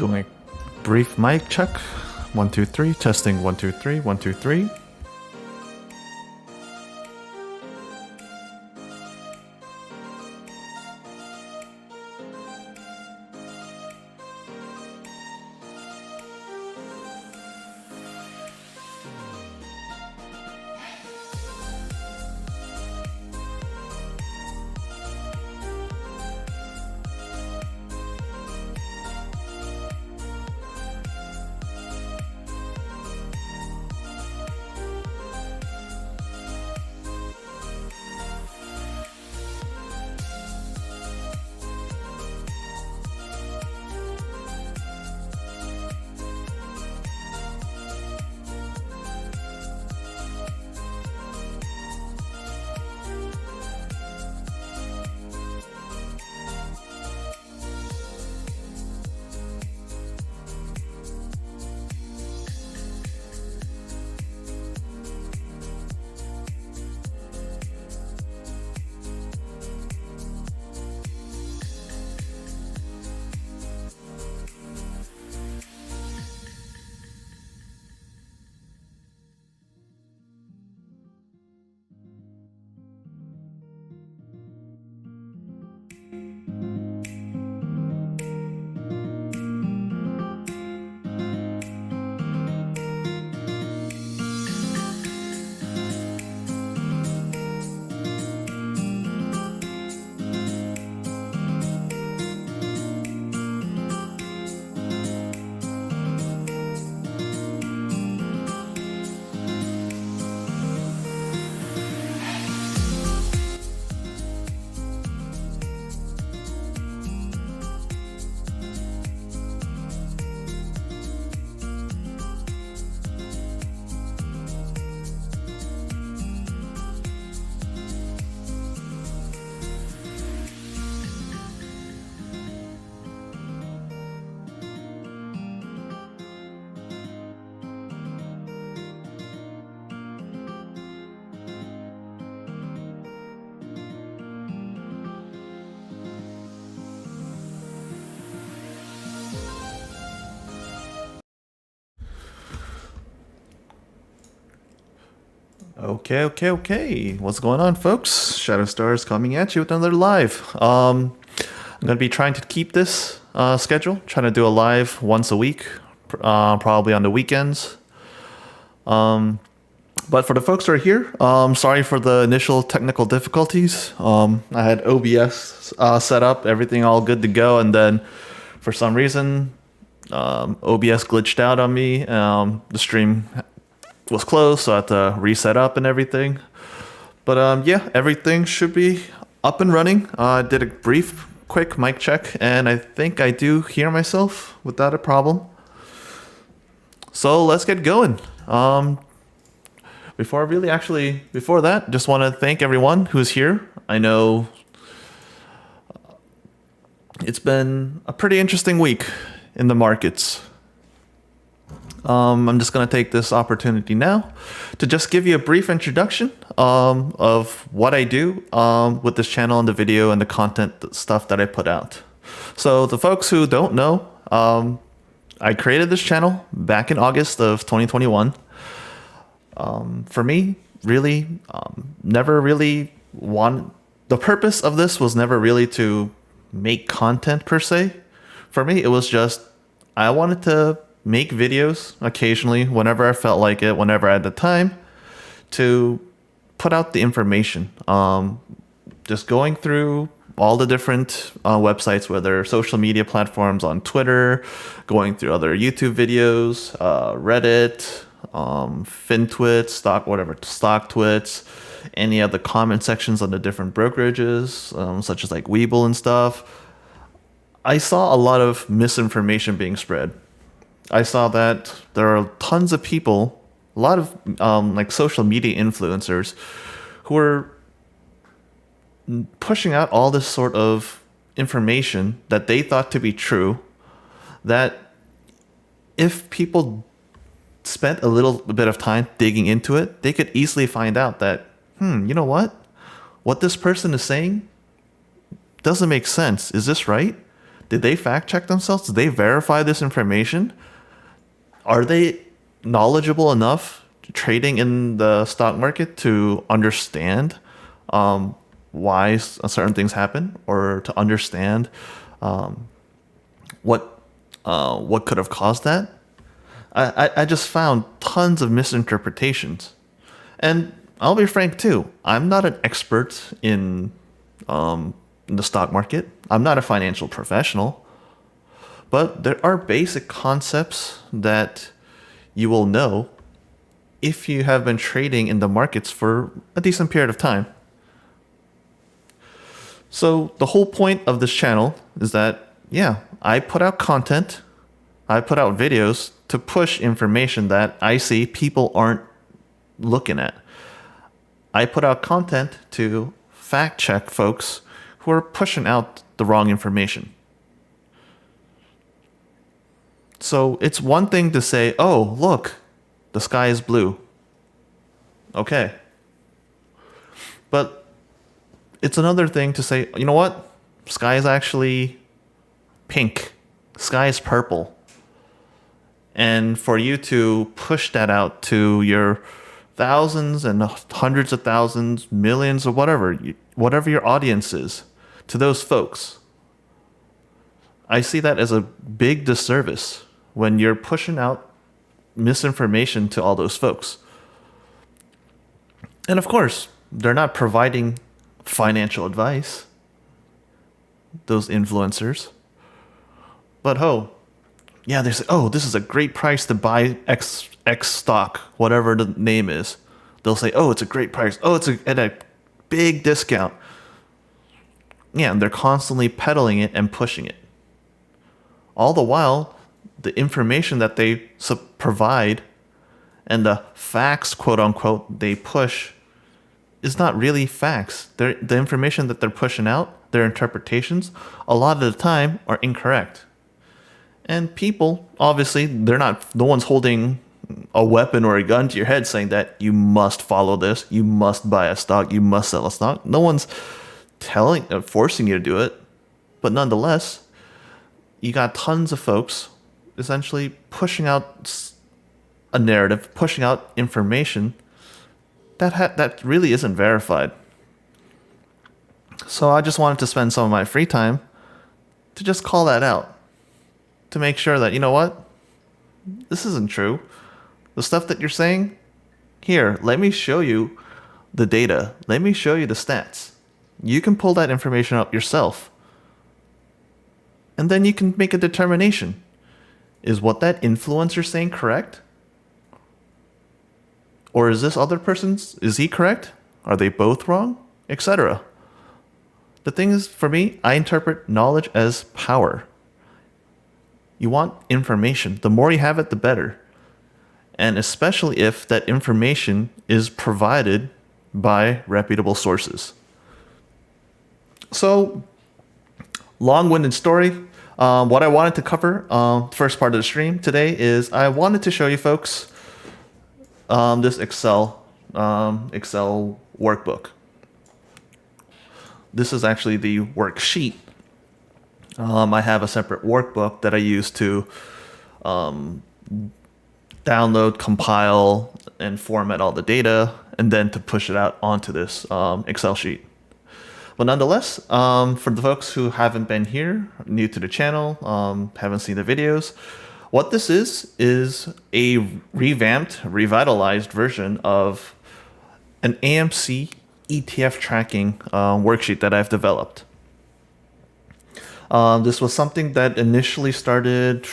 Doing a brief mic check. 1, 2, 3. Testing 1, 2, 3. 1, 2, 3. Okay. What's going on, folks? Shadowstars coming at you with another live. I'm going to be trying to keep this schedule, trying to do a live once a week, probably on the weekends. But for the folks who are here, sorry for the initial technical difficulties. I had OBS set up, everything all good to go, and then for some reason, OBS glitched out on me. The stream was closed, so I had to reset up and everything. But yeah, everything should be up and running. I did a brief, quick mic check, and I think I do hear myself without a problem. So let's get going. Before that, just want to thank everyone who's here. I know it's been a pretty interesting week in the markets. I'm just going to take this opportunity now to just give you a brief introduction of what I do with this channel and the video and the content stuff that I put out. So the folks who don't know, I created this channel back in August of 2021. For me, really, never really the purpose of this was never really to make content per se. For me, it was just, I wanted to make videos occasionally, whenever I felt like it, whenever I had the time, to put out the information. Just going through all the different websites, whether social media platforms on Twitter, going through other YouTube videos, Reddit, FinTwits, StockTwits, any of the comment sections on the different brokerages, such as like Webull and stuff. I saw a lot of misinformation being spread. I saw that there are tons of people, a lot of like social media influencers who are pushing out all this sort of information that they thought to be true, that if people spent a little bit of time digging into it, they could easily find out that, you know what this person is saying doesn't make sense. Is this right? Did they fact check themselves? Did they verify this information? Are they knowledgeable enough trading in the stock market to understand why certain things happen, or to understand what could have caused that? I just found tons of misinterpretations. And I'll be frank too, I'm not an expert in the stock market. I'm not a financial professional. But there are basic concepts that you will know if you have been trading in the markets for a decent period of time. So the whole point of this channel is that, yeah, I put out content, I put out videos to push information that I see people aren't looking at. I put out content to fact check folks who are pushing out the wrong information. So it's one thing to say, oh, look, the sky is blue. Okay. But it's another thing to say, you know what? Sky is actually pink. Sky is purple. And for you to push that out to your thousands and hundreds of thousands, millions, or whatever your audience is, to those folks, I see that as a big disservice when you're pushing out misinformation to all those folks. And of course, they're not providing financial advice, those influencers. But yeah, they say, oh, this is a great price to buy X stock, whatever the name is. They'll say, oh, it's a great price. Oh, it's at a big discount. Yeah, and they're constantly peddling it and pushing it. All the while, the information that they provide and the facts, quote unquote, they push is not really facts. The information that they're pushing out, their interpretations, a lot of the time are incorrect. And people, obviously, no one's holding a weapon or a gun to your head saying that you must follow this, you must buy a stock, you must sell a stock. No one's forcing you to do it. But nonetheless, you got tons of folks essentially pushing out a narrative, pushing out information that really isn't verified. So I just wanted to spend some of my free time to just call that out. To make sure that, you know what? This isn't true. The stuff that you're saying, here, let me show you the data. Let me show you the stats. You can pull that information up yourself. And then you can make a determination. Is what that influencer saying correct? Or is this other person's, is he correct? Are they both wrong? Etc. The thing is, for me, I interpret knowledge as power. You want information. The more you have it, the better. And especially if that information is provided by reputable sources. So, long-winded story. What I wanted to cover, first part of the stream today, is I wanted to show you folks this Excel workbook. This is actually the worksheet. I have a separate workbook that I use to download, compile, and format all the data, and then to push it out onto this Excel sheet. But nonetheless, for the folks who haven't been here, new to the channel, haven't seen the videos, what this is a revamped, revitalized version of an AMC ETF tracking worksheet that I've developed. This was something that initially started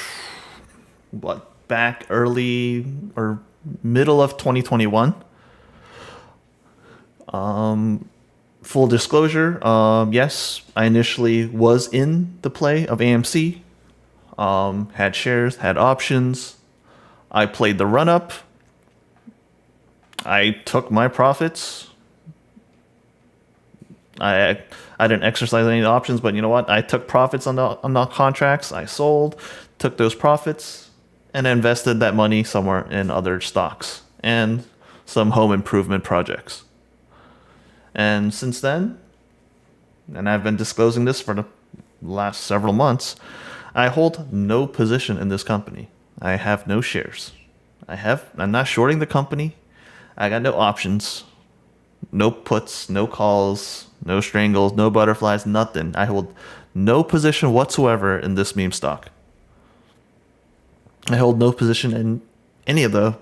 back early or middle of 2021. Full disclosure, yes, I initially was in the play of AMC, had shares, had options. I played the run-up. I took my profits. I didn't exercise any of the options, but you know what? I took profits on the contracts. I sold, took those profits, and invested that money somewhere in other stocks and some home improvement projects. And since then, and I've been disclosing this for the last several months, I hold no position in this company. I have no shares. I'm not shorting the company. I got no options, no puts, no calls, no strangles, no butterflies, nothing. I hold no position whatsoever in this meme stock. I hold no position in any of the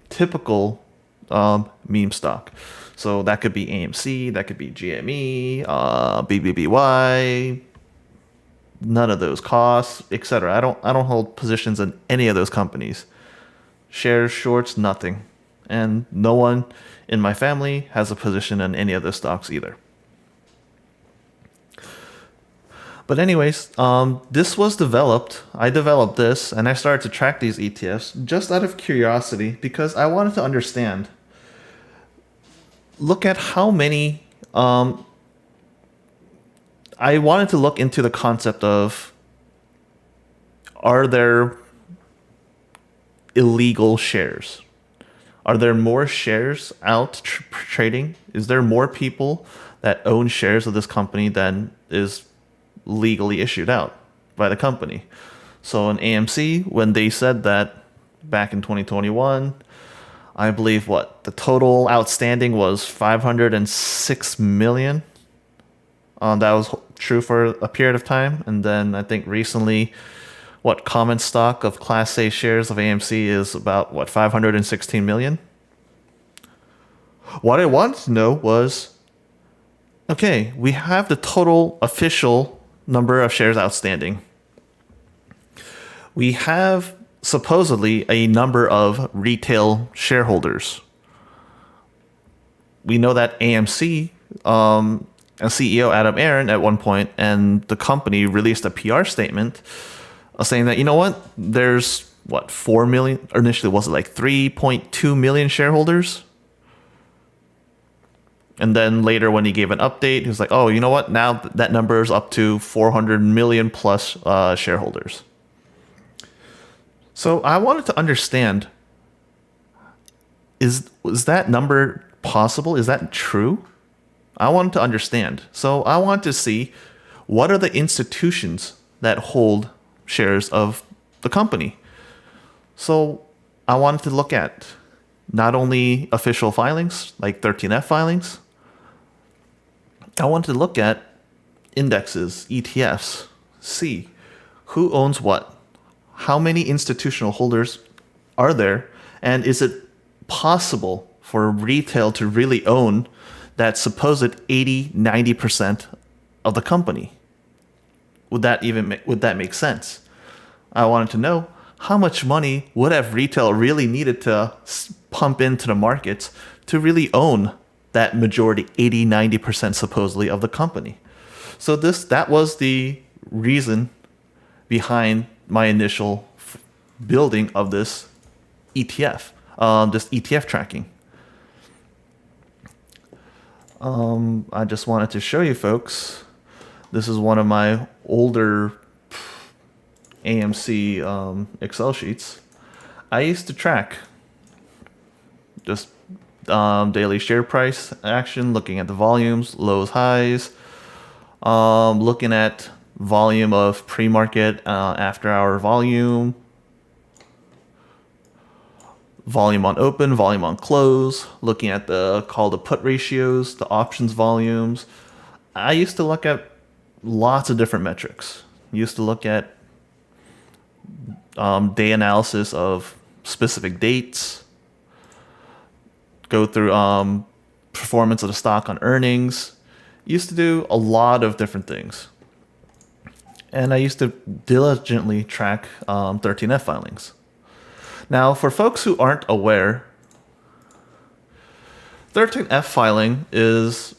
typical meme stock. So that could be AMC, that could be GME, BBBY, none of those costs, etc. I don't hold positions in any of those companies. Shares, shorts, nothing. And no one in my family has a position in any of those stocks either. But anyways, this was developed. I developed this and I started to track these ETFs just out of curiosity because I wanted to understand. Look at how many. I wanted to look into the concept of, are there illegal shares? Are there more shares out trading? Is there more people that own shares of this company than is legally issued out by the company? So in AMC, when they said that back in 2021, I believe the total outstanding was 506 million. That was true for a period of time. And then I think recently, common stock of Class A shares of AMC is about 516 million. What I wanted to know was, okay, we have the total official number of shares outstanding. We have supposedly a number of retail shareholders. We know that AMC, CEO Adam Aron at one point, and the company released a PR statement saying that, there's 4 million, or initially was it 3.2 million shareholders? And then later when he gave an update, he was like, oh, now that number is up to 400 million plus shareholders. So I wanted to understand, is that number possible? Is that true? I wanted to understand. So I want to see, what are the institutions that hold shares of the company? So I wanted to look at not only official filings, like 13F filings. I wanted to look at indexes, ETFs, see who owns what, how many institutional holders are there, and is it possible for retail to really own that supposed 80-90% of the company? Would that make sense? I wanted to know how much money would have retail really needed to pump into the markets to really own that majority, 80-90% supposedly of the company. So that was the reason behind my initial building of this ETF, this ETF tracking. I just wanted to show you folks. This is one of my older AMC Excel sheets. I used to track just daily share price action, looking at the volumes, lows, highs, looking at volume of pre-market, after-hour volume, volume on open, volume on close, looking at the call to put ratios, the options volumes. I used to look at lots of different metrics. Used to look at day analysis of specific dates, go through performance of the stock on earnings. Used to do a lot of different things. And I used to diligently track 13F filings. Now, for folks who aren't aware, 13F filing is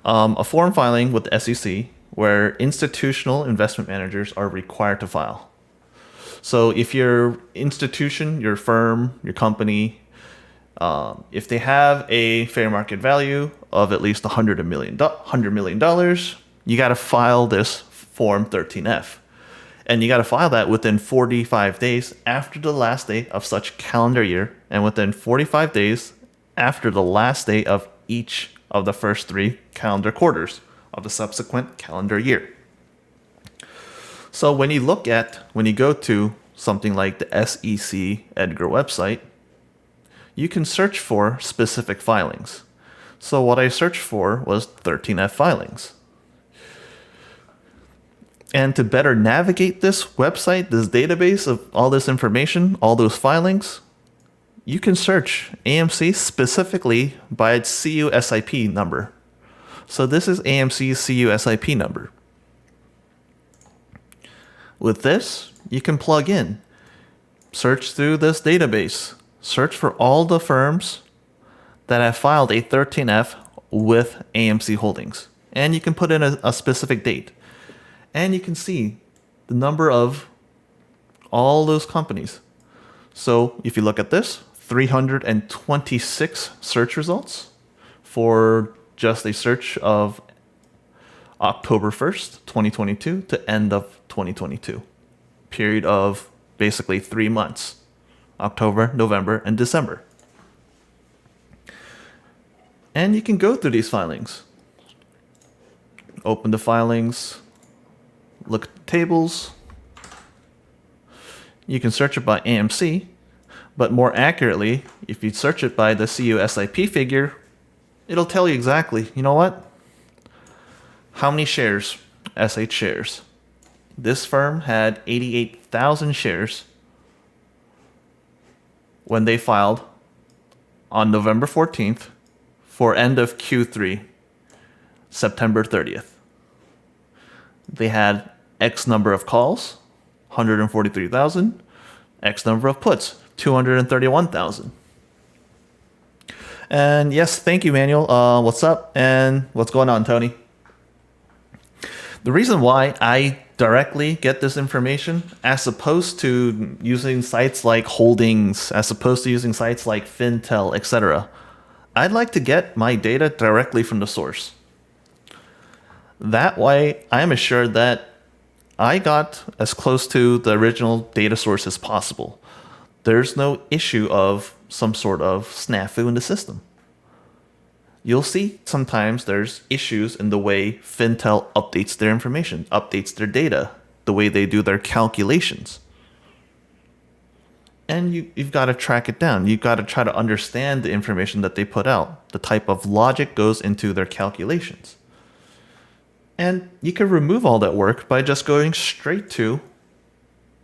a form filing with the SEC where institutional investment managers are required to file. So if your institution, your firm, your company, if they have a fair market value of at least $100 million, you got to file this Form 13F. And you got to file that within 45 days after the last day of such calendar year, and within 45 days after the last day of each of the first 3 calendar quarters of the subsequent calendar year. So when you go to something like the SEC Edgar website, you can search for specific filings. So what I searched for was 13F filings. And to better navigate this website, this database of all this information, all those filings, you can search AMC specifically by its CUSIP number. So this is AMC's CUSIP number. With this, you can plug in, search through this database, search for all the firms that have filed a 13F with AMC Holdings. And you can put in a specific date. And you can see the number of all those companies. So if you look at this, 326 search results for just a search of October 1st, 2022 to end of 2022. Period of basically 3 months, October, November, and December. And you can go through these filings. Open the filings, look at the tables. You can search it by AMC, but more accurately, if you search it by the CUSIP figure, it'll tell you exactly, you know what? How many shares, SH shares. This firm had 88,000 shares when they filed on November 14th for end of Q3, September 30th. They had X number of calls, 143,000, X number of puts, 231,000. And yes, thank you, Manuel. What's up? And what's going on, Tony? The reason why I directly get this information, as opposed to using sites like Holdings, as opposed to using sites like Fintel, etc., I'd like to get my data directly from the source. That way, I'm assured that I got as close to the original data source as possible. There's no issue of some sort of snafu in the system. You'll see sometimes there's issues in the way Fintel updates their information, updates their data, the way they do their calculations. And you've got to track it down. You've got to try to understand the information that they put out. The type of logic goes into their calculations. And you can remove all that work by just going straight to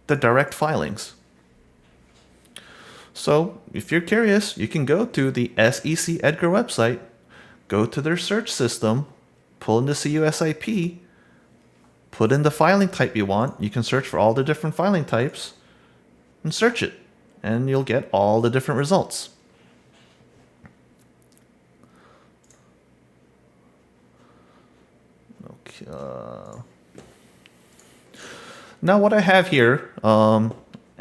the direct filings. So if you're curious, you can go to the SEC Edgar website, go to their search system, pull in the CUSIP, put in the filing type you want. You can search for all the different filing types and search it, and you'll get all the different results. Okay. Now what I have here, I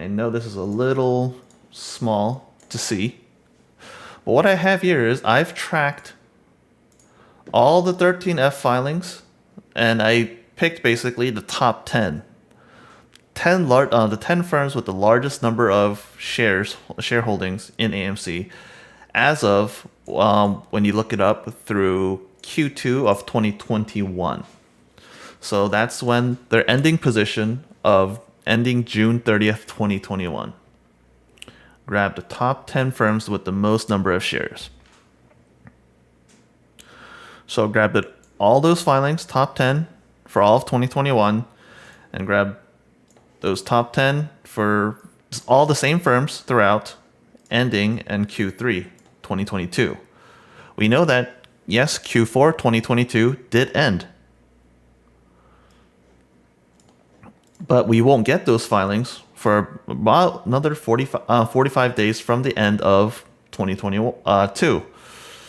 know this is a little small to see, but what I have here is I've tracked all the 13F filings, and I picked basically the top 10. The 10 firms with the largest number of shareholdings in AMC as of when you look it up through Q2 of 2021. So that's when their ending position of ending June 30th, 2021. Grab the top 10 firms with the most number of shares. So grab all those filings, top 10 for all of 2021, and grab those top 10 for all the same firms throughout, ending in Q3 2022. We know that, yes, Q4 2022 did end. But we won't get those filings for about another 45 days from the end of 2022.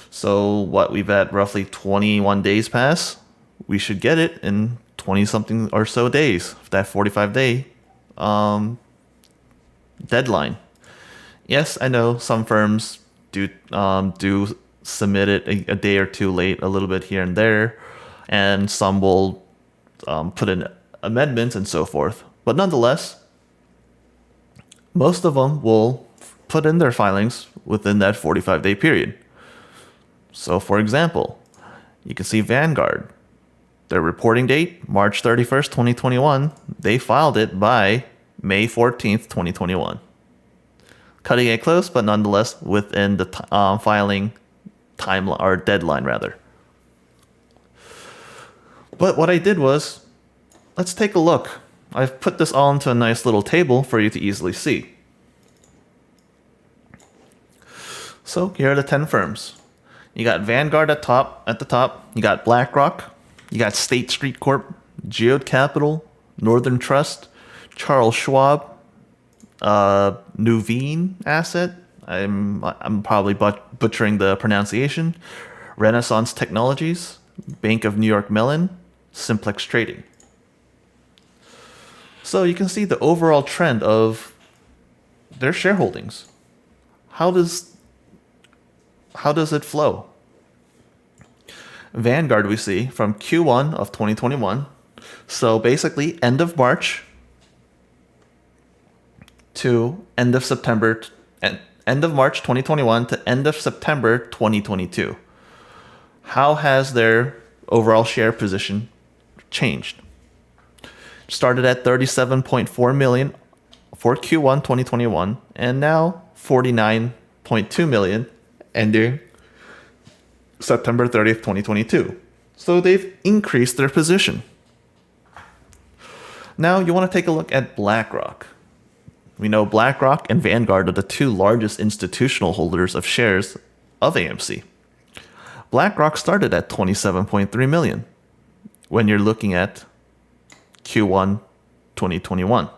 So what, we've had roughly 21 days pass. We should get it in 20 something or so days, that 45-day deadline. Yes, I know some firms do submit it a day or two late, a little bit here and there, and some will put in amendments and so forth. But nonetheless, most of them will put in their filings within that 45-day period. So for example, you can see Vanguard. Their reporting date, March 31st, 2021. They filed it by May 14th, 2021. Cutting it close, but nonetheless within the filing timeline or deadline, rather. But what I did was, let's take a look. I've put this all into a nice little table for you to easily see. So here are the 10 firms. You got Vanguard at the top. You got BlackRock. You got State Street Corp, Geode Capital, Northern Trust, Charles Schwab, Nuveen Asset. I'm probably butchering the pronunciation. Renaissance Technologies, Bank of New York Mellon, Simplex Trading. So you can see the overall trend of their shareholdings. How does it flow? Vanguard we see from Q1 of 2021. So basically end of March to end of September, end of March 2021 to end of September 2022. How has their overall share position changed? Started at 37.4 million for Q1 2021 and now 49.2 million ending September 30th, 2022. So they've increased their position. Now you want to take a look at BlackRock. We know BlackRock and Vanguard are the two largest institutional holders of shares of AMC. BlackRock started at 27.3 million when you're looking at Q1 2021.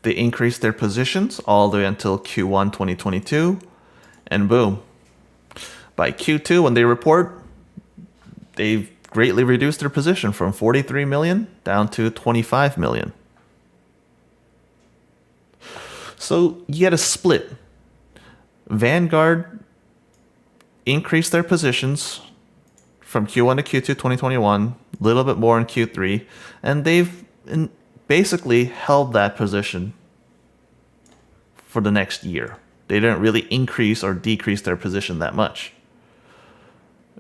They increased their positions all the way until Q1 2022, and boom. By Q2, when they report, they've greatly reduced their position from 43 million down to 25 million. So you get a split. Vanguard increased their positions from Q1 to Q2 2021, a little bit more in Q3, and they've basically held that position for the next year. They didn't really increase or decrease their position that much.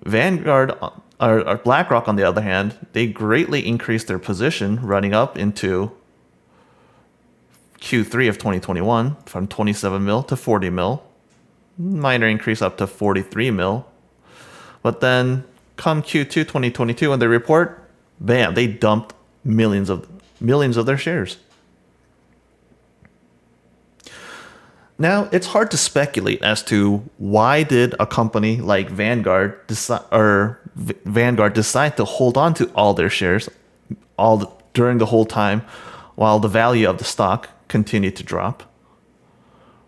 Vanguard or BlackRock, on the other hand, they greatly increased their position running up into Q3 of 2021 from 27 mil to 40 mil. Minor increase up to 43 mil. But then come Q2 2022 when they report, bam, they dumped millions of their shares. Now, it's hard to speculate as to why did a company like Vanguard decide to hold on to all their shares during the whole time while the value of the stock continued to drop,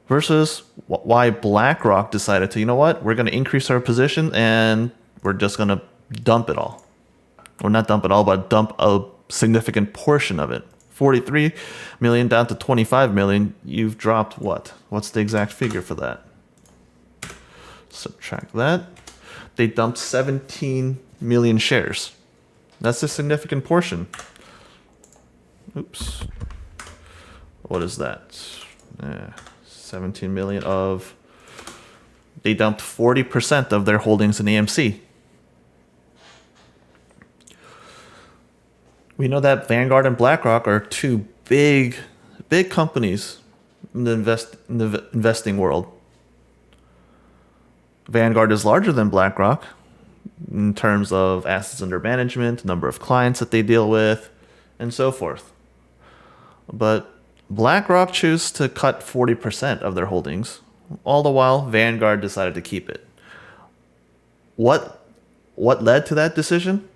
versus why BlackRock decided to, you know what, we're going to increase our position and we're just going to dump it all. Or not dump it all, but dump a significant portion of it. 43 million down to 25 million, you've dropped what? What's the exact figure for that? Subtract that. They dumped 17 million shares. That's a significant portion. Oops. What is that? 17 million of... They dumped 40% of their holdings in AMC. We know that Vanguard and BlackRock are two big companies in the investing world. Vanguard is larger than BlackRock in terms of assets under management, number of clients that they deal with, and so forth. But BlackRock chose to cut 40% of their holdings, all the while Vanguard decided to keep it. What led to that decision?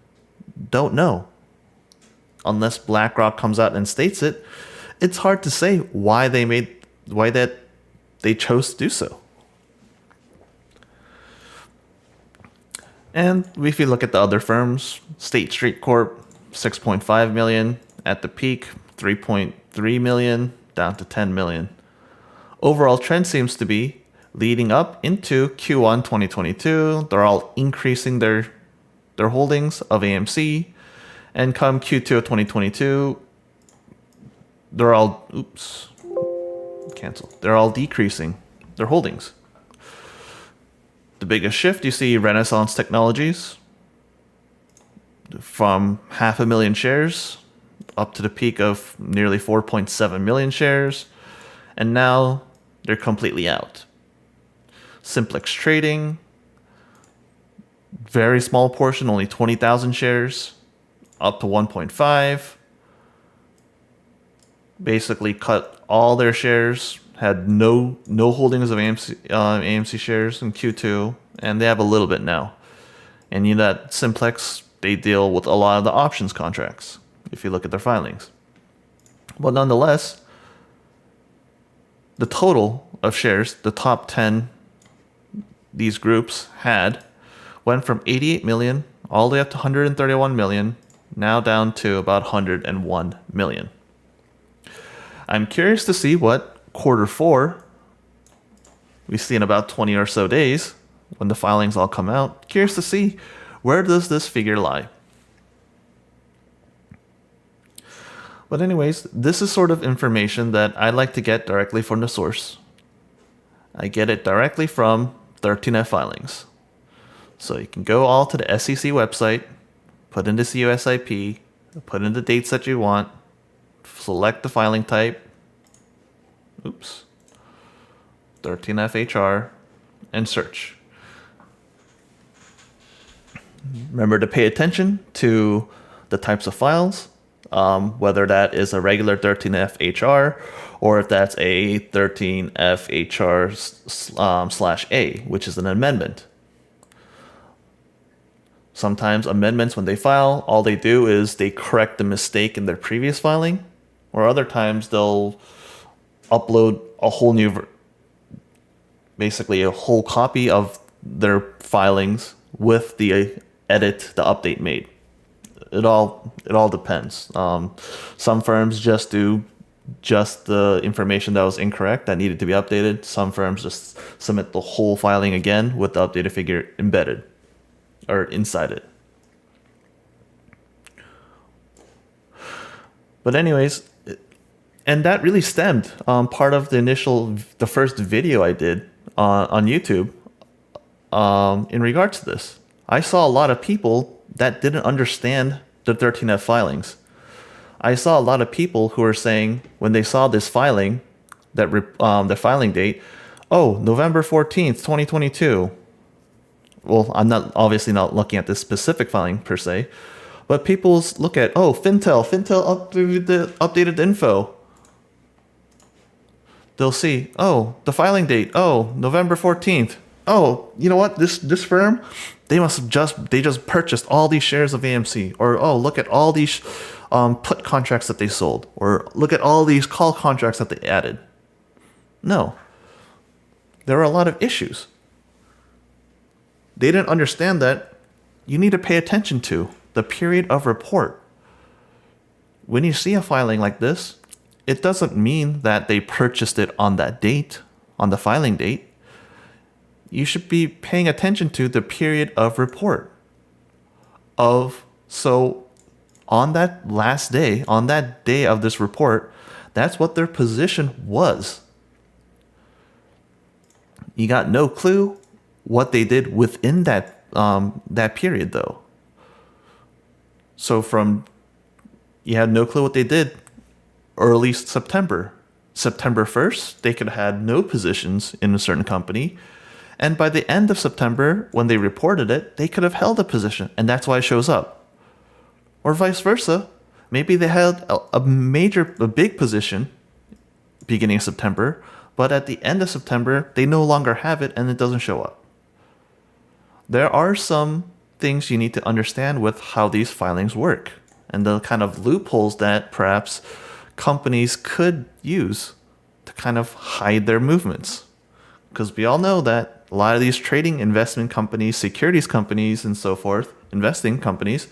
Don't know. Unless BlackRock comes out and states it, it's hard to say why they chose to do so. And if you look at the other firms, State Street Corp, 6.5 million at the peak, 3.3 million down to 10 million. Overall trend seems to be leading up into Q1 2022. They're all increasing their holdings of AMC. And come Q2 of 2022, they're all decreasing their holdings. The biggest shift, you see Renaissance Technologies from 500,000 shares up to the peak of nearly 4.7 million shares. And now they're completely out. Simplex Trading, very small portion, only 20,000 shares, up to 1.5. Basically cut all their shares, had no holdings of AMC shares in Q2, and they have a little bit now. And you know that Simplex, they deal with a lot of the options contracts, if you look at their filings. But nonetheless, the total of shares, the top 10 these groups had, went from 88 million all the way up to 131 million, now down to about 101 million. I'm curious to see what Q4 we see in about 20 or so days when the filings all come out. Curious to see, where does this figure lie? But anyways, this is sort of information that I like to get directly from the source. I get it directly from 13F filings. So you can go all to the SEC website, put in the CUSIP, put in the dates that you want, select the filing type, 13FHR, and search. Remember to pay attention to the types of files, whether that is a regular 13FHR or if that's a 13FHR/A, which is an amendment. Sometimes amendments, when they file, all they do is they correct the mistake in their previous filing, or other times they'll upload a whole new, basically a whole copy of their filings with the edit, the update made. It all depends. Some firms just do just the information that was incorrect that needed to be updated. Some firms just submit the whole filing again with the updated figure embedded or inside it. But anyways, and that really stemmed part of the first video I did on YouTube in regards to this. I saw a lot of people that didn't understand the 13F filings. I saw a lot of people who were saying when they saw this filing, the filing date, oh, November 14th, 2022. Well, I'm obviously not looking at this specific filing per se, but people look at, oh, Fintel updated the info. They'll see, oh, the filing date, oh, November 14th. Oh, you know what? This firm, they just purchased all these shares of AMC. Or, oh, look at all these put contracts that they sold. Or look at all these call contracts that they added. No. There are a lot of issues. They didn't understand that you need to pay attention to the period of report. When you see a filing like this, it doesn't mean that they purchased it on that date, on the filing date. You should be paying attention to the period of report. So on that last day, on that day of this report, that's what their position was. You got no clue what they did within that period, though. So you had no clue what they did early September. September 1st, they could have had no positions in a certain company. And by the end of September, when they reported it, they could have held a position, and that's why it shows up. Or vice versa. Maybe they held a big position beginning of September, but at the end of September, they no longer have it and it doesn't show up. There are some things you need to understand with how these filings work and the kind of loopholes that perhaps companies could use to kind of hide their movements. Because we all know that a lot of these trading investment companies, securities companies, and so forth, investing companies,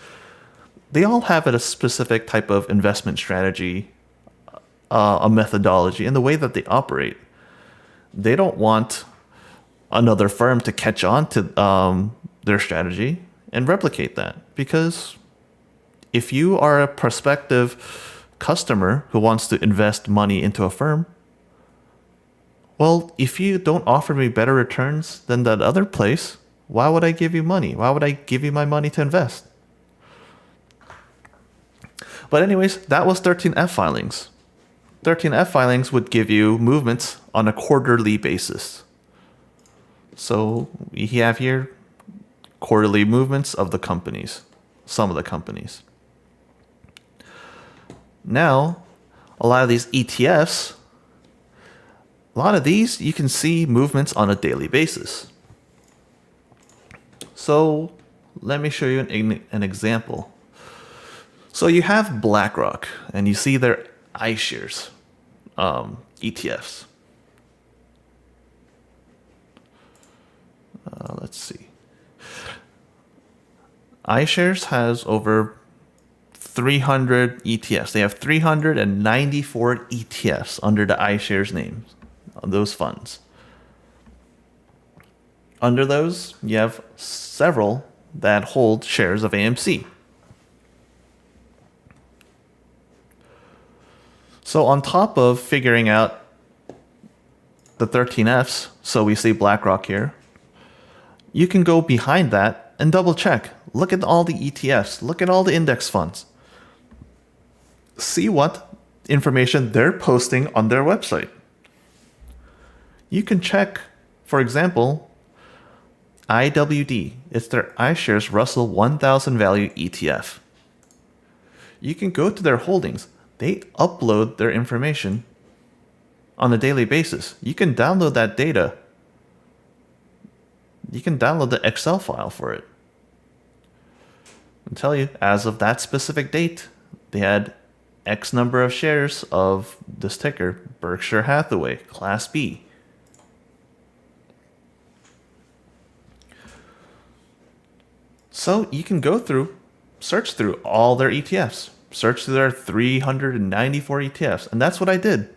they all have a specific type of investment strategy, a methodology, and the way that they operate. They don't want another firm to catch on to their strategy and replicate that. Because if you are a prospective customer who wants to invest money into a firm, well, if you don't offer me better returns than that other place, why would I give you money? Why would I give you my money to invest? But anyways, that was 13F filings. 13F filings would give you movements on a quarterly basis. So we have here quarterly movements of the companies, some of the companies. Now, a lot of these ETFs, a lot of these you can see movements on a daily basis. So let me show you an example. So you have BlackRock, and you see their iShares ETFs. Let's see. iShares has over 300 ETFs. They have 394 ETFs under the iShares name, those funds. Under those, you have several that hold shares of AMC. So on top of figuring out the 13Fs, so we see BlackRock here, you can go behind that and double check. Look at all the ETFs. Look at all the index funds. See what information they're posting on their website. You can check, for example, IWD. It's their iShares Russell 1000 Value ETF. You can go to their holdings. They upload their information on a daily basis. You can download that data. You can download the Excel file for it. I'll tell you, as of that specific date, they had X number of shares of this ticker, Berkshire Hathaway, Class B. So you can go through, search through all their ETFs. Search through their 394 ETFs. And that's what I did.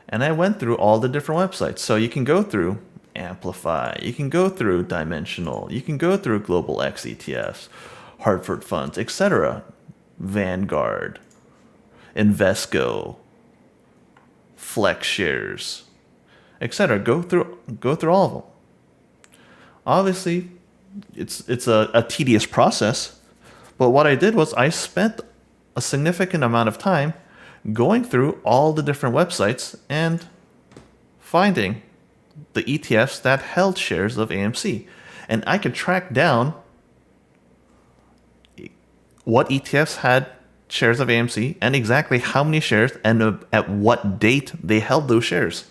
And I went through all the different websites. So you can go through Amplify. You can go through Dimensional. You can go through Global X ETFs, Hartford Funds, etc. Vanguard, Invesco, Flex Shares, etc. Go through all of them. Obviously, it's a tedious process. But what I did was I spent a significant amount of time going through all the different websites and finding the ETFs that held shares of AMC. And I could track down what ETFs had shares of AMC and exactly how many shares and at what date they held those shares.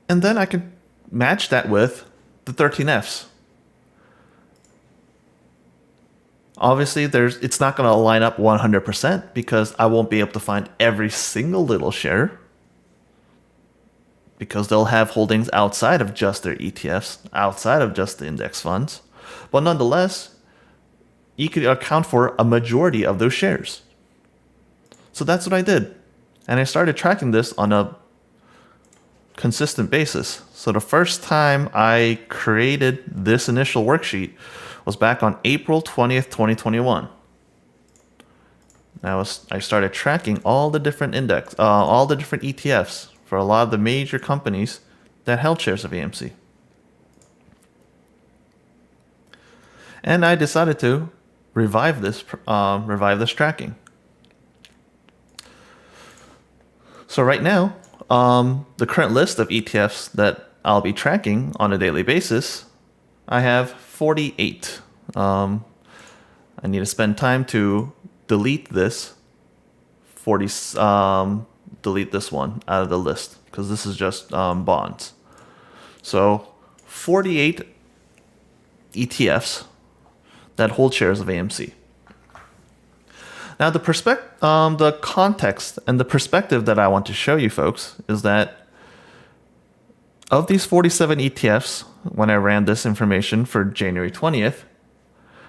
And then I could match that with the 13Fs. Obviously, it's not going to line up 100% because I won't be able to find every single little share because they'll have holdings outside of just their ETFs, outside of just the index funds. But nonetheless, you could account for a majority of those shares. So that's what I did. And I started tracking this on a consistent basis. So the first time I created this initial worksheet was back on April 20th, 2021. I started tracking all the different all the different ETFs for a lot of the major companies that held shares of AMC. And I decided to revive this tracking. So right now, the current list of ETFs that I'll be tracking on a daily basis, I have 48. I need to spend time to delete this delete this one out of the list because this is just bonds. So 48 ETFs that hold shares of AMC. Now the context and the perspective that I want to show you folks is that of these 47 ETFs, when I ran this information for January 20th,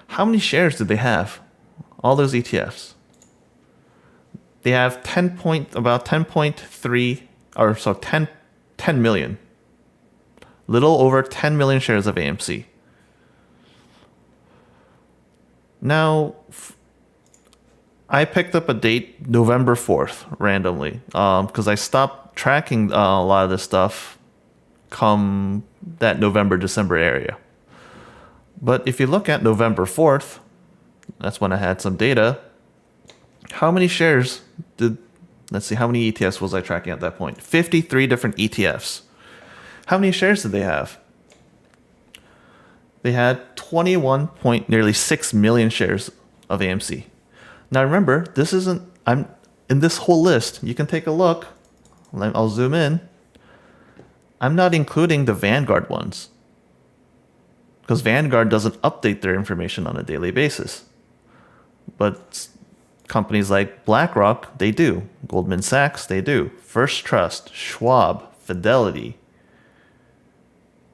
how many shares did they have? All those ETFs. They have about 10.3 or so 10 million. Little over 10 million shares of AMC. Now, I picked up a date, November 4th, randomly, because I stopped tracking a lot of this stuff come that November, December area. But if you look at November 4th, That's when I had some data. How many shares did, let's see, how many ETFs was I tracking at that point? 53 different ETFs. How many shares did they have? They had 21 point nearly 6 million shares of AMC. Now remember, this isn't, I'm in this whole list, you can take a look. I'll zoom in. I'm not including the Vanguard ones, because Vanguard doesn't update their information on a daily basis. But companies like BlackRock, they do. Goldman Sachs, they do. First Trust, Schwab, Fidelity,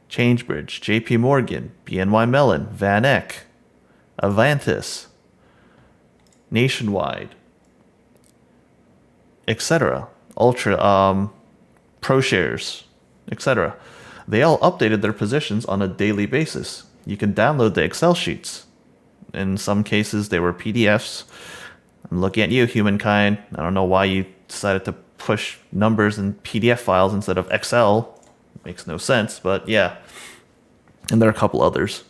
ChangeBridge, JP Morgan, BNY Mellon, Van Eck, Avantis, Nationwide, etc. Ultra, ProShares, etc. They all updated their positions on a daily basis. You can download the Excel sheets. In some cases, they were PDFs. I'm looking at you, humankind. I don't know why you decided to push numbers in PDF files instead of Excel. Makes no sense, but yeah. And there are a couple others.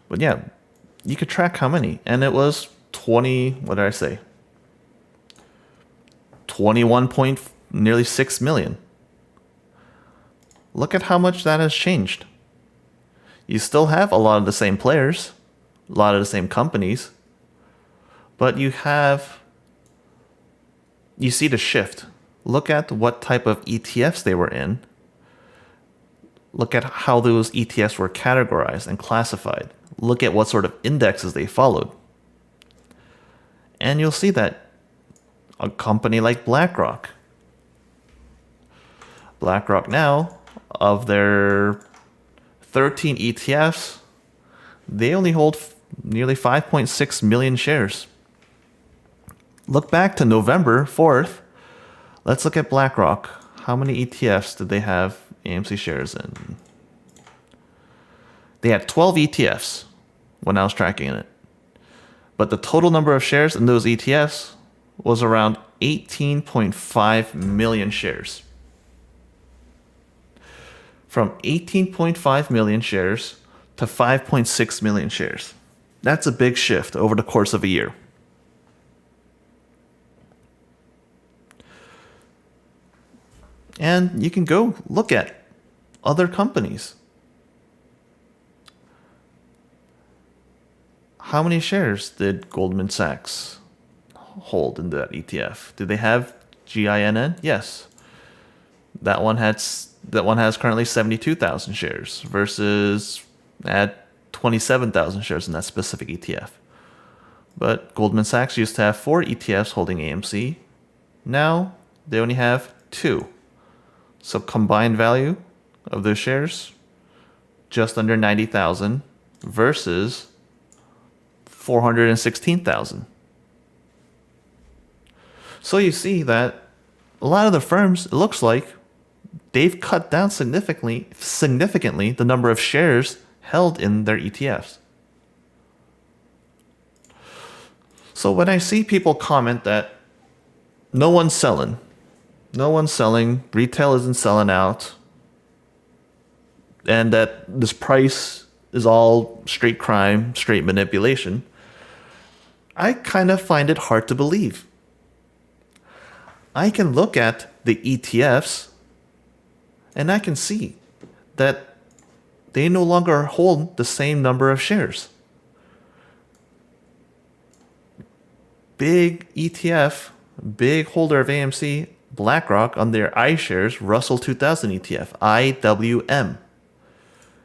But yeah, you could track how many. And it was 20, what did I say? 21 point, nearly 6 million. Look at how much that has changed. You still have a lot of the same players, a lot of the same companies, but you see the shift. Look at what type of ETFs they were in. Look at how those ETFs were categorized and classified. Look at what sort of indexes they followed. And you'll see that a company like BlackRock now, of their 13 ETFs, they only hold nearly 5.6 million shares. Look back to November 4th. Let's look at BlackRock. How many ETFs did they have AMC shares in? They had 12 ETFs when I was tracking it. But the total number of shares in those ETFs was around 18.5 million shares. From 18.5 million shares to 5.6 million shares. That's a big shift over the course of a year. And you can go look at other companies. How many shares did Goldman Sachs hold in that ETF? Do they have GINN? Yes. That one has currently 72,000 shares versus at 27,000 shares in that specific ETF. But Goldman Sachs used to have 4 ETFs holding AMC. Now they only have 2. So combined value of those shares, just under 90,000 versus 416,000. So you see that a lot of the firms, it looks like, they've cut down significantly the number of shares held in their ETFs. So when I see people comment that no one's selling, retail isn't selling out, and that this price is all straight crime, straight manipulation, I kind of find it hard to believe. I can look at the ETFs and I can see that they no longer hold the same number of shares. Big ETF, big holder of AMC, BlackRock, on their iShares Russell 2000 ETF, IWM.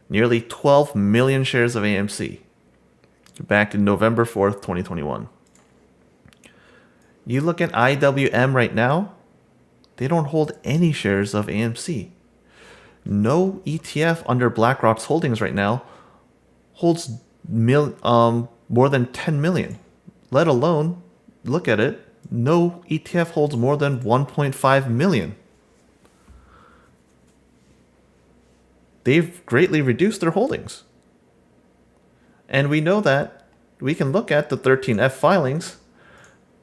Nearly 12 million shares of AMC back in November 4th, 2021. You look at IWM right now, they don't hold any shares of AMC. No ETF under BlackRock's holdings right now holds more than 10 million. Let alone, look at it, no ETF holds more than 1.5 million. They've greatly reduced their holdings. And we know that we can look at the 13F filings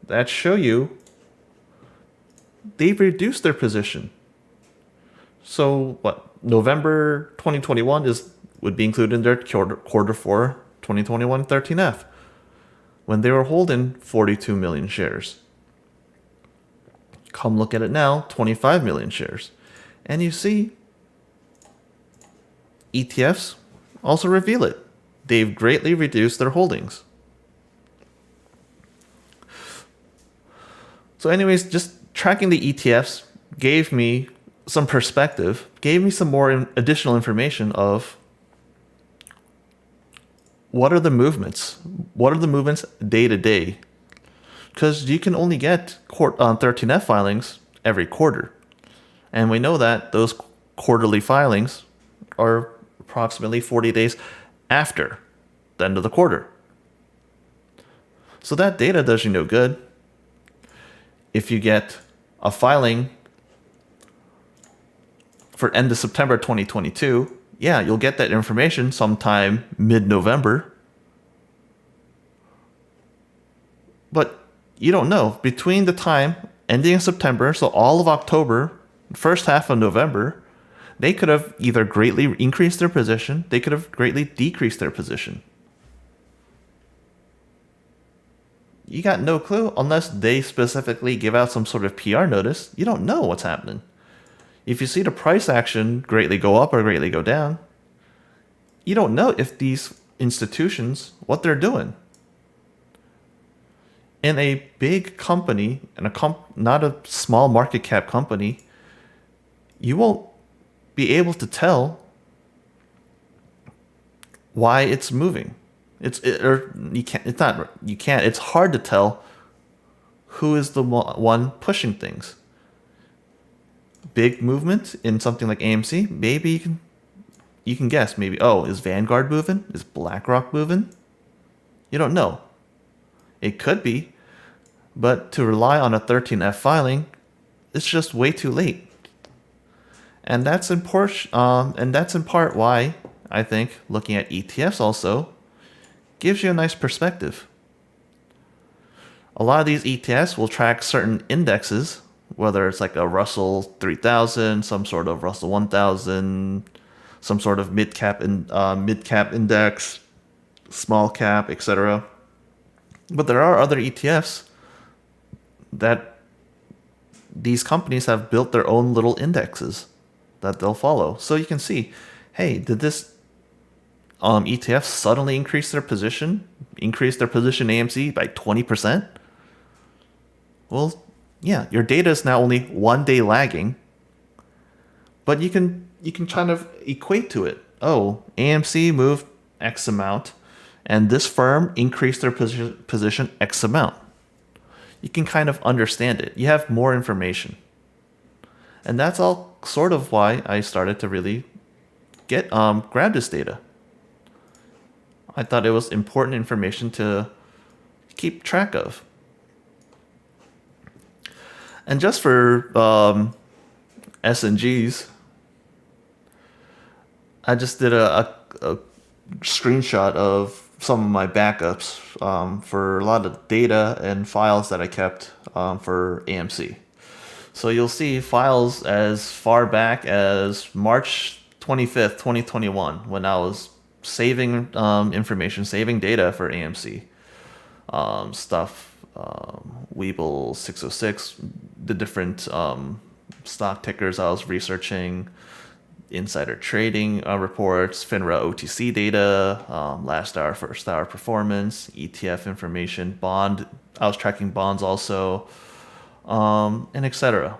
that show you they've reduced their position. So what, November 2021 is would be included in their quarter 4 2021 13F when they were holding 42 million shares. Come look at it now, 25 million shares. And you see ETFs also reveal it. They've greatly reduced their holdings. So anyways, just tracking the ETFs gave me some perspective, gave me some more additional information of what are the movements? What are the movements day to day? Because you can only get 13F filings every quarter. And we know that those quarterly filings are approximately 40 days after the end of the quarter. So that data does you no good. If you get a filing for end of September 2022, yeah, you'll get that information sometime mid-November. But you don't know. Between the time ending in September, so all of October, first half of November, they could have either greatly increased their position, they could have greatly decreased their position. You got no clue unless they specifically give out some sort of PR notice. You don't know what's happening. If you see the price action greatly go up or greatly go down, you don't know if these institutions, what they're doing. In a big company, and not a small market cap company, you won't be able to tell why it's moving. It's hard to tell who is the one pushing things. Big movement in something like AMC, maybe you can guess. Maybe, is Vanguard moving? Is BlackRock moving? You don't know. It could be, but to rely on a 13F filing, it's just way too late. And that's in part why I think looking at ETFs also gives you a nice perspective. A lot of these ETFs will track certain indexes, whether it's like a Russell 3000, some sort of Russell 1000, some sort of mid-cap index, small cap, etc. But there are other ETFs that these companies have built their own little indexes that they'll follow. So you can see, hey, did this ETF suddenly increase their position AMC by 20%? Well, yeah, your data is now only 1 day lagging, but you can kind of equate to it. Oh, AMC moved X amount, and this firm increased their position X amount. You can kind of understand it. You have more information. And that's all sort of why I started to really grab this data. I thought it was important information to keep track of. And just for S&Gs, I just did a screenshot of some of my backups for a lot of data and files that I kept for AMC. So you'll see files as far back as March 25th, 2021, when I was saving information, saving data for AMC stuff, Webull 606, the different stock tickers I was researching, insider trading reports, FINRA OTC data, last hour, first hour performance, ETF information, bond. I was tracking bonds also, and etc.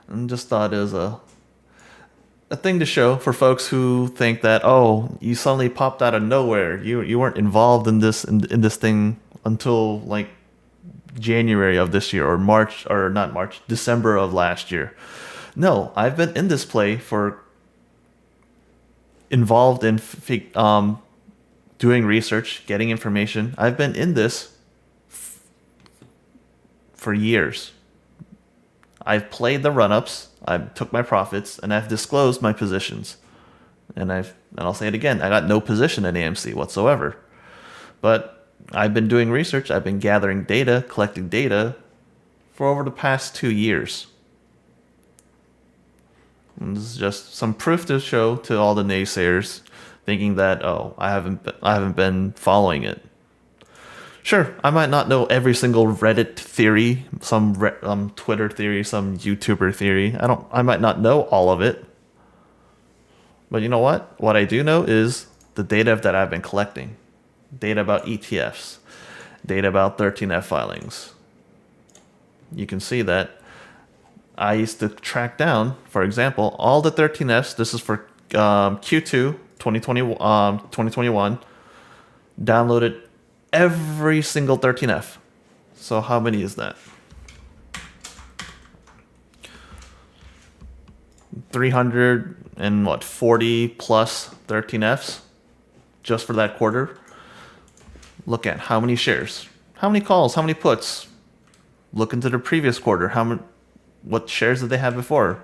And just thought it was a thing to show for folks who think that, you suddenly popped out of nowhere. You weren't involved in this thing until like January of this year, or December of last year. No, I've been in this play involved in doing research, getting information. I've been in this for years. I've played the run-ups, I took my profits, and I've disclosed my positions. And I'll say it again, I got no position in AMC whatsoever. But I've been doing research, I've been gathering data, collecting data for over the past 2 years. And this is just some proof to show to all the naysayers thinking that, oh, I haven't been following it. Sure, I might not know every single Reddit theory, some Twitter theory, some YouTuber theory. I might not know all of it. But you know what? What I do know is the data that I've been collecting. Data about ETFs. Data about 13F filings. You can see that I used to track down, for example, all the 13Fs. This is for Q2 2021. Downloaded every single 13F. So how many is that? 340 plus 13Fs just for that quarter. Look at how many shares, how many calls, how many puts. Look into the previous quarter. What shares did they have before?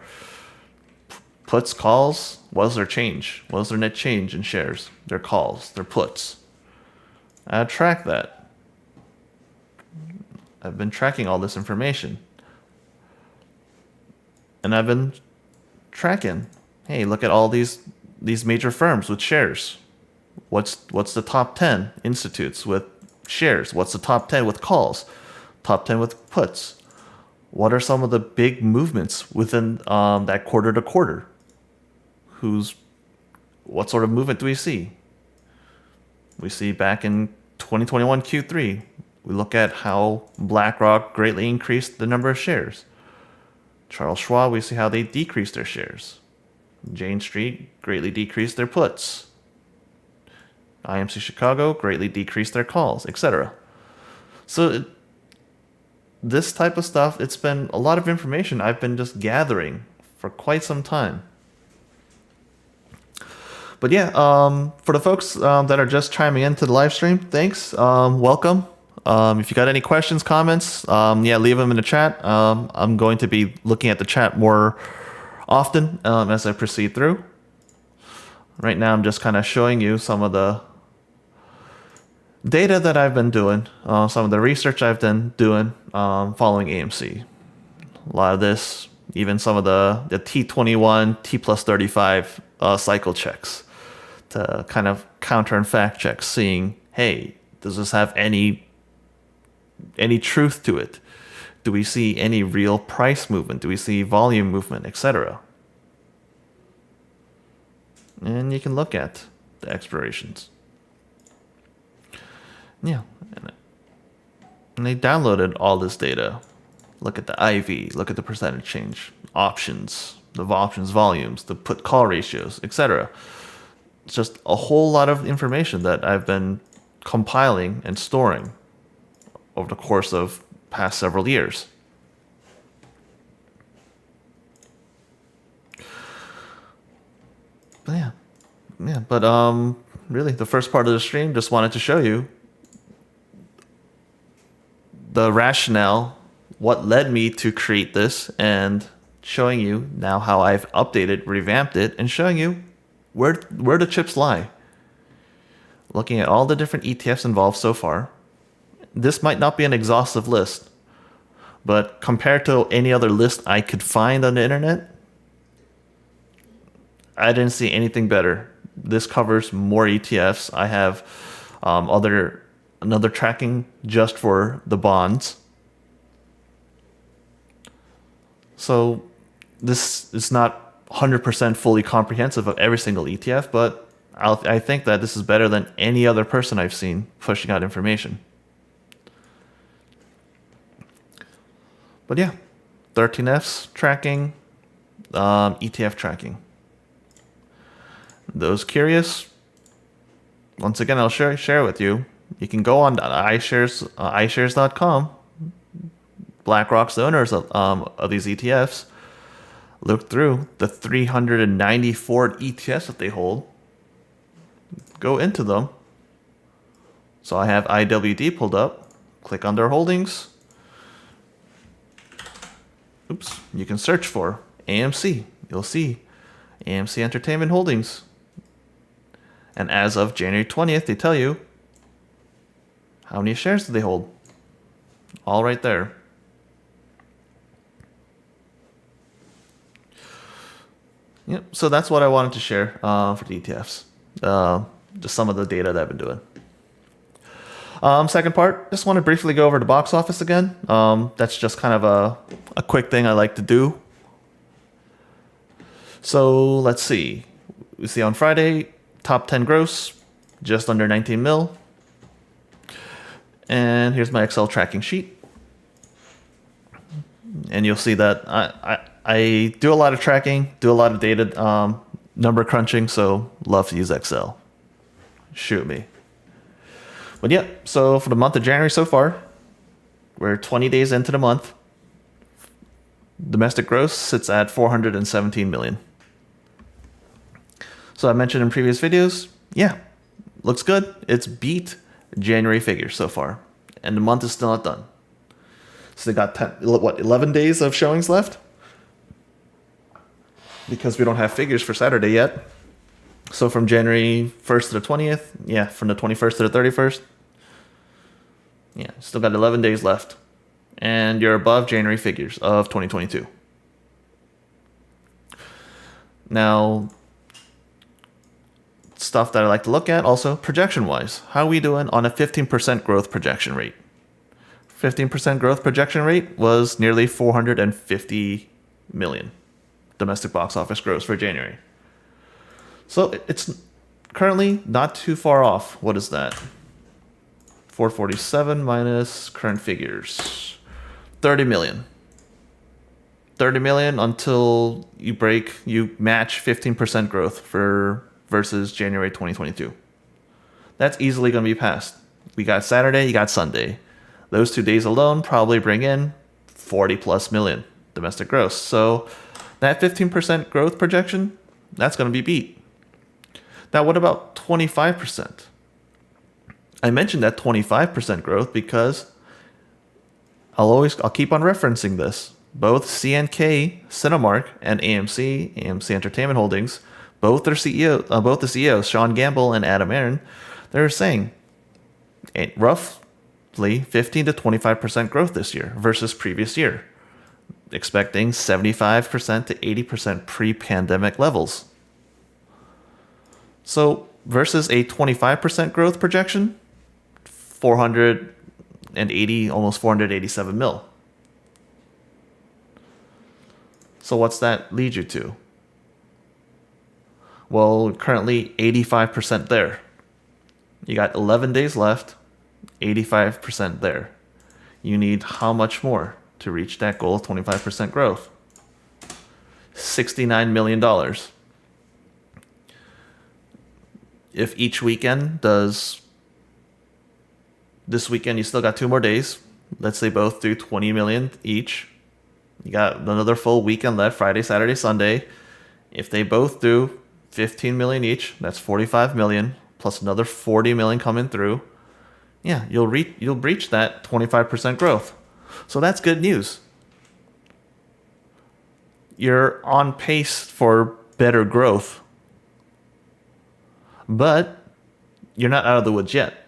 Puts, calls. What was their change? What was their net change in shares? Their calls, their puts. I track that. I've been tracking all this information. And I've been tracking. Hey, look at all these major firms with shares. What's the top 10 institutes with shares? What's the top 10 with calls? Top 10 with puts? What are some of the big movements within that quarter to quarter? What sort of movement do we see? We see back in 2021 Q3, we look at how BlackRock greatly increased the number of shares. Charles Schwab, we see how they decreased their shares. Jane Street greatly decreased their puts. AMC Chicago greatly decreased their calls, etc. So this type of stuff, it's been a lot of information I've been just gathering for quite some time. But yeah, for the folks that are just chiming into the live stream, thanks. Welcome. If you got any questions, comments, leave them in the chat. I'm going to be looking at the chat more often as I proceed through. Right now, I'm just kind of showing you some of the data that I've been doing, some of the research I've been doing following AMC. A lot of this, even some of the T21, T plus 35 cycle checks to kind of counter and fact check, seeing, hey, does this have any truth to it? Do we see any real price movement? Do we see volume movement, etc.? And you can look at the expirations. Yeah. And they downloaded all this data. Look at the IV, look at the percentage change, options, the options volumes, the put call ratios, etc. It's just a whole lot of information that I've been compiling and storing over the course of past several years. But really, the first part of the stream, just wanted to show you the rationale, what led me to create this, and showing you now how I've updated, revamped it, and showing you where the chips lie. Looking at all the different ETFs involved so far, this might not be an exhaustive list, but compared to any other list I could find on the internet, I didn't see anything better. This covers more ETFs. I have another tracking just for the bonds. So this is not 100% fully comprehensive of every single ETF, but I think that this is better than any other person I've seen pushing out information. But yeah, 13Fs tracking, ETF tracking. Those curious, once again, I'll share it with you. You can go on iShares.com. BlackRock's the owners of these ETFs. Look through the 394 ETFs that they hold. Go into them. So I have IWD pulled up. Click on their holdings. Oops. You can search for AMC. You'll see AMC Entertainment Holdings. And as of January 20th, they tell you how many shares do they hold. All right there. Yep. So that's what I wanted to share for the ETFs. Just some of the data that I've been doing. Second part, just want to briefly go over the box office again. That's just kind of a quick thing I like to do. So let's see. We see on Friday, top 10 gross, just under 19 mil. And here's my Excel tracking sheet. And you'll see that I do a lot of tracking, do a lot of data number crunching, so love to use Excel. Shoot me. But yeah, so for the month of January so far, we're 20 days into the month. Domestic gross sits at 417 million. So I mentioned in previous videos, yeah, looks good. It's beat January figures so far, and the month is still not done. So they got 11 days of showings left? Because we don't have figures for Saturday yet. So from January 1st to the 20th, yeah, from the 21st to the 31st, yeah, still got 11 days left. And you're above January figures of 2022. Now, stuff that I like to look at also, projection-wise. How are we doing on a 15% growth projection rate? 15% growth projection rate was nearly 450 million domestic box office gross for January. So it's currently not too far off. What is that? 447 minus current figures. 30 million. 30 million until you match 15% growth versus January 2022. That's easily going to be passed. We got Saturday, you got Sunday. Those 2 days alone probably bring in 40 plus million domestic gross. So that 15% growth projection, that's going to be beat. Now, what about 25%? I mentioned that 25% growth because I'll keep on referencing this. Both CNK, Cinemark, and AMC Entertainment Holdings, both the CEOs, Sean Gamble and Adam Aron, they're saying roughly 15 to 25% growth this year versus previous year, expecting 75% to 80% pre-pandemic levels. So versus a 25% growth projection, 480, almost 487 mil. So what's that lead you to? Well, currently 85% there. You got 11 days left, 85% there. You need how much more to reach that goal of 25% growth? $69 million. If each weekend does, this weekend you still got 2 more days. Let's say both do 20 million each. You got another full weekend left, Friday, Saturday, Sunday. If they both do 15 million each, that's 45 million, plus another 40 million coming through. Yeah, you'll breach that 25% growth. So that's good news. You're on pace for better growth. But you're not out of the woods yet.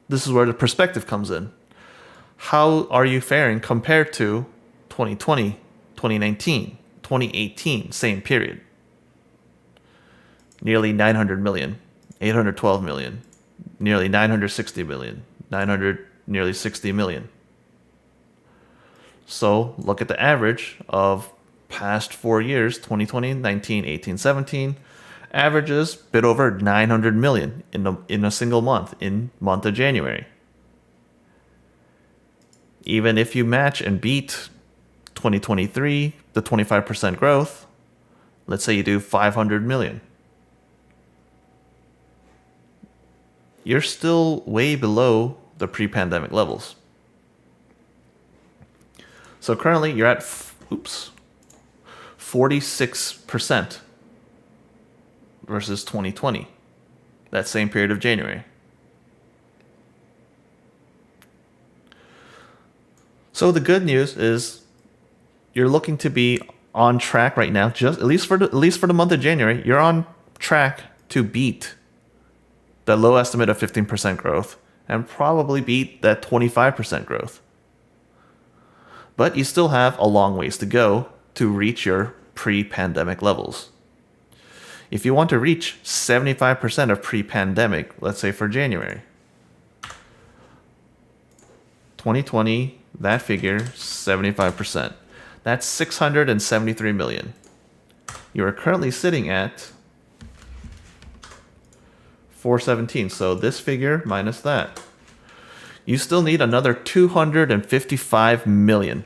This is where the perspective comes in. How are you faring compared to 2020, 2019, 2018, same period? Nearly 900 million, 812 million, nearly 960 million, nearly 60 million. So look at the average of past 4 years, 2020, 19, 18, 17. Averages bit over 900 million in a single month, in month of January. Even if you match and beat 2023, the 25% growth, let's say you do 500 million. You're still way below the pre-pandemic levels. So currently you're at 46% versus 2020, that same period of January. So the good news is you're looking to be on track right now, just at least for the month of January, you're on track to beat the low estimate of 15% growth and probably beat that 25% growth. But you still have a long ways to go to reach your pre-pandemic levels. If you want to reach 75% of pre-pandemic, let's say for January 2020, that figure, 75%. That's 673 million. You are currently sitting at 417. So this figure minus that. You still need another 255 million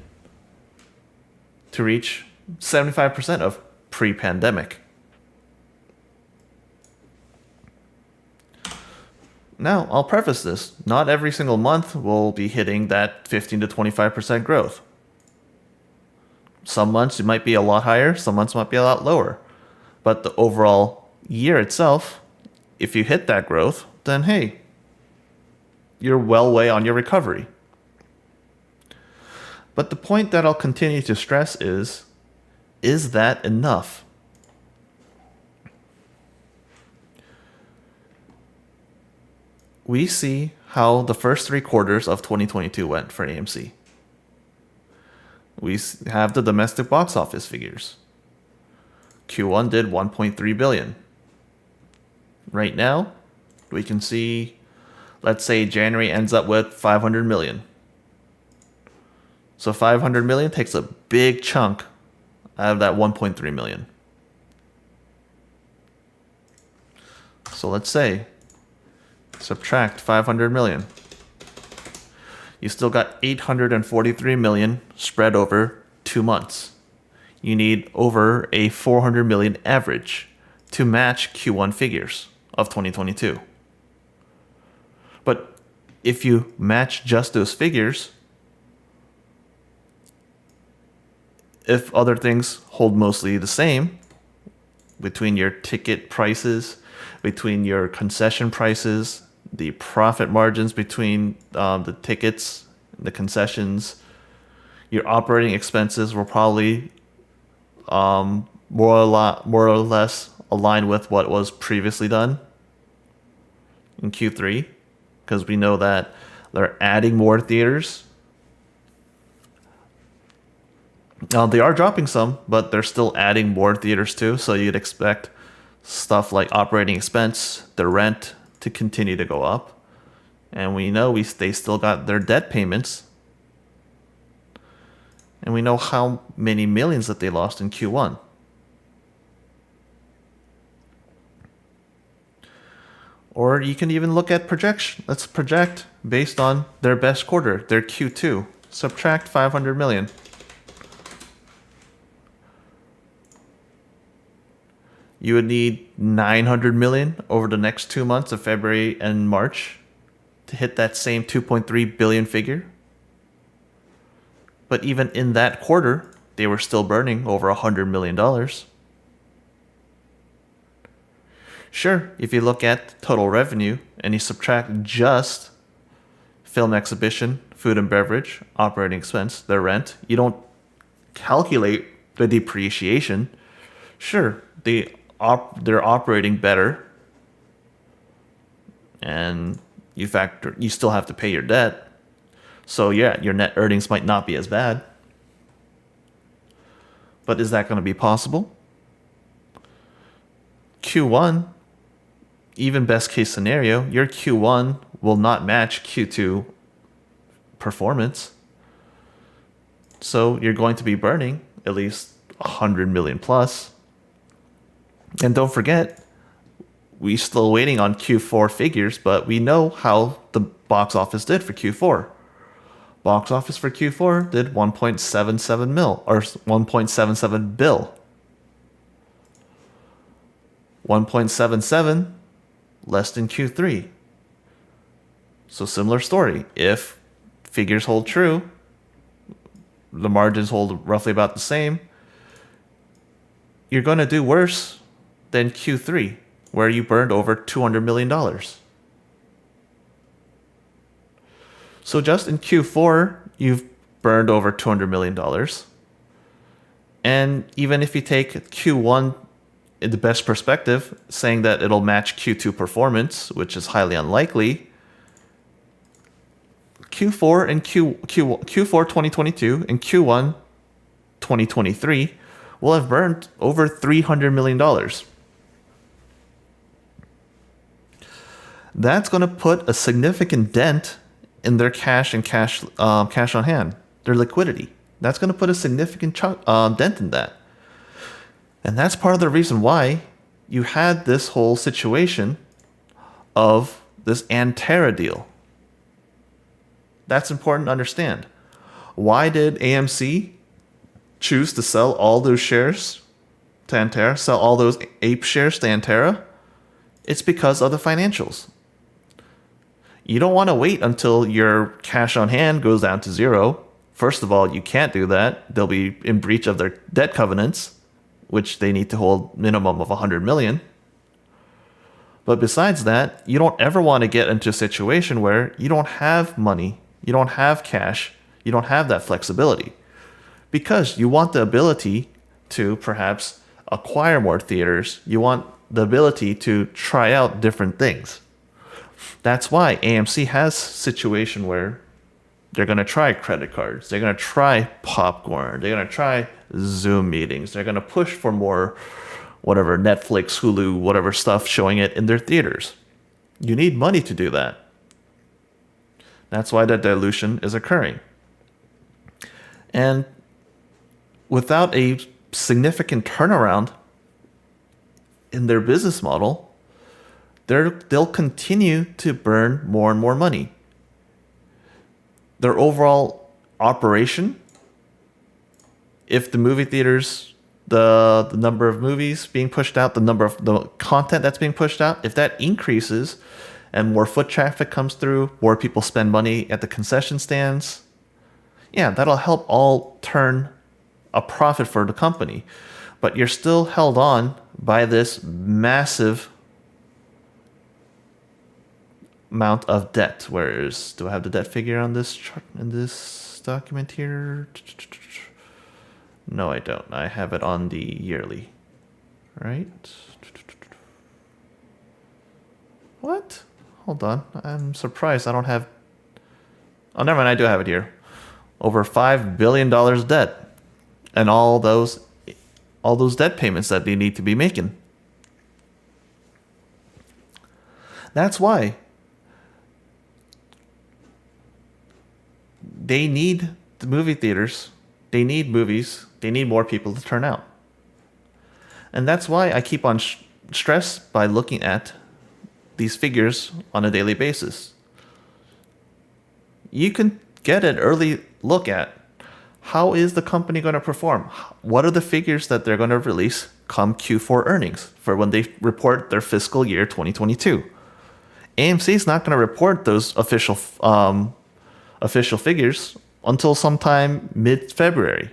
to reach 75% of pre-pandemic. Now, I'll preface this. Not every single month will be hitting that 15 to 25% growth. Some months it might be a lot higher, some months might be a lot lower. But the overall year itself, if you hit that growth, then hey, you're well way on your recovery. But the point that I'll continue to stress is that enough? We see how the first 3 quarters of 2022 went for AMC. We have the domestic box office figures. Q1 did 1.3 billion. Right now, we can see, let's say January ends up with 500 million. So 500 million takes a big chunk out of that 1.3 million. So let's say, subtract 500 million. You still got 843 million spread over 2 months. You need over a 400 million average to match Q1 figures of 2022. But if you match just those figures, if other things hold mostly the same, between your ticket prices, between your concession prices, the profit margins between the tickets, the concessions, your operating expenses will probably more or less align with what was previously done in Q3, because we know that they're adding more theaters. They are dropping some, but they're still adding more theaters too, so you'd expect stuff like operating expense, the rent, to continue to go up. And we know they still got their debt payments. And we know how many millions that they lost in Q1. Or you can even look at projection. Let's project based on their best quarter, their Q2. Subtract 500 million. You would need 900 million over the next 2 months of February and March to hit that same 2.3 billion figure. But even in that quarter, they were still burning over $100 million. Sure, if you look at total revenue and you subtract just film exhibition, food and beverage, operating expense, their rent, you don't calculate the depreciation. Sure, they're operating better, and you still have to pay your debt. So yeah, your net earnings might not be as bad. But is that going to be possible? Q1, even best case scenario, your Q1 will not match Q2 performance. So you're going to be burning at least 100 million plus. And don't forget, we're still waiting on Q4 figures, but we know how the box office did for Q4. Box office for Q4 did 1.77 mil, or 1.77 bill. 1.77 less than Q3. So similar story. If figures hold true, the margins hold roughly about the same, you're going to do worse than Q3, where you burned over $200 million. So just in Q4, you've burned over $200 million. And even if you take Q1 in the best perspective, saying that it'll match Q2 performance, which is highly unlikely, Q4 and Q4 2022 and Q1 2023 will have burned over $300 million. that's going to put a significant dent in their cash and cash on hand, their liquidity. That's going to put a significant dent in that. And that's part of the reason why you had this whole situation of this Antera deal. That's important to understand. Why did AMC choose to sell all those shares to Antera, sell all those ape shares to Antera? It's because of the financials. You don't want to wait until your cash on hand goes down to zero. First of all, you can't do that. They'll be in breach of their debt covenants, which they need to hold minimum of 100 million. But besides that, you don't ever want to get into a situation where you don't have money, you don't have cash, you don't have that flexibility. Because you want the ability to perhaps acquire more theaters, you want the ability to try out different things. That's why AMC has a situation where they're going to try credit cards, they're going to try popcorn, they're going to try Zoom meetings, they're going to push for more whatever Netflix, Hulu, whatever stuff showing it in their theaters. You need money to do that. That's why that dilution is occurring. And without a significant turnaround in their business model, they'll continue to burn more and more money. Their overall operation, if the movie theaters, the number of movies being pushed out, the number of the content that's being pushed out, if that increases and more foot traffic comes through, more people spend money at the concession stands, yeah, that'll help all turn a profit for the company. But you're still held on by this massive amount of debt. Do I have the debt figure on this chart in this document here? No, I don't. I have it on the yearly. Right? What? Hold on. I'm surprised I don't have... Oh, never mind. I do have it here. Over $5 billion debt. And all those debt payments that they need to be making. That's why they need the movie theaters. They need movies. They need more people to turn out. And that's why I keep on stress by looking at these figures on a daily basis. You can get an early look at how is the company going to perform? What are the figures that they're going to release come Q4 earnings for when they report their fiscal year 2022? AMC is not going to report those official figures until sometime mid-February.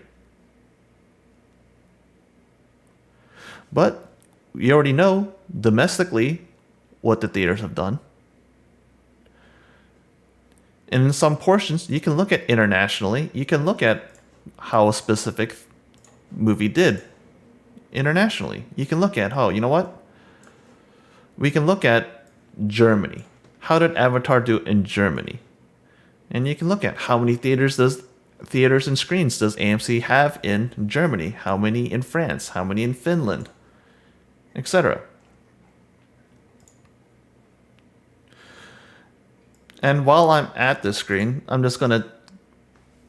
But you already know domestically what the theaters have done. And in some portions, you can look at internationally. You can look at how a specific movie did internationally. You can look at, oh, you know what? We can look at Germany. How did Avatar do in Germany? And you can look at how many theaters and screens does AMC have in Germany? How many in France? How many in Finland? Etc. And while I'm at this screen, I'm just going to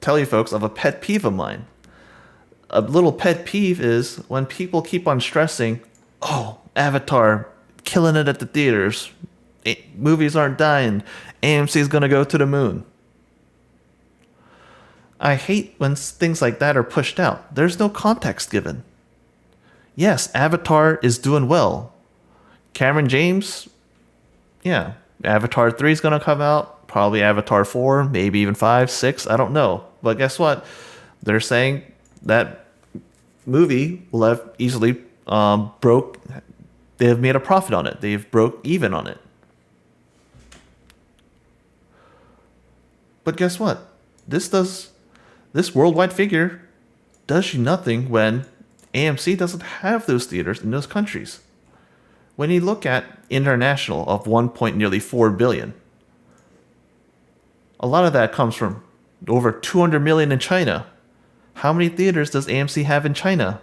tell you folks of a pet peeve of mine. A little pet peeve is when people keep on stressing, oh, Avatar, killing it at the theaters. Movies aren't dying. AMC is going to go to the moon. I hate when things like that are pushed out. There's no context given. Yes, Avatar is doing well. Cameron James, yeah, Avatar 3 is going to come out. Probably Avatar 4, maybe even 5, 6, I don't know. But guess what? They're saying that movie will have easily they have made a profit on it. They've broke even on it. But guess what? This worldwide figure does you nothing when AMC doesn't have those theaters in those countries. When you look at international of nearly 4 billion, a lot of that comes from over 200 million in China. How many theaters does AMC have in China?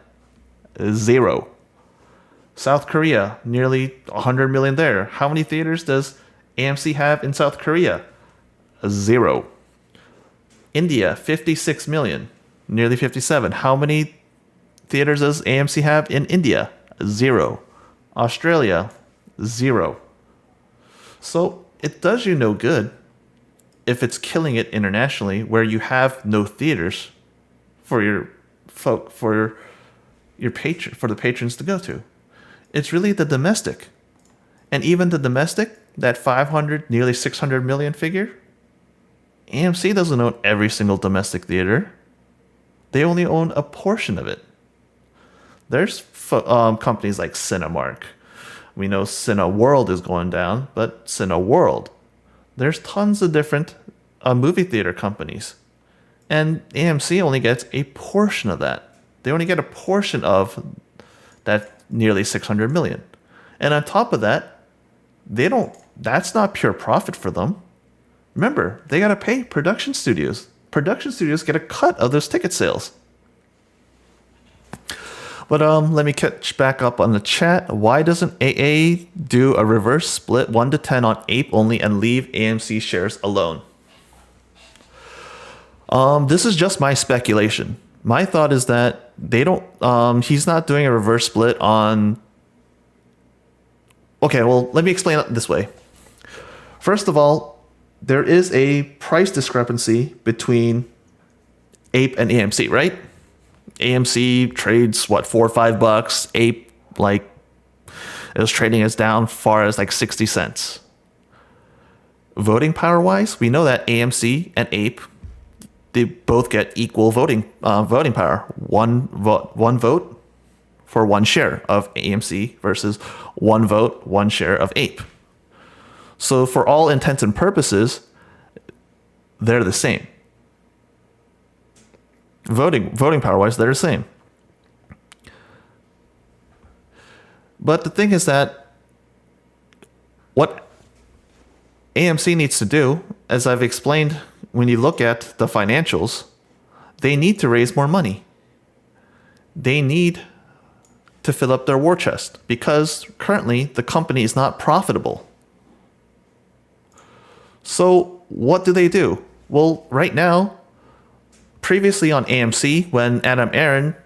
0. South Korea, nearly 100 million there. How many theaters does AMC have in South Korea? 0. India, 56 million, nearly 57. How many theaters does AMC have in India? 0. Australia, 0. So it does you no good if it's killing it internationally, where you have no theaters for your the patrons to go to. It's really the domestic, and even the domestic, that 500, nearly 600 million figure. AMC doesn't own every single domestic theater. They only own a portion of it. There's companies like Cinemark. We know Cineworld is going down, but Cineworld. There's tons of different movie theater companies. And AMC only gets a portion of that. They only get a portion of that nearly 600 million. And on top of that, that's not pure profit for them. Remember, they got to pay production studios. Production studios get a cut of those ticket sales. But let me catch back up on the chat. Why doesn't AA do a reverse split 1-10 on Ape only and leave AMC shares alone? This is just my speculation. My thought is that they don't. He's not doing a reverse split on. Okay, well, let me explain it this way. First of all, there is a price discrepancy between Ape and AMC, right? AMC trades what, $4 or $5. Ape, like, it was trading as down far as like 60 cents. Voting power wise, we know that AMC and Ape, they both get equal voting power. One vote for one share of AMC versus one vote, one share of Ape. So for all intents and purposes, they're the same. Voting power wise, they're the same. But the thing is that what AMC needs to do, as I've explained, when you look at the financials, they need to raise more money. They need to fill up their war chest because currently the company is not profitable. So what do? Well, right now, previously on AMC, when Adam Aaron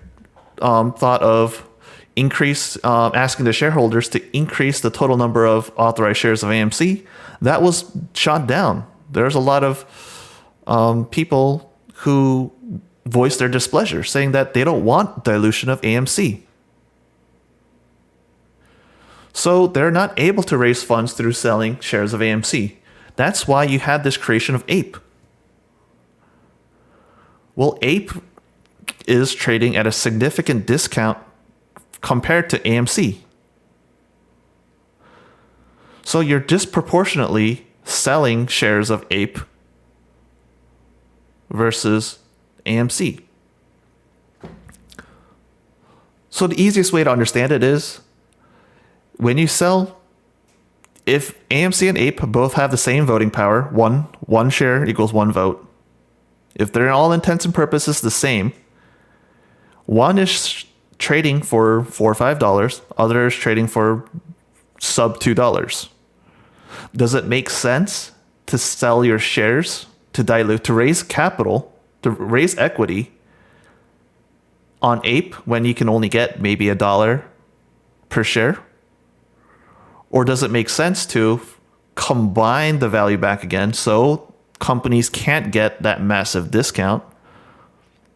thought of asking the shareholders to increase the total number of authorized shares of AMC, that was shot down. There's a lot of people who voiced their displeasure, saying that they don't want dilution of AMC. So they're not able to raise funds through selling shares of AMC. That's why you had this creation of Ape. Well, Ape is trading at a significant discount compared to AMC. So you're disproportionately selling shares of Ape versus AMC. So the easiest way to understand it is when you sell, if AMC and Ape both have the same voting power, one share equals one vote. If they're in all intents and purposes the same, one is trading for $4 or $5, other is trading for sub $2. Does it make sense to sell your shares to dilute, to raise capital, to raise equity on Ape when you can only get maybe $1 per share? Or does it make sense to combine the value back again so companies can't get that massive discount?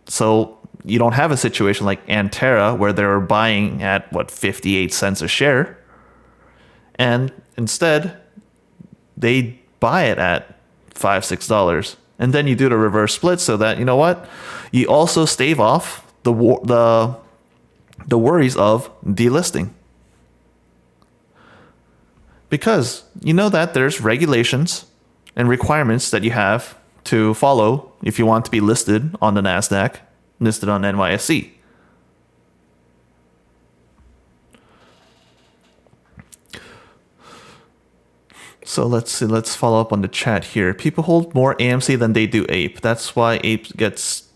So you don't have a situation like Antera where they're buying at 58 cents a share, and instead they buy it at $5-6, and then you do the reverse split so that, you know what, you also stave off the worries of delisting. Because you know that there's regulations and requirements that you have to follow if you want to be listed on the NASDAQ, listed on NYSE. So let's see, let's follow up on the chat here. People hold more AMC than they do Ape. That's why Ape gets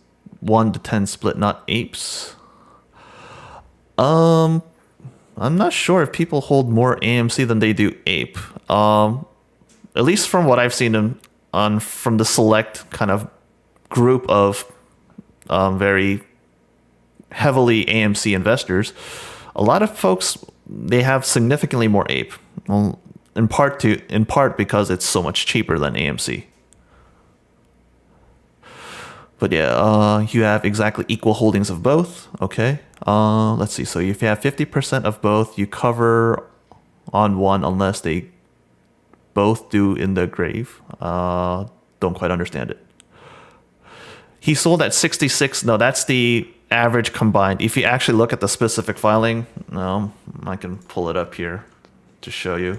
1-10 split, not Apes. I'm not sure if people hold more AMC than they do Ape. at least from what I've seen from the select kind of group of very heavily AMC investors, a lot of folks, they have significantly more ape. Well, in part because it's so much cheaper than AMC. But yeah, you have exactly equal holdings of both. Okay. Let's see. So if you have 50% of both, you cover on one unless they both do in the grave. Don't quite understand it. He sold at 66. No, that's the average combined. If you actually look at the specific filing, no, I can pull it up here to show you.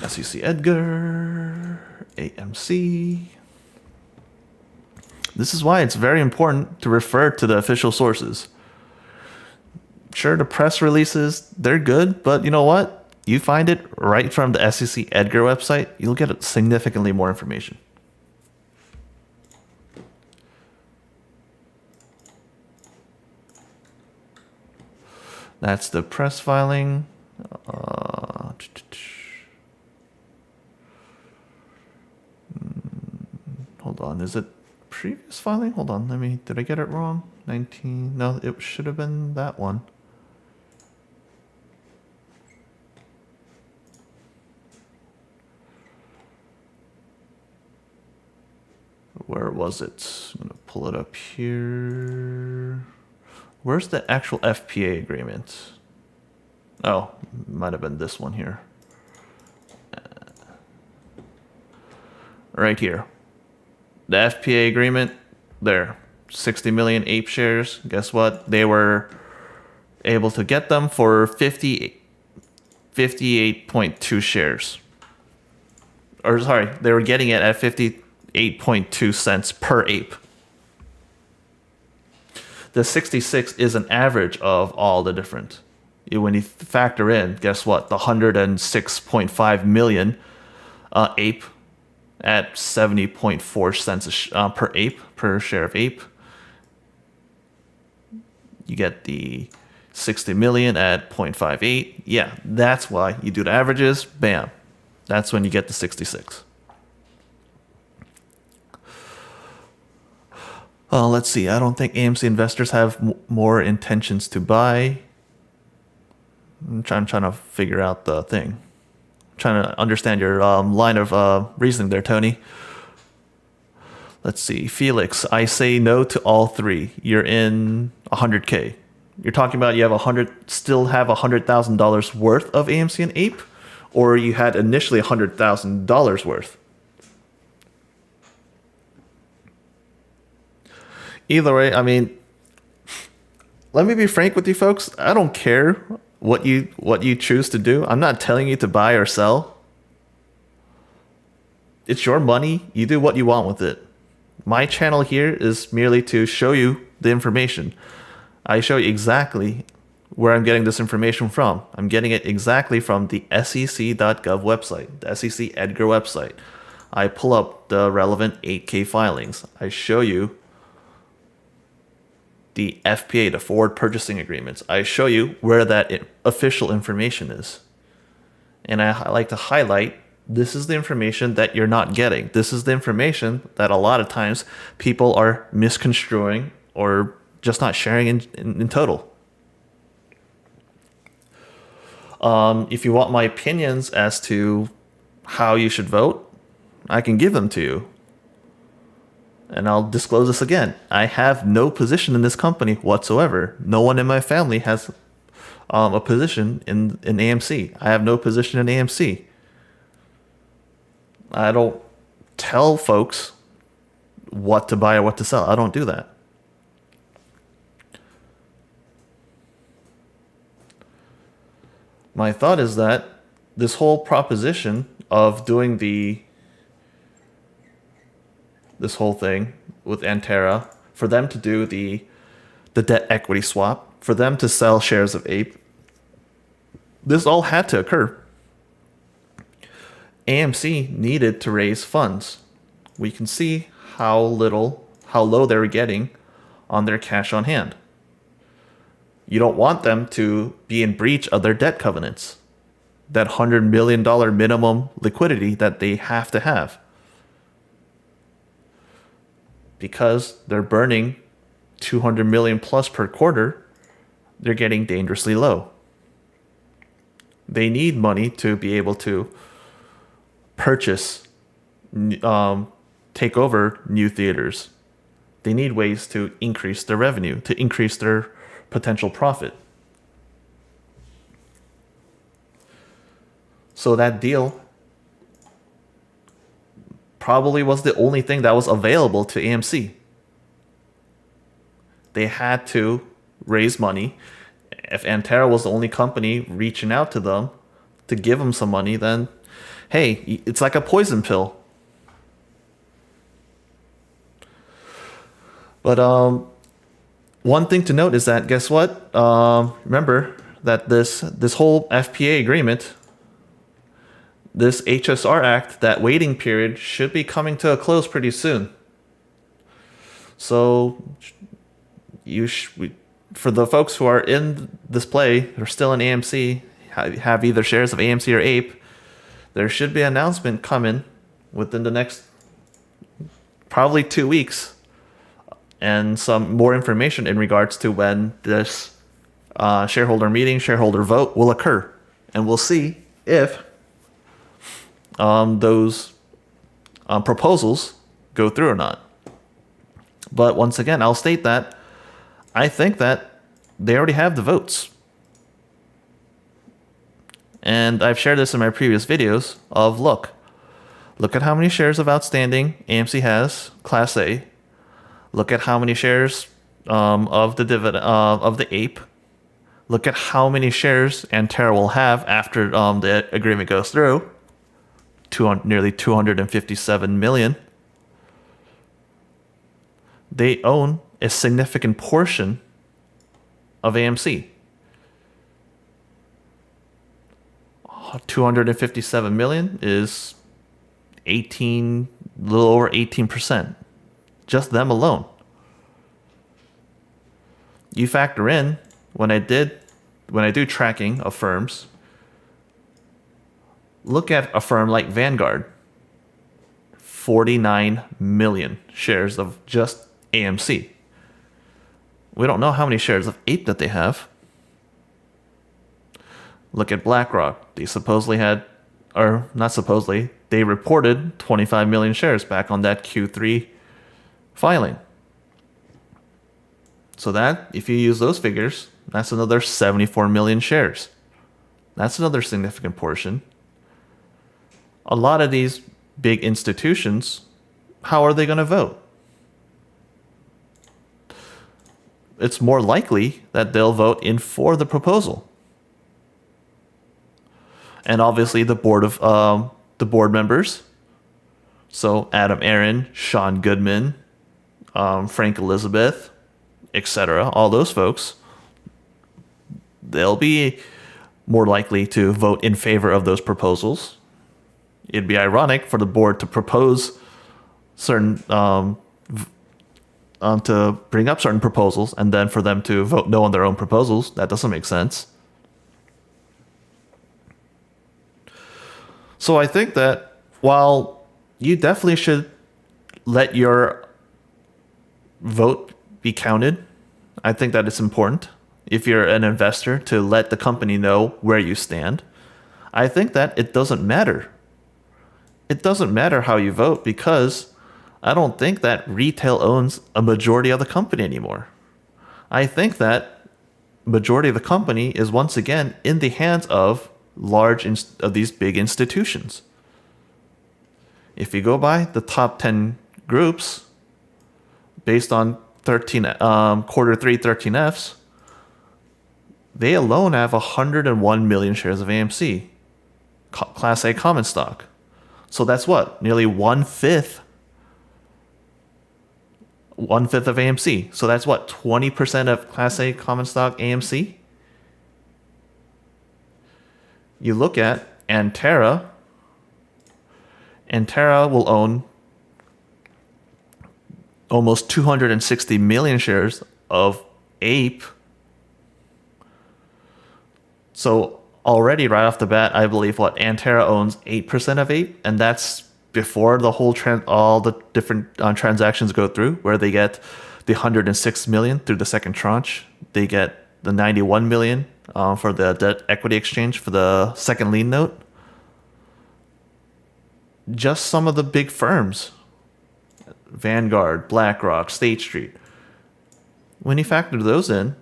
SEC Edgar, AMC. This is why it's very important to refer to the official sources. Sure, the press releases, they're good, but you know what? You find it right from the SEC Edgar website, you'll get significantly more information. That's the press filing. Hold on, is it previous filing? Hold on, did I get it wrong? 19, no, it should have been that one. Where was it? I'm gonna pull it up here. Where's the actual FPA agreement? Oh, might have been this one here. Right here. The FPA agreement, there. 60 million ape shares. Guess what? They were able to get them for 58.2 shares. Or sorry, they were getting it at 58.2 cents per ape. The 66 is an average of all the different. When you factor in, guess what? The 106.5 million ape at 70.4 cents per ape, per share of ape. You get the 60 million at 0.58. Yeah, that's why you do the averages. Bam. That's when you get the 66. Let's see. I don't think AMC investors have more intentions to buy. I'm trying to figure out the thing. I'm trying to understand your line of reasoning there, Tony. Let's see. Felix, I say no to all three. You're in 100K. You're talking about you have still have $100,000 worth of AMC and Ape, or you had initially $100,000 worth. Either way, I mean, let me be frank with you folks. I don't care what you choose to do. I'm not telling you to buy or sell. It's your money. You do what you want with it. My channel here is merely to show you the information. I show you exactly where I'm getting this information from. I'm getting it exactly from the SEC.gov website, the SEC Edgar website. I pull up the relevant 8K filings. I show you the FPA, the forward purchasing agreements. I show you where that official information is. And I like to highlight, this is the information that you're not getting. This is the information that a lot of times people are misconstruing or just not sharing in total. If you want my opinions as to how you should vote, I can give them to you. And I'll disclose this again. I have no position in this company whatsoever. No one in my family has a position in AMC. I have no position in AMC. I don't tell folks what to buy or what to sell. I don't do that. My thought is that this whole proposition of doing this whole thing with Antera, for them to do the debt equity swap, for them to sell shares of Ape, this all had to occur. AMC needed to raise funds. We can see how low they were getting on their cash on hand. You don't want them to be in breach of their debt covenants, that $100 million minimum liquidity that they have to have. Because they're burning 200 million plus per quarter, they're getting dangerously low. They need money to be able to purchase, take over new theaters. They need ways to increase their revenue, to increase their potential profit. So that deal probably was the only thing that was available to AMC. They had to raise money. If Antera was the only company reaching out to them to give them some money, then hey, it's like a poison pill. But one thing to note is that, guess what? Remember that this whole FPA agreement, this HSR Act, that waiting period should be coming to a close pretty soon. So for the folks who are in this play, they're still in AMC, have either shares of AMC or APE, there should be an announcement coming within the next probably 2 weeks, and some more information in regards to when this shareholder meeting, shareholder vote will occur. And we'll see if those proposals go through or not. But once again, I'll state that I think that they already have the votes. And I've shared this in my previous videos of, look at how many shares of outstanding AMC has, Class A. Look at how many shares of the APE. Look at how many shares Antera will have after the agreement goes through. Nearly 257 million. They own a significant portion of AMC. 257 million is a little over 18%. Just them alone. You factor in, when I do tracking of firms, look at a firm like Vanguard. 49 million shares of just AMC. We don't know how many shares of APE that they have. Look at BlackRock. They supposedly had, or not supposedly, they reported 25 million shares back on that Q3 filing. So that, if you use those figures, that's another 74 million shares. That's another significant portion. A lot of these big institutions, how are they going to vote? It's more likely that they'll vote in for the proposal. And obviously the board members. So Adam Aaron, Sean Goodman, Frank Elizabeth, etc. All those folks, they'll be more likely to vote in favor of those proposals. It'd be ironic for the board to propose certain to bring up certain proposals and then for them to vote no on their own proposals. That doesn't make sense. So I think that while you definitely should let your vote be counted, I think that it's important if you're an investor to let the company know where you stand. I think that it doesn't matter. It doesn't matter how you vote, because I don't think that retail owns a majority of the company anymore. I think that majority of the company is once again in the hands of of these big institutions. If you go by the top 10 groups based on quarter 3 13Fs, they alone have 101 million shares of AMC, Class A common stock. So that's what? Nearly one-fifth of AMC. So that's what? 20% of Class A common stock AMC? You look at Antera. Antera will own almost 260 million shares of APE. So already right off the bat, I believe Antera owns 8% of Ape, and that's before the whole all the different transactions go through, where they get the 106 million through the second tranche. They get the 91 million for the debt equity exchange for the second lien note. Just some of the big firms, Vanguard, BlackRock, State Street, when you factor those in,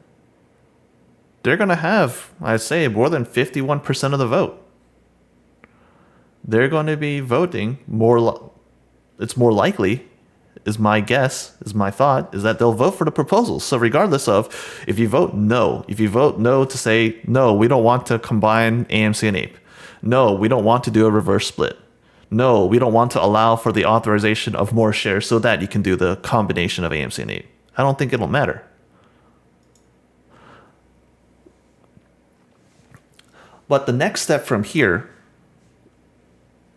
they're going to have, I'd say, more than 51% of the vote. They're going to be voting more. It's more likely, is my guess, is my thought, is that they'll vote for the proposals. So regardless of if you vote no to say, no, we don't want to combine AMC and Ape. No, we don't want to do a reverse split. No, we don't want to allow for the authorization of more shares so that you can do the combination of AMC and Ape. I don't think it'll matter. But the next step from here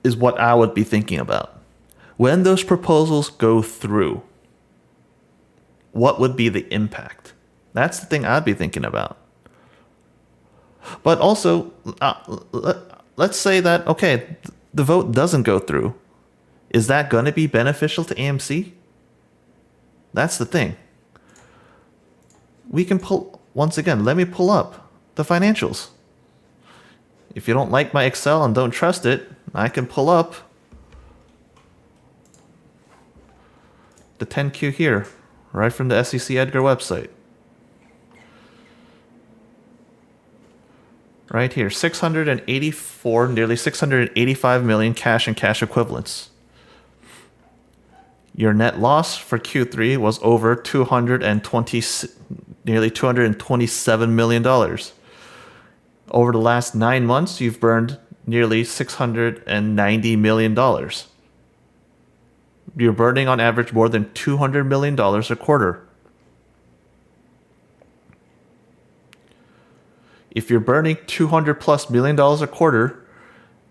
is what I would be thinking about. When those proposals go through, what would be the impact? That's the thing I'd be thinking about. But also, let's say that, okay, the vote doesn't go through. Is that going to be beneficial to AMC? That's the thing. We can pull, once again, let me pull up the financials. If you don't like my Excel and don't trust it, I can pull up the 10Q here, right from the SEC Edgar website. Right here, 684, nearly 685 million cash and cash equivalents. Your net loss for Q3 was over nearly $227 million. Over the last 9 months, you've burned nearly $690 million. You're burning on average more than $200 million a quarter. If you're burning $200+ million a quarter,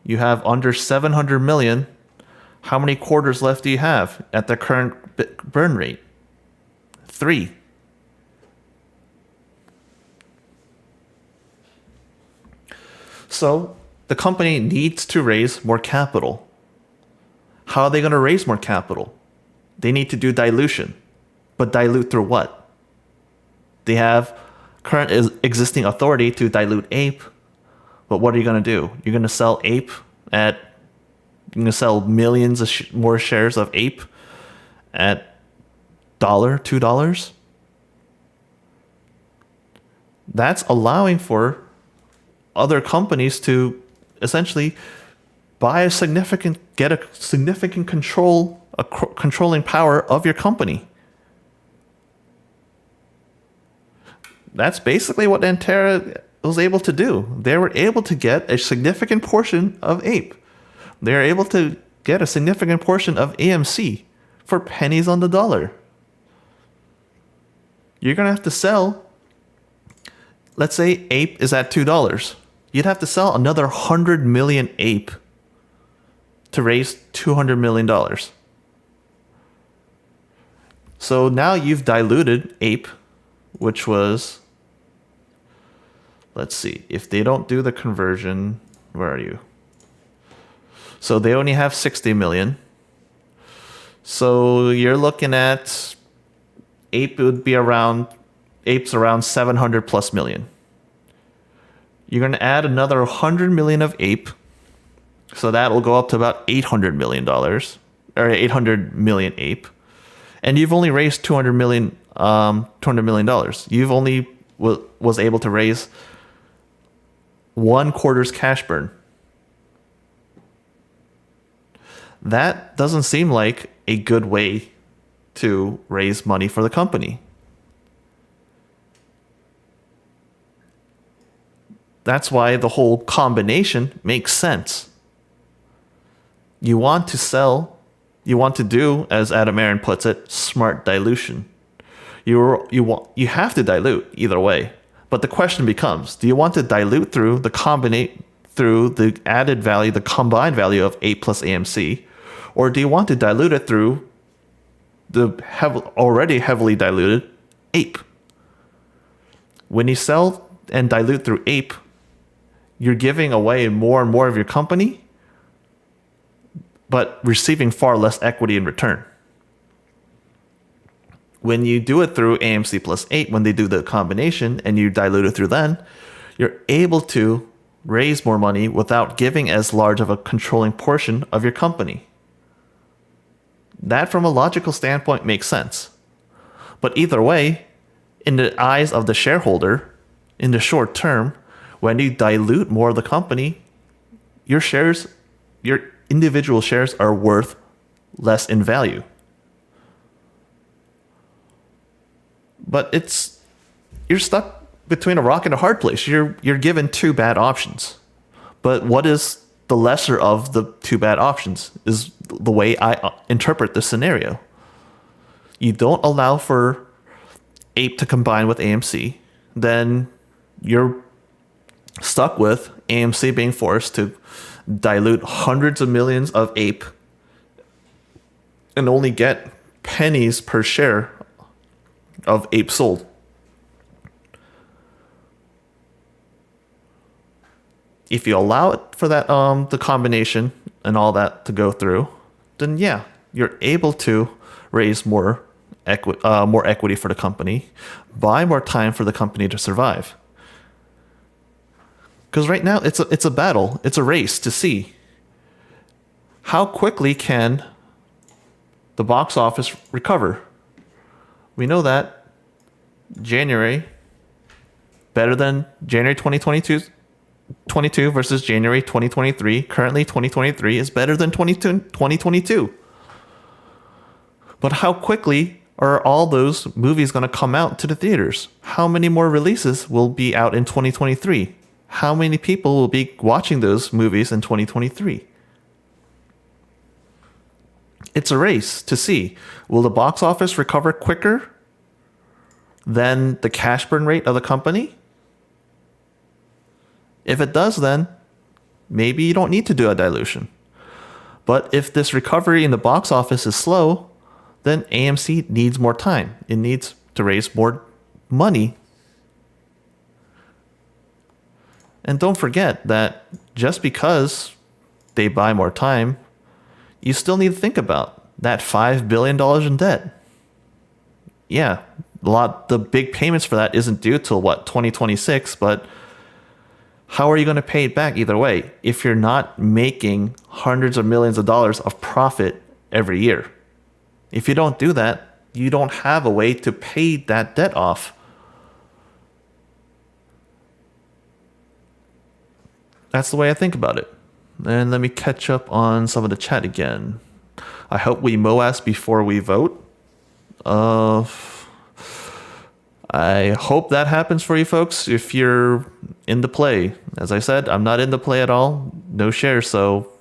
you have under $700 million. How many quarters left do you have at the current burn rate? 3. So the company needs to raise more capital. How are they going to raise more capital? They need to do dilution. But dilute through what? They have current existing authority to dilute Ape. But what are you going to do? You're going to sell Ape you're going to sell millions of more shares of Ape at $1, $2? That's allowing for other companies to essentially get a significant controlling power of your company. That's basically what Antera was able to do. They were able to get a significant portion of Ape. They were able to get a significant portion of AMC for pennies on the dollar. You're going to have to sell, let's say Ape is at $2. You'd have to sell another 100 million Ape to raise $200 million. So now you've diluted Ape, which was, let's see, if they don't do the conversion, where are you? So they only have 60 million. So you're looking at Ape's around 700+ million. You're going to add another 100 million of Ape. So that will go up to about $800 million, or 800 million Ape. And you've only raised $200 million. You've only was able to raise 1 quarter's cash burn. That doesn't seem like a good way to raise money for the company. That's why the whole combination makes sense. You want to do, as Adam Aaron puts it, smart dilution. You have to dilute either way. But the question becomes, do you want to dilute through the added value, the combined value of Ape plus AMC, or do you want to dilute it through the already heavily diluted Ape? When you sell and dilute through Ape, you're giving away more and more of your company, but receiving far less equity in return. When you do it through AMC plus 8, when they do the combination and you dilute it through then, you're able to raise more money without giving as large of a controlling portion of your company. That, from a logical standpoint, makes sense. But either way, in the eyes of the shareholder, in the short term, when you dilute more of the company, your individual shares are worth less in value. But you're stuck between a rock and a hard place. You're given two bad options. But what is the lesser of the two bad options is the way I interpret this scenario. You don't allow for Ape to combine with AMC, then you're stuck with AMC being forced to dilute hundreds of millions of Ape and only get pennies per share of Ape sold. If you allow it for that the combination and all that to go through, then yeah, you're able to raise more equity for the company, buy more time for the company to survive. Because right now it's a battle, it's a race to see how quickly can the box office recover. We know that January better than January 2022 versus January 2023. Currently 2023 is better than 2022. But how quickly are all those movies going to come out to the theaters? How many more releases will be out in 2023? How many people will be watching those movies in 2023? It's a race to see. Will the box office recover quicker than the cash burn rate of the company? If it does, then maybe you don't need to do a dilution. But if this recovery in the box office is slow, then AMC needs more time. It needs to raise more money. And don't forget that just because they buy more time, you still need to think about that $5 billion in debt. Yeah, the big payments for that isn't due till 2026, but how are you going to pay it back either way if you're not making hundreds of millions of dollars of profit every year? If you don't do that, you don't have a way to pay that debt off. That's the way I think about it. And let me catch up on some of the chat again. I hope we MOAS before we vote. I hope that happens for you folks if you're in the play. As I said, I'm not in the play at all. No shares. So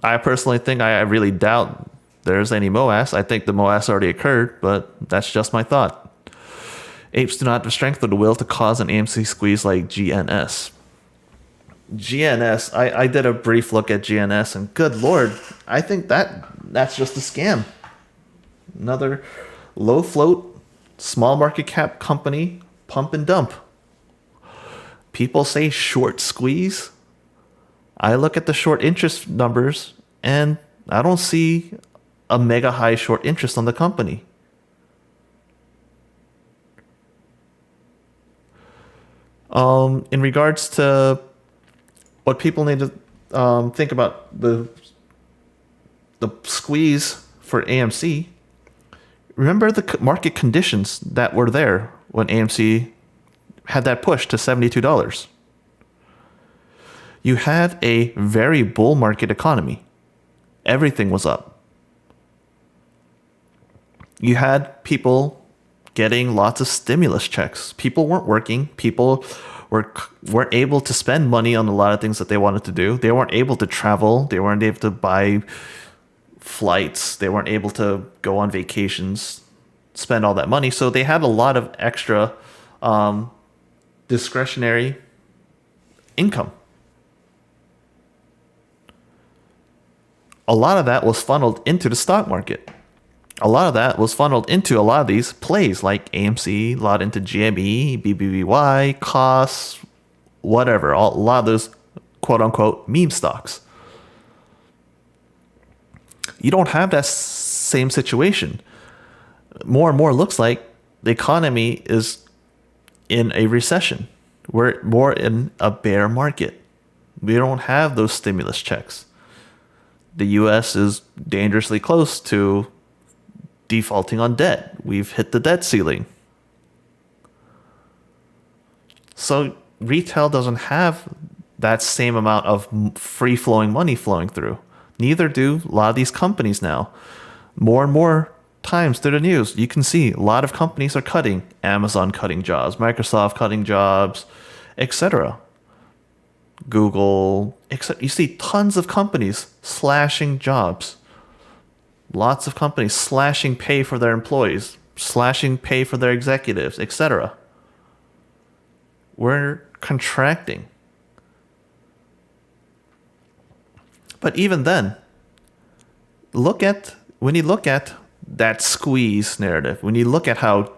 I personally think I really doubt there's any MOAS. I think the MOAS already occurred, but that's just my thought. Apes do not have the strength or the will to cause an AMC squeeze like GNS. GNS, I did a brief look at GNS, and good lord, I think that's just a scam. Another low float, small market cap company, pump and dump. People say short squeeze. I look at the short interest numbers, and I don't see a mega high short interest on the company. In regards to what people need to think about the squeeze for AMC, remember the market conditions that were there when AMC had that push to $72. You had a very bull market economy. Everything was up. You had people getting lots of stimulus checks. People weren't working. People weren't able to spend money on a lot of things that they wanted to do. They weren't able to travel. They weren't able to buy flights. They weren't able to go on vacations, spend all that money. So they had a lot of extra discretionary income. A lot of that was funneled into the stock market. A lot of that was funneled into a lot of these plays like AMC, a lot into GME, BBBY, COS, whatever, a lot of those quote unquote meme stocks. You don't have that same situation. More and more looks like the economy is in a recession. We're more in a bear market. We don't have those stimulus checks. The US is dangerously close to defaulting on debt. We've hit the debt ceiling. So retail doesn't have that same amount of free-flowing money flowing through. Neither do a lot of these companies now. More and more times through the news, you can see a lot of companies are cutting. Amazon cutting jobs, Microsoft cutting jobs, etc. Google, etc. You see tons of companies slashing jobs. Lots of companies slashing pay for their employees, slashing pay for their executives, etc. We're contracting. But even then, when you look at that squeeze narrative, when you look at how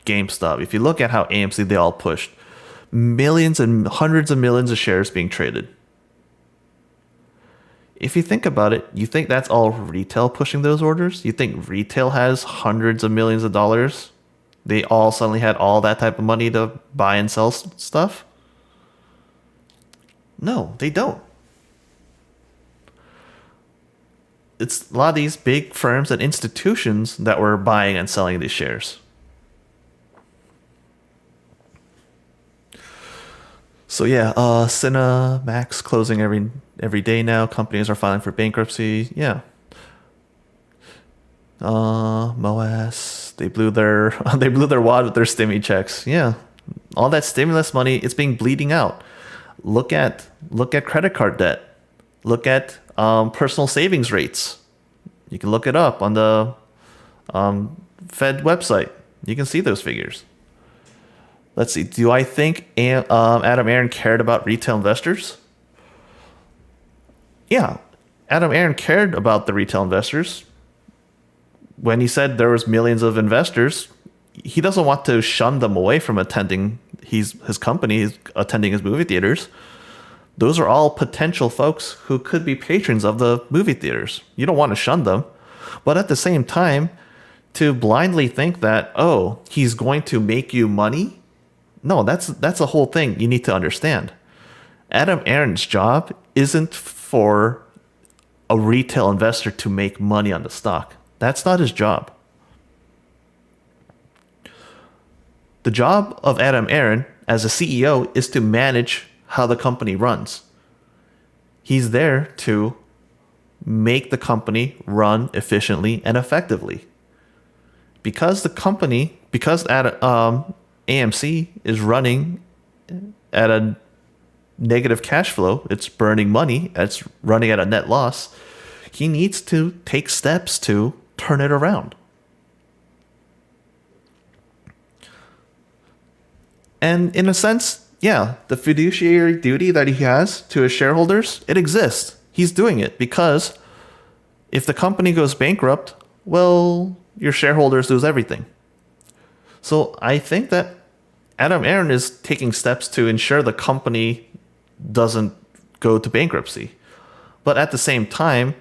GameStop, if you look at how AMC, they all pushed millions and hundreds of millions of shares being traded. If you think about it, you think that's all retail pushing those orders? You think retail has hundreds of millions of dollars? They all suddenly had all that type of money to buy and sell stuff? No, they don't. It's a lot of these big firms and institutions that were buying and selling these shares. So yeah, Cinemax closing every day now. Companies are filing for bankruptcy. Yeah. MOAS, they blew their wad with their stimmy checks. Yeah. All that stimulus money, it's being bleeding out. Look at credit card debt. Look at personal savings rates. You can look it up on the Fed website. You can see those figures. Let's see. Do I think Adam Aron cared about retail investors? Yeah, Adam Aron cared about the retail investors. When he said there was millions of investors, he doesn't want to shun them away from attending his company, attending his movie theaters. Those are all potential folks who could be patrons of the movie theaters. You don't want to shun them. But at the same time, to blindly think that, oh, he's going to make you money? No, that's a whole thing you need to understand. Adam Aron's job isn't for a retail investor to make money on the stock. That's not his job. The job of Adam Aron as a CEO is to manage how the company runs. He's there to make the company run efficiently and effectively. Because AMC is running at a negative cash flow, it's burning money, it's running at a net loss, he needs to take steps to turn it around. And in a sense, yeah, the fiduciary duty that he has to his shareholders, it exists. He's doing it because if the company goes bankrupt, well, your shareholders lose everything. So I think that Adam Aron is taking steps to ensure the company doesn't go to bankruptcy. But at the same time,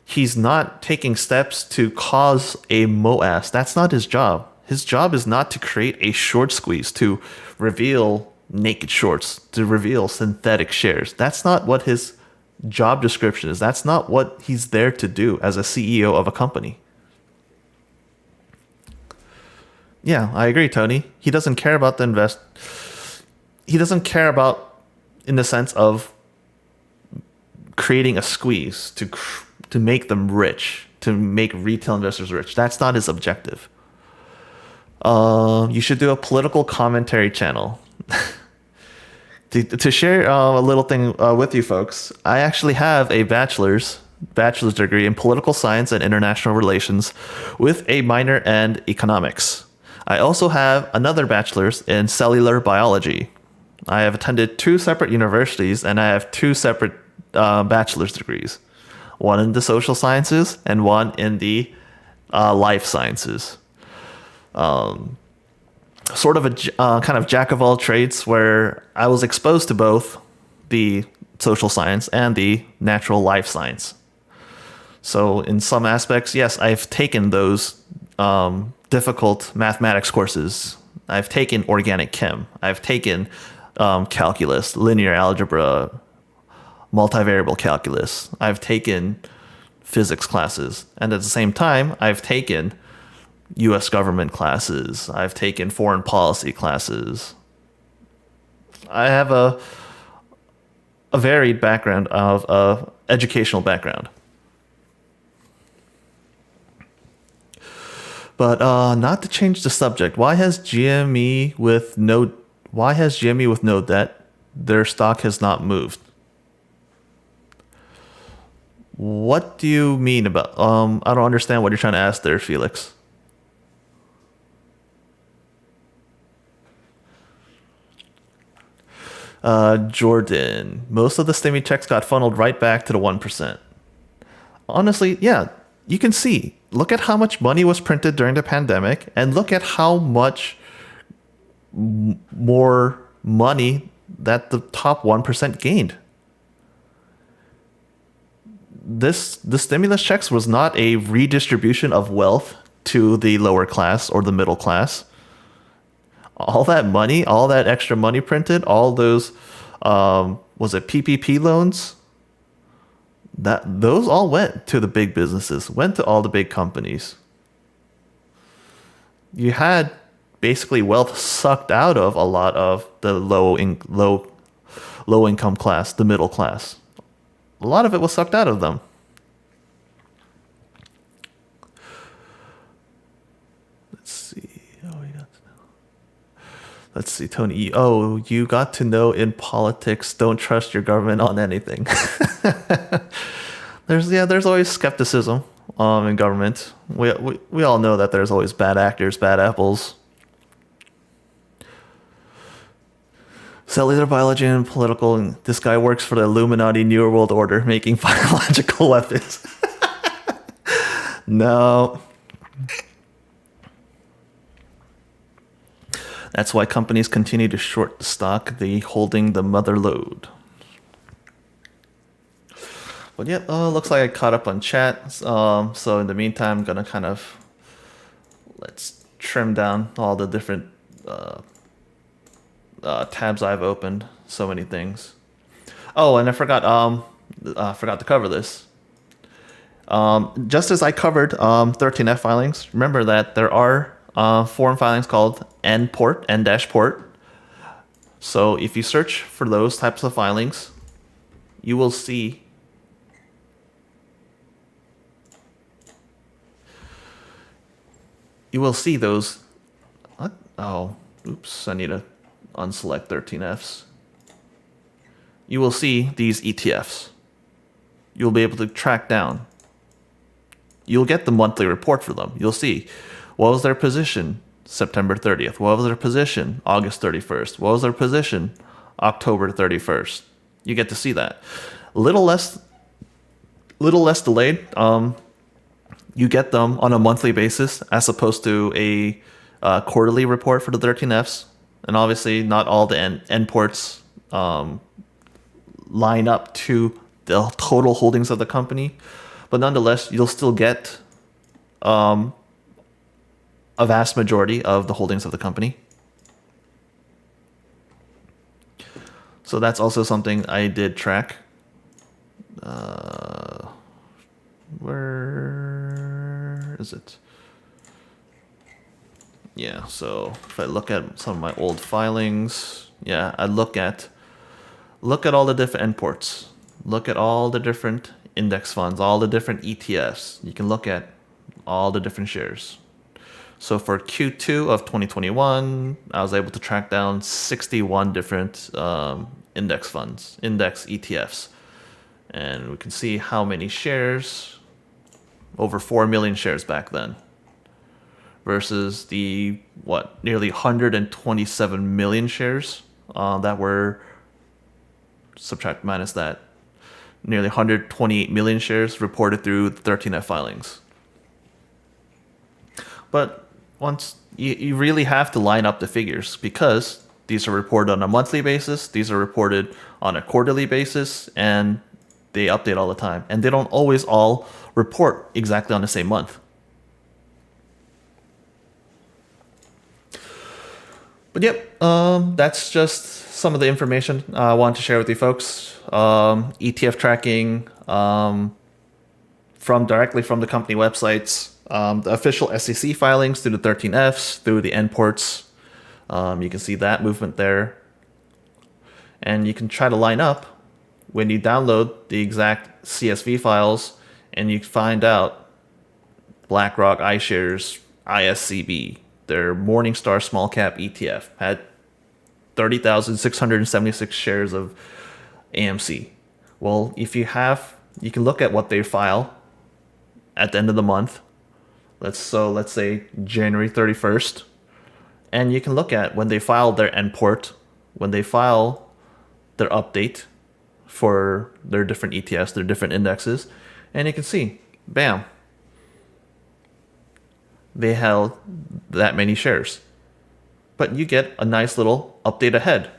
he's not taking steps to cause a MOAS. That's not his job. His job is not to create a short squeeze, to reveal naked shorts, to reveal synthetic shares. That's not what his job description is. That's not what he's there to do as a CEO of a company. Yeah, I agree, Tony. He doesn't care about He doesn't care about, in the sense of creating a squeeze to make them rich, to make retail investors rich. That's not his objective. You should do a political commentary channel. To share a little thing with you folks, I actually have a bachelor's degree in political science and international relations with a minor in economics. I also have another bachelor's in cellular biology. I have attended 2 separate universities and I have 2 separate bachelor's degrees. One in the social sciences and one in the life sciences. sort of a kind of jack of all trades, where I was exposed to both the social science and the natural life science. So in some aspects, yes, I've taken those difficult mathematics courses. I've taken organic chem. I've taken calculus, linear algebra, multivariable calculus. I've taken physics classes. And at the same time, I've taken US government classes. I've taken foreign policy classes. I have a varied background of educational background. But not to change the subject, why has GME with no debt? Their stock has not moved. What do you mean about? I don't understand what you're trying to ask there, Felix. Jordan, most of the stimmy checks got funneled right back to the 1%. Honestly, yeah, you can see. Look at how much money was printed during the pandemic, and look at how much more money that the top 1% gained. The stimulus checks was not a redistribution of wealth to the lower class or the middle class. All that money, all that extra money printed, all those, was it PPP loans? Those all went to the big businesses, went to all the big companies. You had basically wealth sucked out of a lot of the low income class, the middle class. A lot of it was sucked out of them. Let's see. Let's see, Tony. Oh, you got to know in politics, don't trust your government on anything. There's always skepticism in government. We all know that there's always bad actors, bad apples. Cellular biology and political. And this guy works for the Illuminati New World Order, making biological weapons. No. That's why companies continue to short the stock, they holding the mother load. But yeah, looks like I caught up on chat. So in the meantime, I'm gonna let's trim down all the different tabs I've opened. So many things. Oh, and I forgot to cover this. Just as I covered 13F filings, remember that there are foreign filings called N-port. So if you search for those types of filings, you will see those. What? Oh, oops! I need to unselect 13Fs. You will see these ETFs. You'll be able to track down. You'll get the monthly report for them. You'll see what was their position September 30th. What was their position August 31st? What was their position October 31st? You get to see that. A little less delayed. You get them on a monthly basis as opposed to a quarterly report for the 13Fs. And obviously not all the N ports line up to the total holdings of the company. But nonetheless, you'll still get a vast majority of the holdings of the company. So that's also something I did track. Where is it? Yeah, so if I look at some of my old filings, yeah, I look at all the different imports. Look at all the different index funds, all the different ETFs. You can look at all the different shares. So for Q2 of 2021, I was able to track down 61 different index funds, index ETFs. And we can see how many shares, over 4 million shares back then, versus the, nearly 127 million shares that were, minus that, nearly 128 million shares reported through the 13F filings. But once you really have to line up the figures, because these are reported on a monthly basis, these are reported on a quarterly basis, and they update all the time. And they don't always all report exactly on the same month. But yep, that's just some of the information I want to share with you folks. ETF tracking directly from the company websites, the official SEC filings through the 13Fs, through the N ports. You can see that movement there. And you can try to line up when you download the exact CSV files and you find out BlackRock, iShares, ISCB, their Morningstar small cap ETF had 30,676 shares of AMC. Well, if you have, you can look at what they file at the end of the month. Let's say January 31st. And you can look at when they file their N port, when they file their update for their different ETFs, their different indexes, and you can see, bam, they held that many shares. But you get a nice little update ahead.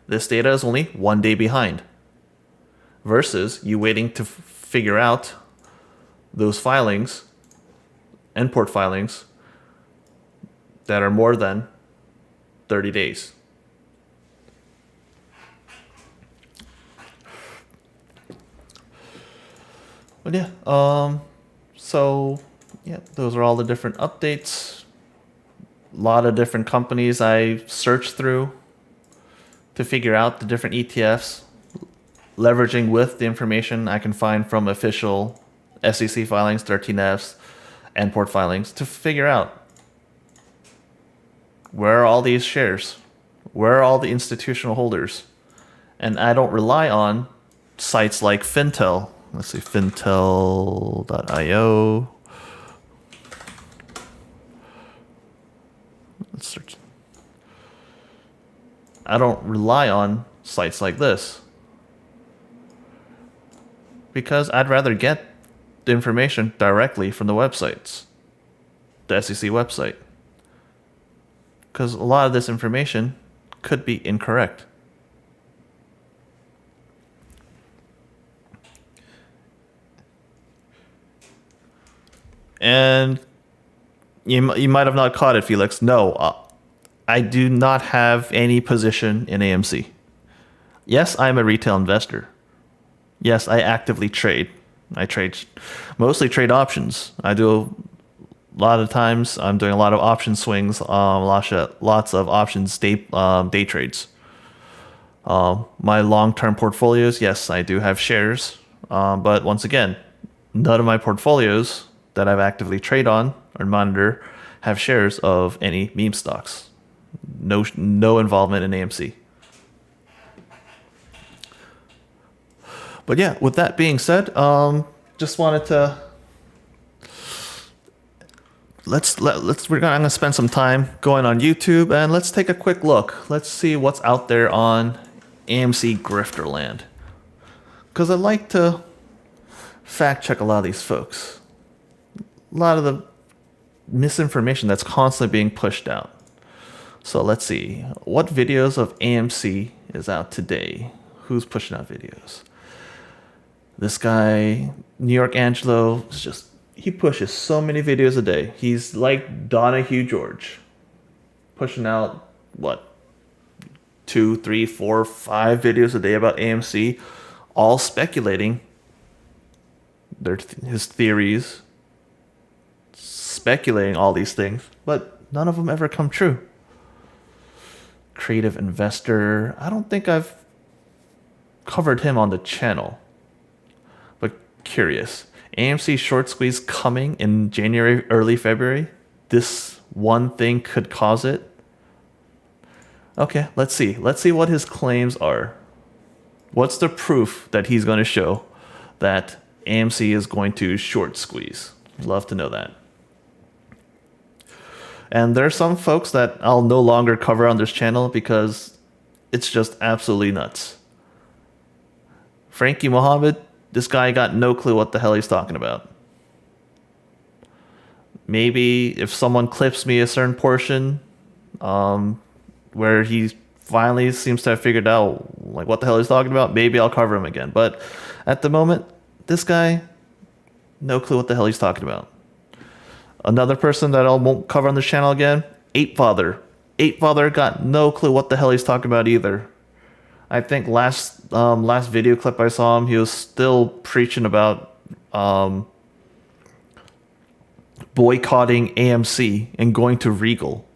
This data is only 1 day behind, versus you waiting to figure out those filings, N port filings, that are more than 30 days. But yeah, so yeah, those are all the different updates. A lot of different companies I searched through to figure out the different ETFs, leveraging with the information I can find from official SEC filings, 13Fs, and port filings to figure out where are all these shares, where are all the institutional holders. And I don't rely on sites like Fintel. Let's see, fintel.io. Let's search. I don't rely on sites like this, because I'd rather get the information directly from the websites, the SEC website, because a lot of this information could be incorrect. And you might have not caught it, Felix. No, I do not have any position in AMC. Yes, I'm a retail investor. Yes, I actively trade. I mostly trade options. I do a lot of times. I'm doing a lot of option swings. Lots of options day trades. My long-term portfolios, yes, I do have shares. But once again, none of my portfolios that I've actively trade on or monitor have shares of any meme stocks. No involvement in AMC. But yeah, with that being said, just wanted to I'm gonna spend some time going on YouTube and let's take a quick look. Let's see what's out there on AMC Grifter land, because I like to fact check a lot of these folks. A lot of the misinformation that's constantly being pushed out. So let's see, what videos of AMC is out today? Who's pushing out videos? This guy, New York Angelo, he pushes so many videos a day. He's like Donahue George, pushing out, 2, 3, 4, 5 videos a day about AMC, all speculating his theories, speculating all these things, but none of them ever come true. Creative Investor, I don't think I've covered him on the channel, but curious. AMC short squeeze coming in January, early February. This one thing could cause it. Okay, let's see. Let's see what his claims are. What's the proof that he's going to show that AMC is going to short squeeze? Love to know that. And there are some folks that I'll no longer cover on this channel because it's just absolutely nuts. Frankie Mohammed, this guy got no clue what the hell he's talking about. maybe if someone clips me a certain portion, where he finally seems to have figured out like what the hell he's talking about, maybe I'll cover him again. But at the moment, this guy, no clue what the hell he's talking about. Another person that I won't cover on this channel again, Ape Father. Ape Father got no clue what the hell he's talking about either. I think last video clip I saw him, he was still preaching about boycotting AMC and going to Regal,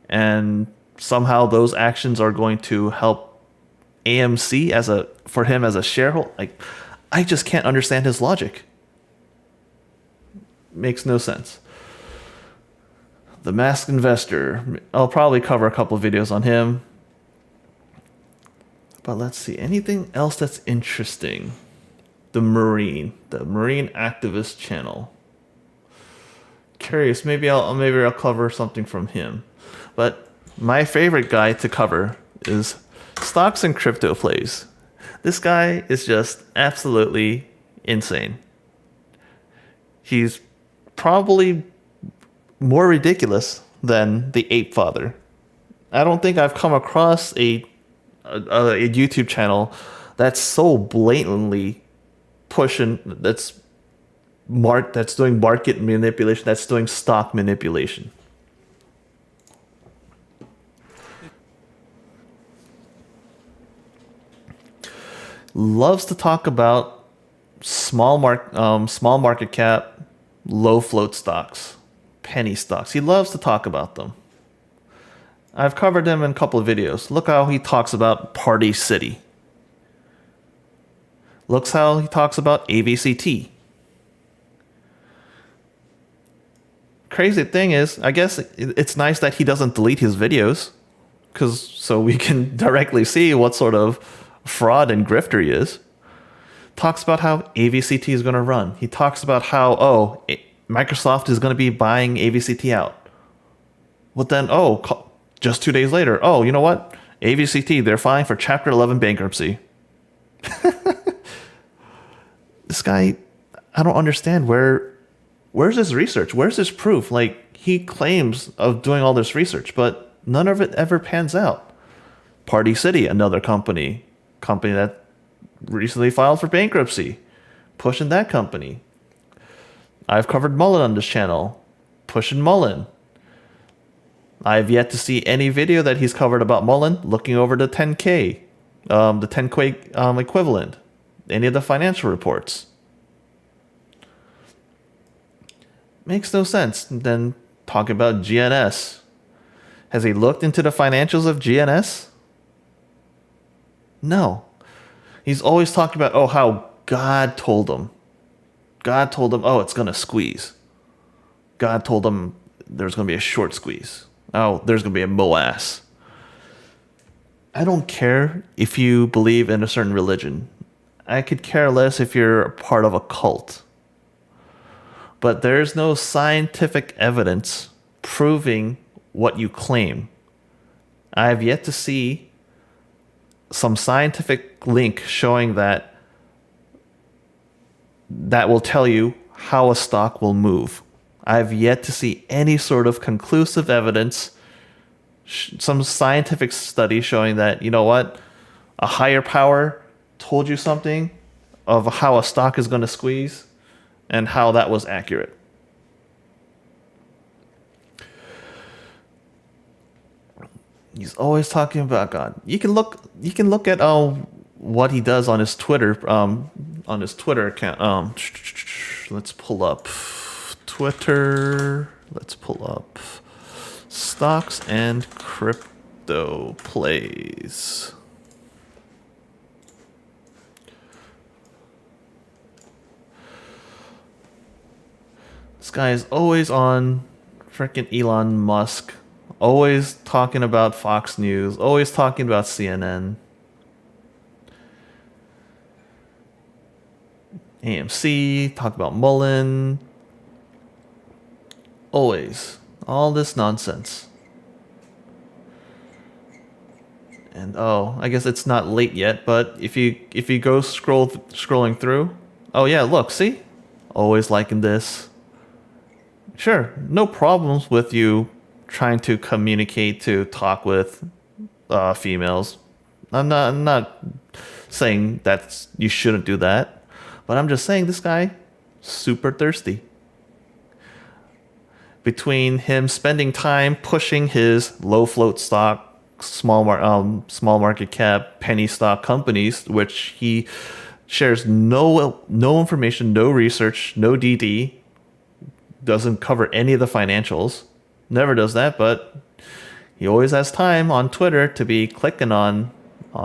and somehow those actions are going to help AMC for him as a shareholder. Like, I just can't understand his logic. Makes no sense. The Masked Investor. I'll probably cover a couple of videos on him. But let's see. Anything else that's interesting? The Marine activist channel. Curious. Maybe I'll cover something from him. But my favorite guy to cover is Stocks and Crypto Plays. This guy is just absolutely insane. He's probably more ridiculous than the Ape Father. I don't think I've come across a YouTube channel that's so blatantly pushing, that's doing market manipulation, that's doing stock manipulation. Loves to talk about small market cap, low float stocks, penny stocks. He loves to talk about them. I've covered him in a couple of videos. Look how he talks about Party City. Looks how he talks about AVCT. Crazy thing is, I guess it's nice that he doesn't delete his videos, so we can directly see what sort of fraud and grifter he is. Talks about how AVCT is going to run. He talks about how, Microsoft is going to be buying AVCT out. But then, just 2 days later, you know what? AVCT, they're filing for Chapter 11 bankruptcy. This guy, I don't understand where's his research? Where's his proof? Like, he claims of doing all this research, but none of it ever pans out. Party City, another company that recently filed for bankruptcy, pushing that company. I've covered Mullen on this channel, pushing Mullen. I've yet to see any video that he's covered about Mullen looking over the 10K, the 10K equivalent, any of the financial reports. Makes no sense. And then talking about GNS. Has he looked into the financials of GNS? No. He's always talking about, how God told him. God told him, it's going to squeeze. God told him there's going to be a short squeeze. There's going to be a moass. I don't care if you believe in a certain religion. I could care less if you're a part of a cult. But there's no scientific evidence proving what you claim. I have yet to see some scientific link showing that will tell you how a stock will move. I've yet to see any sort of conclusive evidence, some scientific study showing that, you know what, a higher power told you something of how a stock is going to squeeze and how that was accurate. He's always talking about God. You can look at what he does on his Twitter account. Let's pull up Twitter. Let's pull up Stocks and Crypto Plays. This guy is always on freaking Elon Musk. Always talking about Fox News. Always talking about CNN. AMC. Talk about Mullen. Always. All this nonsense. And I guess it's not late yet, but if you go scrolling through, look, see? Always liking this. Sure, no problems with you trying to communicate to talk with females. I'm not saying that you shouldn't do that, but I'm just saying this guy super thirsty. Between him spending time pushing his low float stock, small market cap, penny stock companies, which he shares no information, no research, no DD, doesn't cover any of the financials, never does that, but he always has time on Twitter to be clicking on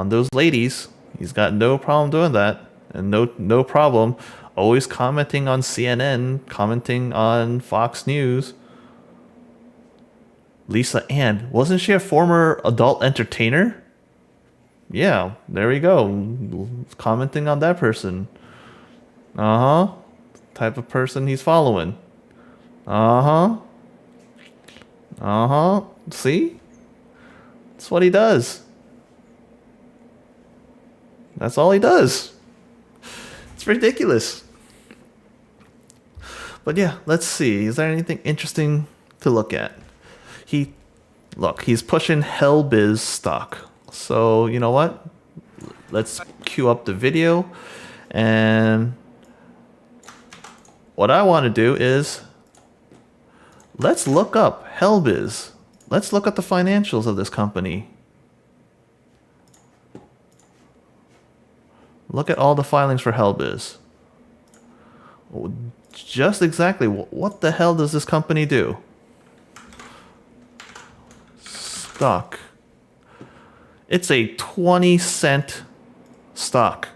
those ladies. He's got no problem doing that, and no problem always commenting on CNN, commenting on Fox News. Lisa Ann, wasn't she a former adult entertainer? Yeah, there we go. Commenting on that person. Uh huh. Type of person he's following. Uh huh. Uh huh. See? That's what he does. That's all he does. It's ridiculous. But yeah, let's see. Is there anything interesting to look at? He's pushing Hellbiz stock. So, you know what? Let's queue up the video. And what I want to do is let's look up Hellbiz. Let's look at the financials of this company. Look at all the filings for Hellbiz. Just exactly what the hell does this company do? Stock. It's a 20-cent stock.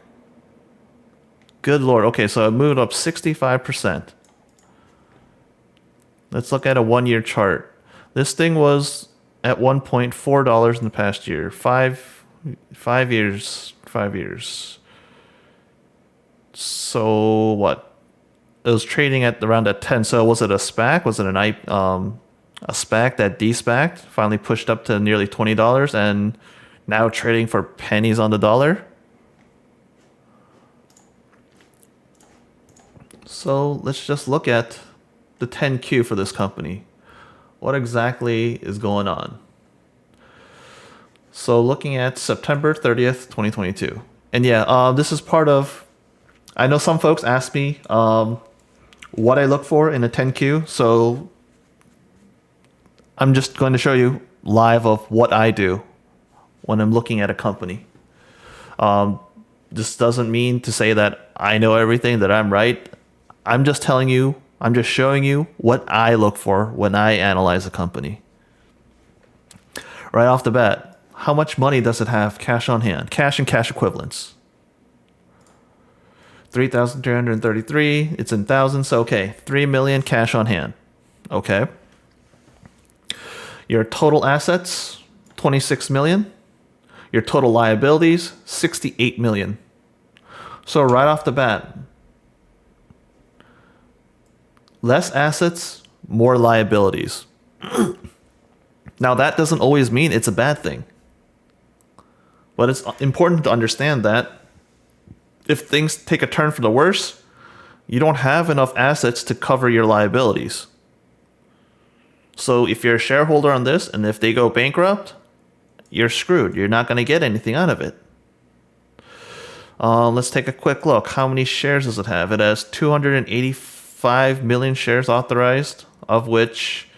Good Lord. Okay, so it moved up 65%. Let's look at a 1-year chart. This thing was at one point $4 in the past year. Five years. So what? It was trading at around at 10. So was it a SPAC? Was it a SPAC that de-SPACed? Finally pushed up to nearly $20 and now trading for pennies on the dollar. So let's just look at the 10Q for this company. What exactly is going on? So looking at September 30th, 2022. And yeah, this is part of, I know some folks ask me what I look for in a 10Q. So I'm just going to show you live of what I do when I'm looking at a company. This doesn't mean to say that I know everything, that I'm right. I'm just telling you, I'm just showing you what I look for when I analyze a company. Right off the bat, how much money does it have cash on hand? Cash and cash equivalents. 3,333, it's in thousands, so okay, 3 million cash on hand. Okay. Your total assets, 26 million. Your total liabilities, 68 million. So right off the bat, less assets, more liabilities. Now that doesn't always mean it's a bad thing. But it's important to understand that if things take a turn for the worse, you don't have enough assets to cover your liabilities. So if you're a shareholder on this and if they go bankrupt, you're screwed. You're not going to get anything out of it. Let's take a quick look. How many shares does it have? It has 285 million shares authorized, of which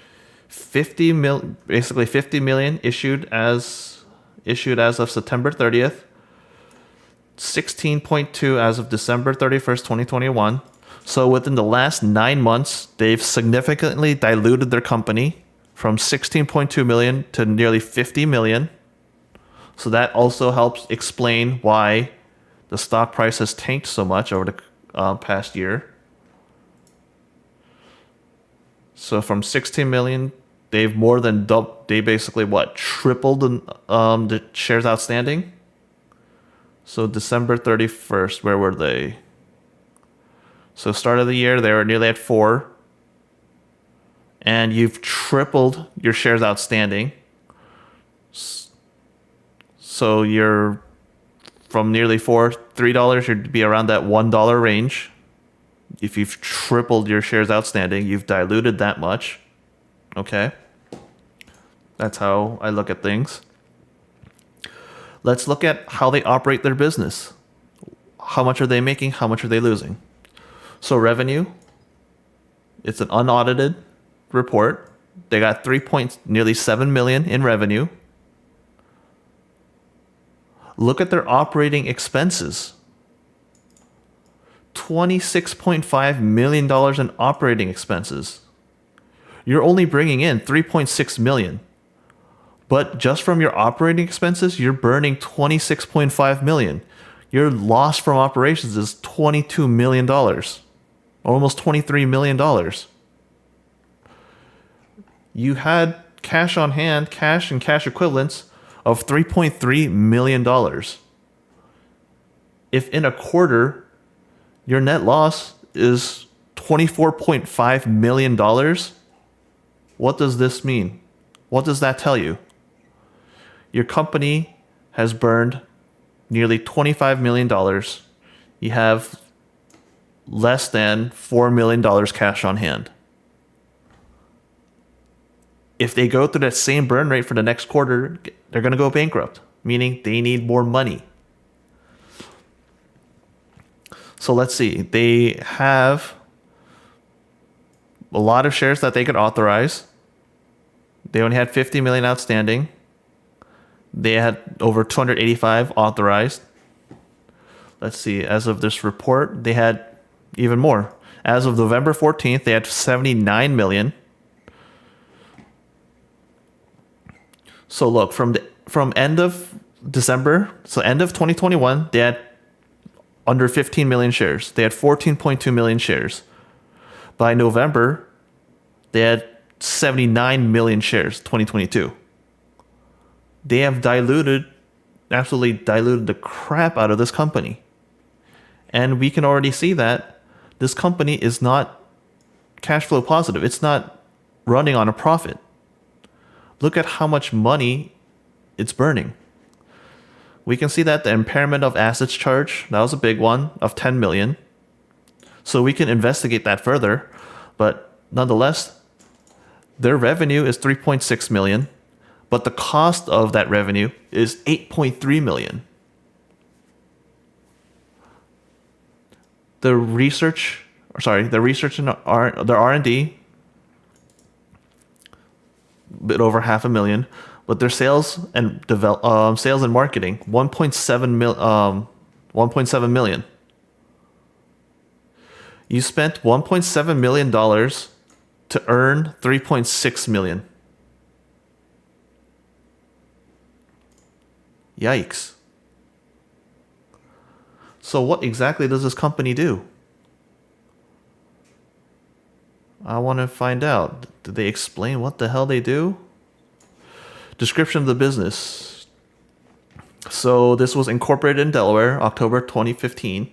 50 million issued as of September 30th. 16.2 as of December 31st, 2021. So within the last 9 months, they've significantly diluted their company from 16.2 million to nearly 50 million. So that also helps explain why the stock price has tanked so much over the past year. So from 16 million, they've more than doubled. They basically tripled the shares outstanding. So December 31st, where were they? So start of the year, they were nearly at 4. And you've tripled your shares outstanding. So you're from nearly $3, you'd be around that $1 range. If you've tripled your shares outstanding, you've diluted that much. Okay. That's how I look at things. Let's look at how they operate their business. How much are they making? How much are they losing? So revenue, it's an unaudited report. They got nearly 7 million in revenue. Look at their operating expenses. $26.5 million in operating expenses. You're only bringing in 3.6 million. But just from your operating expenses, you're burning 26.5 million. Your loss from operations is $22 million, almost $23 million. You had cash on hand, cash and cash equivalents of $3.3 million. If in a quarter, your net loss is $24.5 million, what does this mean? What does that tell you? Your company has burned nearly $25 million. You have less than $4 million cash on hand. If they go through that same burn rate for the next quarter, they're going to go bankrupt, meaning they need more money. So let's see. They have a lot of shares that they could authorize. They only had 50 million outstanding. They had over 285 authorized. Let's see. As of this report, they had even more. As of November 14th, they had 79 million. So look, from end of December, so end of 2021, they had under 15 million shares. They had 14.2 million shares. By November, they had 79 million shares, 2022. They have absolutely diluted the crap out of this company. And we can already see that this company is not cash flow positive. It's not running on a profit. Look at how much money it's burning. We can see that the impairment of assets charge, that was a big one, of 10 million. So we can investigate that further. But nonetheless, their revenue is 3.6 million. But the cost of that revenue is 8.3 million. The research and their R&D, a bit over $500,000, but their sales and marketing, 1.7 million. You spent $1.7 million to earn 3.6 million. Yikes. So what exactly does this company do? I want to find out. Did they explain what the hell they do? Description of the business. So this was incorporated in Delaware, October 2015.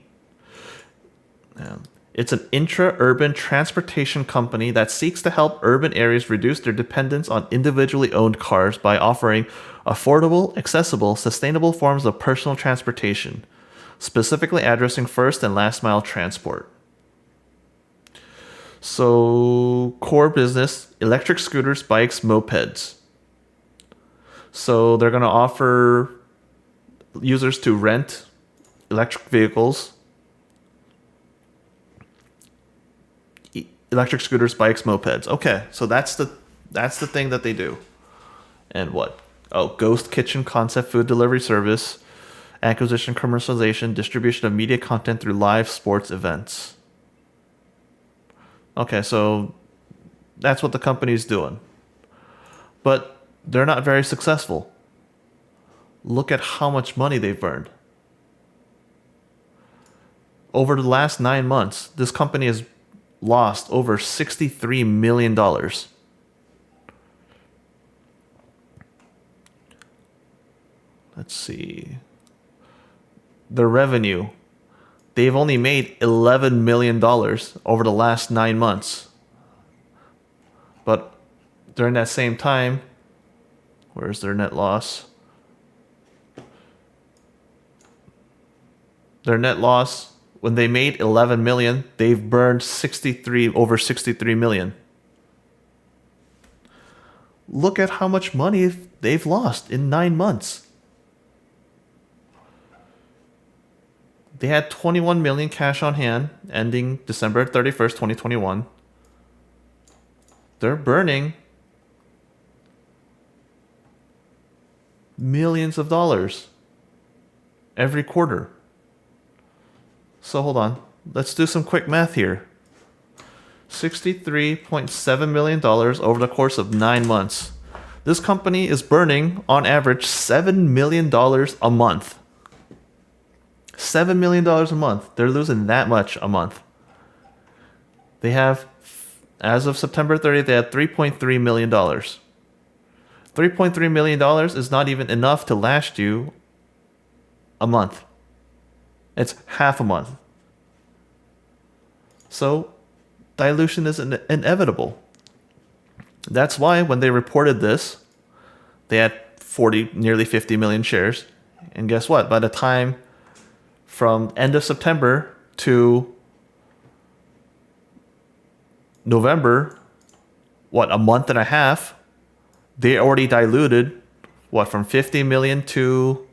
It's an intra-urban transportation company that seeks to help urban areas reduce their dependence on individually owned cars by offering affordable, accessible, sustainable forms of personal transportation, specifically addressing first and last mile transport. So, core business, electric scooters, bikes, mopeds. So they're going to offer users to rent electric vehicles, electric scooters, bikes, mopeds. Okay, so that's the thing that they do. And what? Oh, ghost kitchen concept food delivery service, acquisition, commercialization, distribution of media content through live sports events. Okay, so that's what the company's doing. But they're not very successful. Look at how much money they've burned. Over the last 9 months, this company has lost over $63 million. Let's see. Their revenue, they've only made $11 million over the last 9 months. But during that same time, where's their net loss? Their net loss when they made 11 million, they've burned over 63 million. Look at how much money they've lost in 9 months. They had 21 million cash on hand ending December 31st, 2021. They're burning millions of dollars every quarter. So hold on. Let's do some quick math here. $63.7 million over the course of 9 months. This company is burning, on average, $7 million a month. $7 million a month. They're losing that much a month. They have, as of September 30th, they had $3.3 million. $3.3 million is not even enough to last you a month. It's half a month. So dilution is inevitable. That's why when they reported this, they had nearly 50 million shares. And guess what? By the time from end of September to November, a month and a half, they already diluted, from 50 million to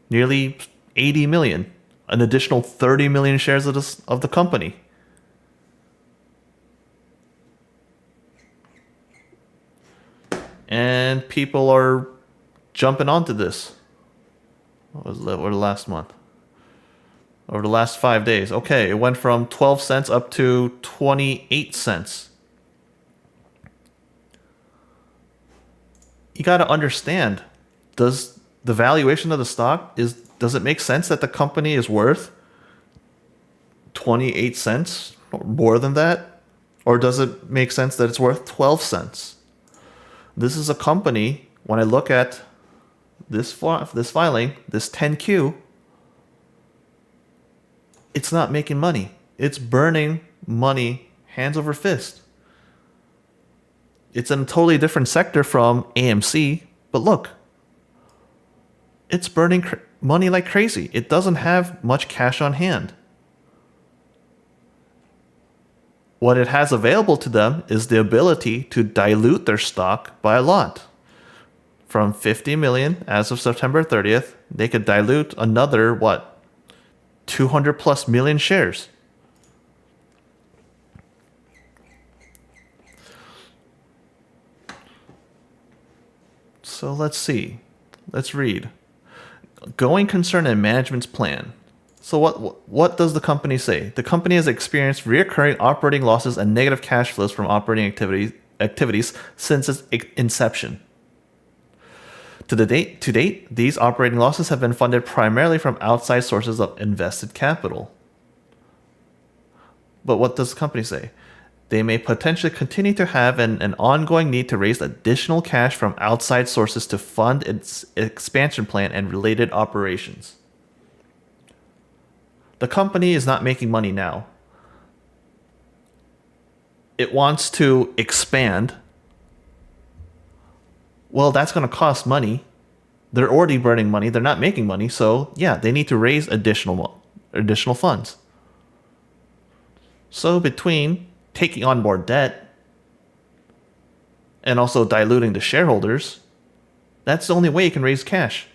nearly 80 million. An additional 30 million shares of the company. And people are jumping onto this. What was that? Or the last month? Over the last 5 days. Okay, it went from 12 cents up to 28 cents. You got to understand, does the valuation of the stock does it make sense that the company is worth 28 cents or more than that? Or does it make sense that it's worth 12 cents? This is a company, when I look at this filing, this 10Q, it's not making money. It's burning money hands over fist. It's in a totally different sector from AMC, but look, it's burning money like crazy. It doesn't have much cash on hand. What it has available to them is the ability to dilute their stock by a lot. From 50 million as of September 30th, they could dilute another, 200 plus million shares. So let's see. Let's read. Going concern and management's plan. So what does the company say? The company has experienced recurring operating losses and negative cash flows from operating activities since its inception. To date, these operating losses have been funded primarily from outside sources of invested capital. But what does the company say? They may potentially continue to have an ongoing need to raise additional cash from outside sources to fund its expansion plan and related operations. The company is not making money now. It wants to expand. Well, that's going to cost money. They're already burning money. They're not making money. So, yeah, they need to raise additional funds. So, between taking on more debt and also diluting the shareholders, that's the only way you can raise cash.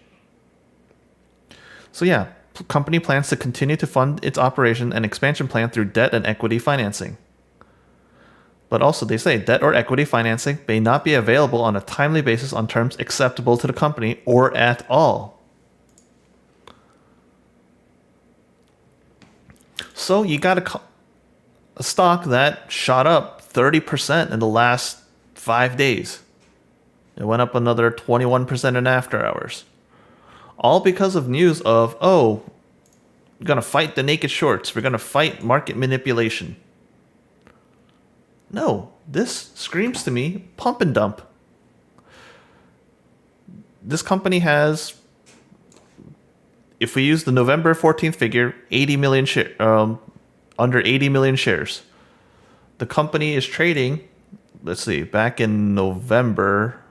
So, yeah, company plans to continue to fund its operation and expansion plan through debt and equity financing. But also they say debt or equity financing may not be available on a timely basis on terms acceptable to the company or at all. So you got a stock that shot up 30% in the last 5 days. It went up another 21% in after hours. All because of news of, we're going to fight the naked shorts. We're going to fight market manipulation. No, this screams to me pump and dump. This company has, if we use the November 14th figure, 80 million under 80 million shares. The company is trading, let's see, back in November,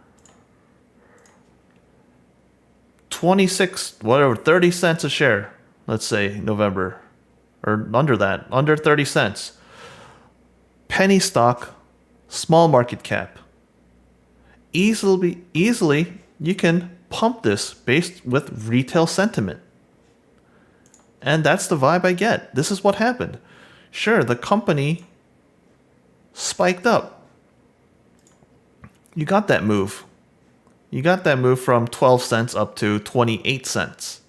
30 cents a share, let's say November, or under that, under 30 cents. Penny stock, small market cap. Easily, you can pump this based with retail sentiment. And that's the vibe I get. This is what happened. Sure, the company spiked up. You got that move. You got that move from 12 cents up to 28 cents.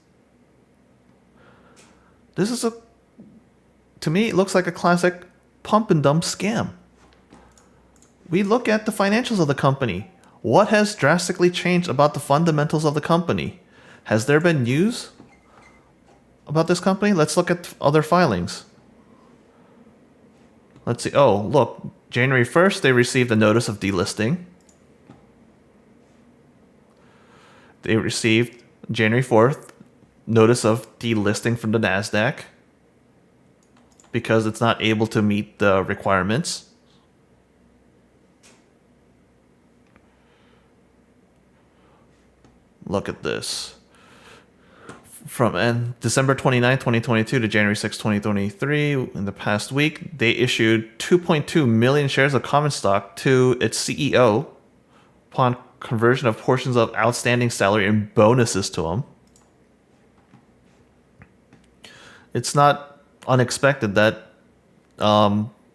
This is to me, it looks like a classic pump and dump scam. We look at the financials of the company. What has drastically changed about the fundamentals of the company? Has there been news about this company? Let's look at other filings. Let's see. Oh, look. January 1st, they received a notice of delisting. They received January 4th notice of delisting from the NASDAQ because it's not able to meet the requirements. Look at this. From December 29, 2022 to January 6, 2023, in the past week, they issued 2.2 million shares of common stock to its CEO upon conversion of portions of outstanding salary and bonuses to him. It's not unexpected that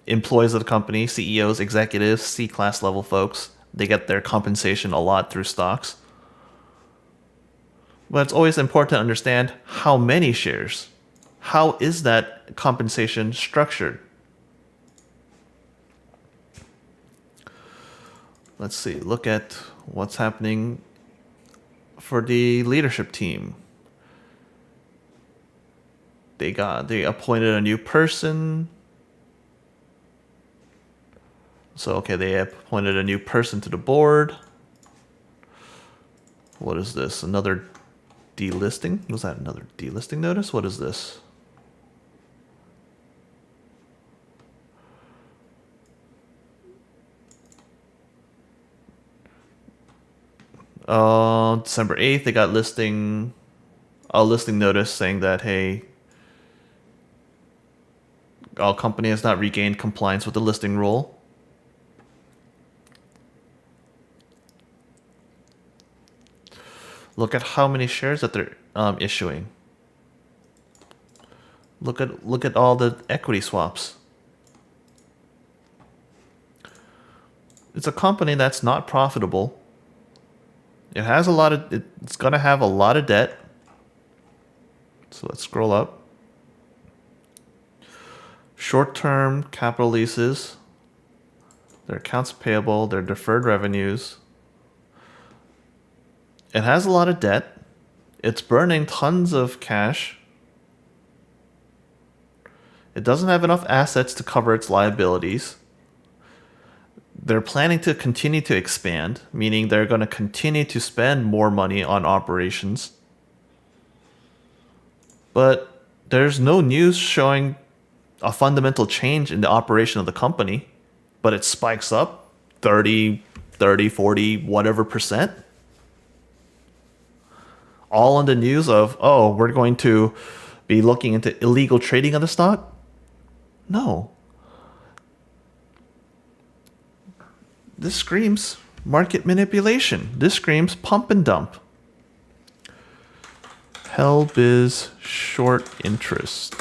employees of the company, CEOs, executives, C-class level folks, they get their compensation a lot through stocks. But it's always important to understand how many shares. How is that compensation structured? Let's see. Look at what's happening for the leadership team. They appointed a new person. So, okay, they appointed a new person to the board. What is this? Another delisting? Was that another delisting notice? What is this? December 8th, they got a listing notice saying that, hey, our company has not regained compliance with the listing rule. Look at how many shares that they're issuing. Look at all the equity swaps. It's a company that's not profitable. It's gonna have a lot of debt. So let's scroll up. Short-term capital leases, their accounts payable, their deferred revenues. It has a lot of debt. It's burning tons of cash. It doesn't have enough assets to cover its liabilities. They're planning to continue to expand, meaning they're going to continue to spend more money on operations. But there's no news showing a fundamental change in the operation of the company, but it spikes up 30, 40, whatever percent. All on the news of, oh, we're going to be looking into illegal trading of the stock? No. This screams market manipulation. This screams pump and dump. Hellbiz short interest.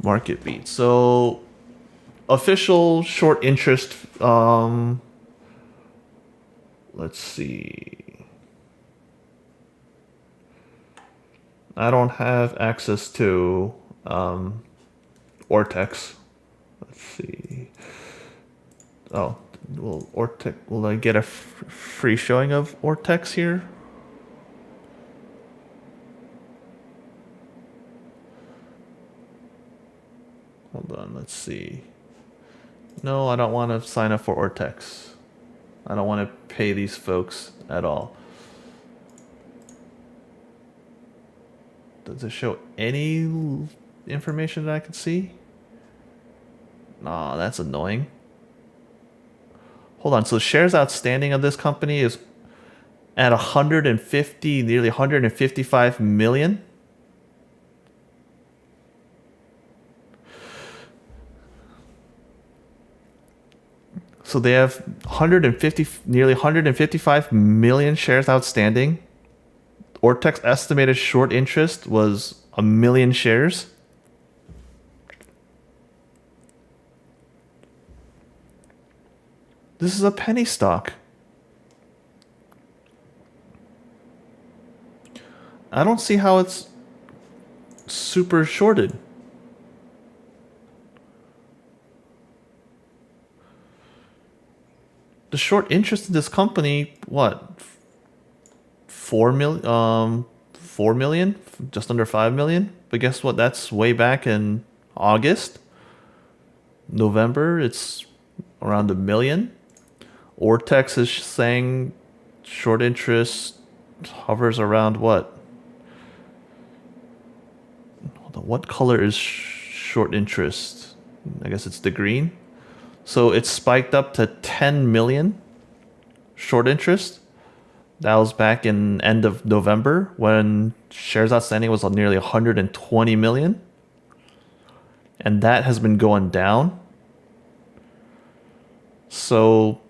Market beat. So official short interest, let's see. I don't have access to Ortex. Let's see. Oh, will I get a free showing of Ortex here? Hold on, let's see. No, I don't want to sign up for Ortex. I don't want to pay these folks at all. Does it show any information that I can see? Nah, that's annoying. Hold on, so shares outstanding of this company is at 150, nearly 155 million. So they have 150, nearly 155 million shares outstanding. Ortex estimated short interest was 1 million shares. This is a penny stock. I don't see how it's super shorted. The short interest in this company, what? 4 million, 4 million, just under 5 million. But guess what? That's way back in August, November. It's around 1 million. Ortex is saying short interest hovers around what? Hold on, what color is short interest? I guess it's the green. So it spiked up to 10 million short interest. That was back in end of November when shares outstanding was on nearly 120 million. And that has been going down. So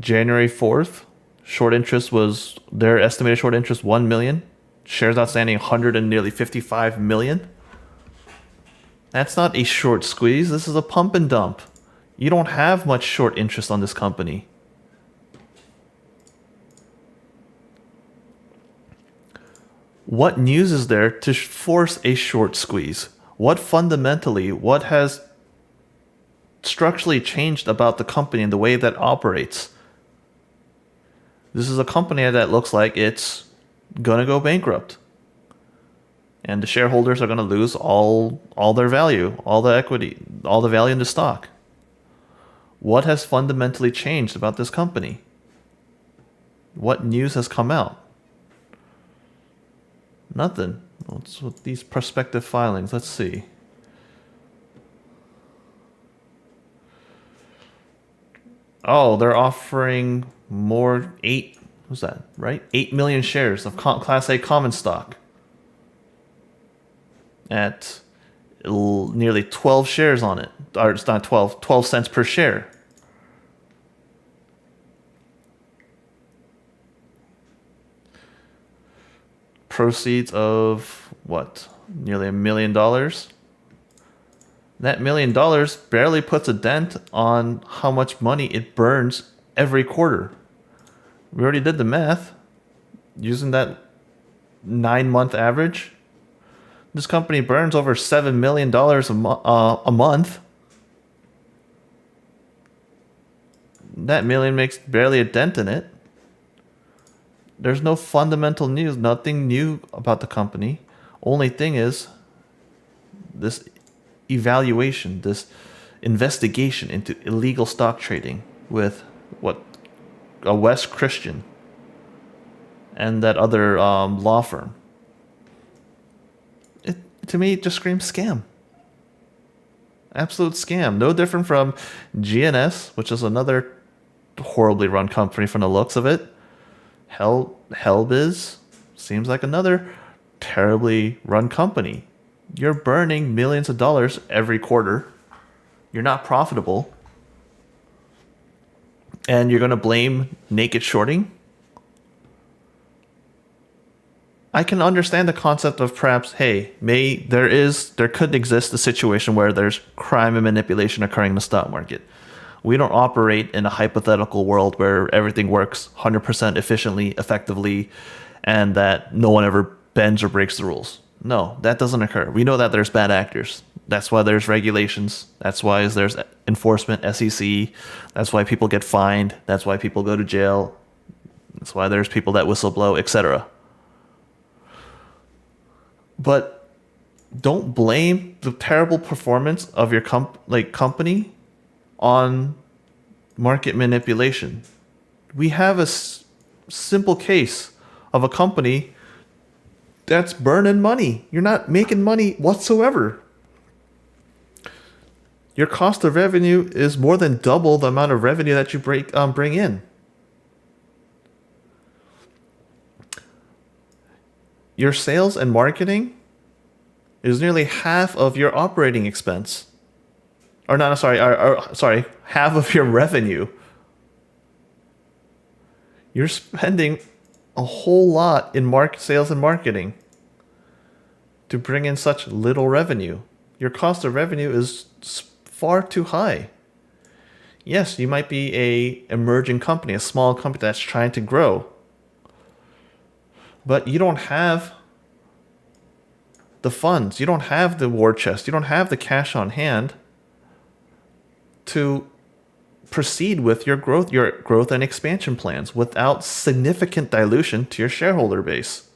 January 4th, short interest was, their estimated short interest 1 million. Shares outstanding 100 and nearly 55 million. That's not a short squeeze. This is a pump and dump. You don't have much short interest on this company. What news is there to force a short squeeze? What fundamentally, what has structurally changed about the company and the way that operates? This is a company that looks like it's going to go bankrupt. And the shareholders are going to lose all their value, all the equity, all the value in the stock. What has fundamentally changed about this company? What news has come out? Nothing. What's with these prospective filings? Let's see. Oh, they're offering more, what's that, right? 8 million shares of Class A common stock at nearly 12 shares on it. Or it's not 12 cents per share. Proceeds of what? Nearly $1 million. That $1 million barely puts a dent on how much money it burns every quarter. We already did the math using that 9-month average. This company burns over $7 million a month. That million makes barely a dent in it. There's no fundamental news, nothing new about the company. Only thing is this evaluation, this investigation into illegal stock trading with a West Christian and that other law firm. To me, it just screams scam. Absolute scam. No different from GNS, which is another horribly run company from the looks of it. Hellbiz seems like another terribly run company. You're burning millions of dollars every quarter. You're not profitable. And you're going to blame naked shorting? I can understand the concept of perhaps, hey, there could exist a situation where there's crime and manipulation occurring in the stock market. We don't operate in a hypothetical world where everything works 100% efficiently, effectively, and that no one ever bends or breaks the rules. No, that doesn't occur. We know that there's bad actors. That's why there's regulations. That's why there's enforcement, SEC. That's why people get fined. That's why people go to jail. That's why there's people that whistleblow, etc. But don't blame the terrible performance of your company on market manipulation. We have a simple case of a company that's burning money. You're not making money whatsoever. Your cost of revenue is more than double the amount of revenue that you bring in. Your sales and marketing is nearly half of your operating expense. Or not, sorry, half of your revenue. You're spending a whole lot in sales and marketing to bring in such little revenue. Your cost of revenue is far too high. Yes, you might be a emerging company, a small company that's trying to grow, but you don't have the funds, you don't have the war chest, you don't have the cash on hand to proceed with your growth and expansion plans without significant dilution to your shareholder base.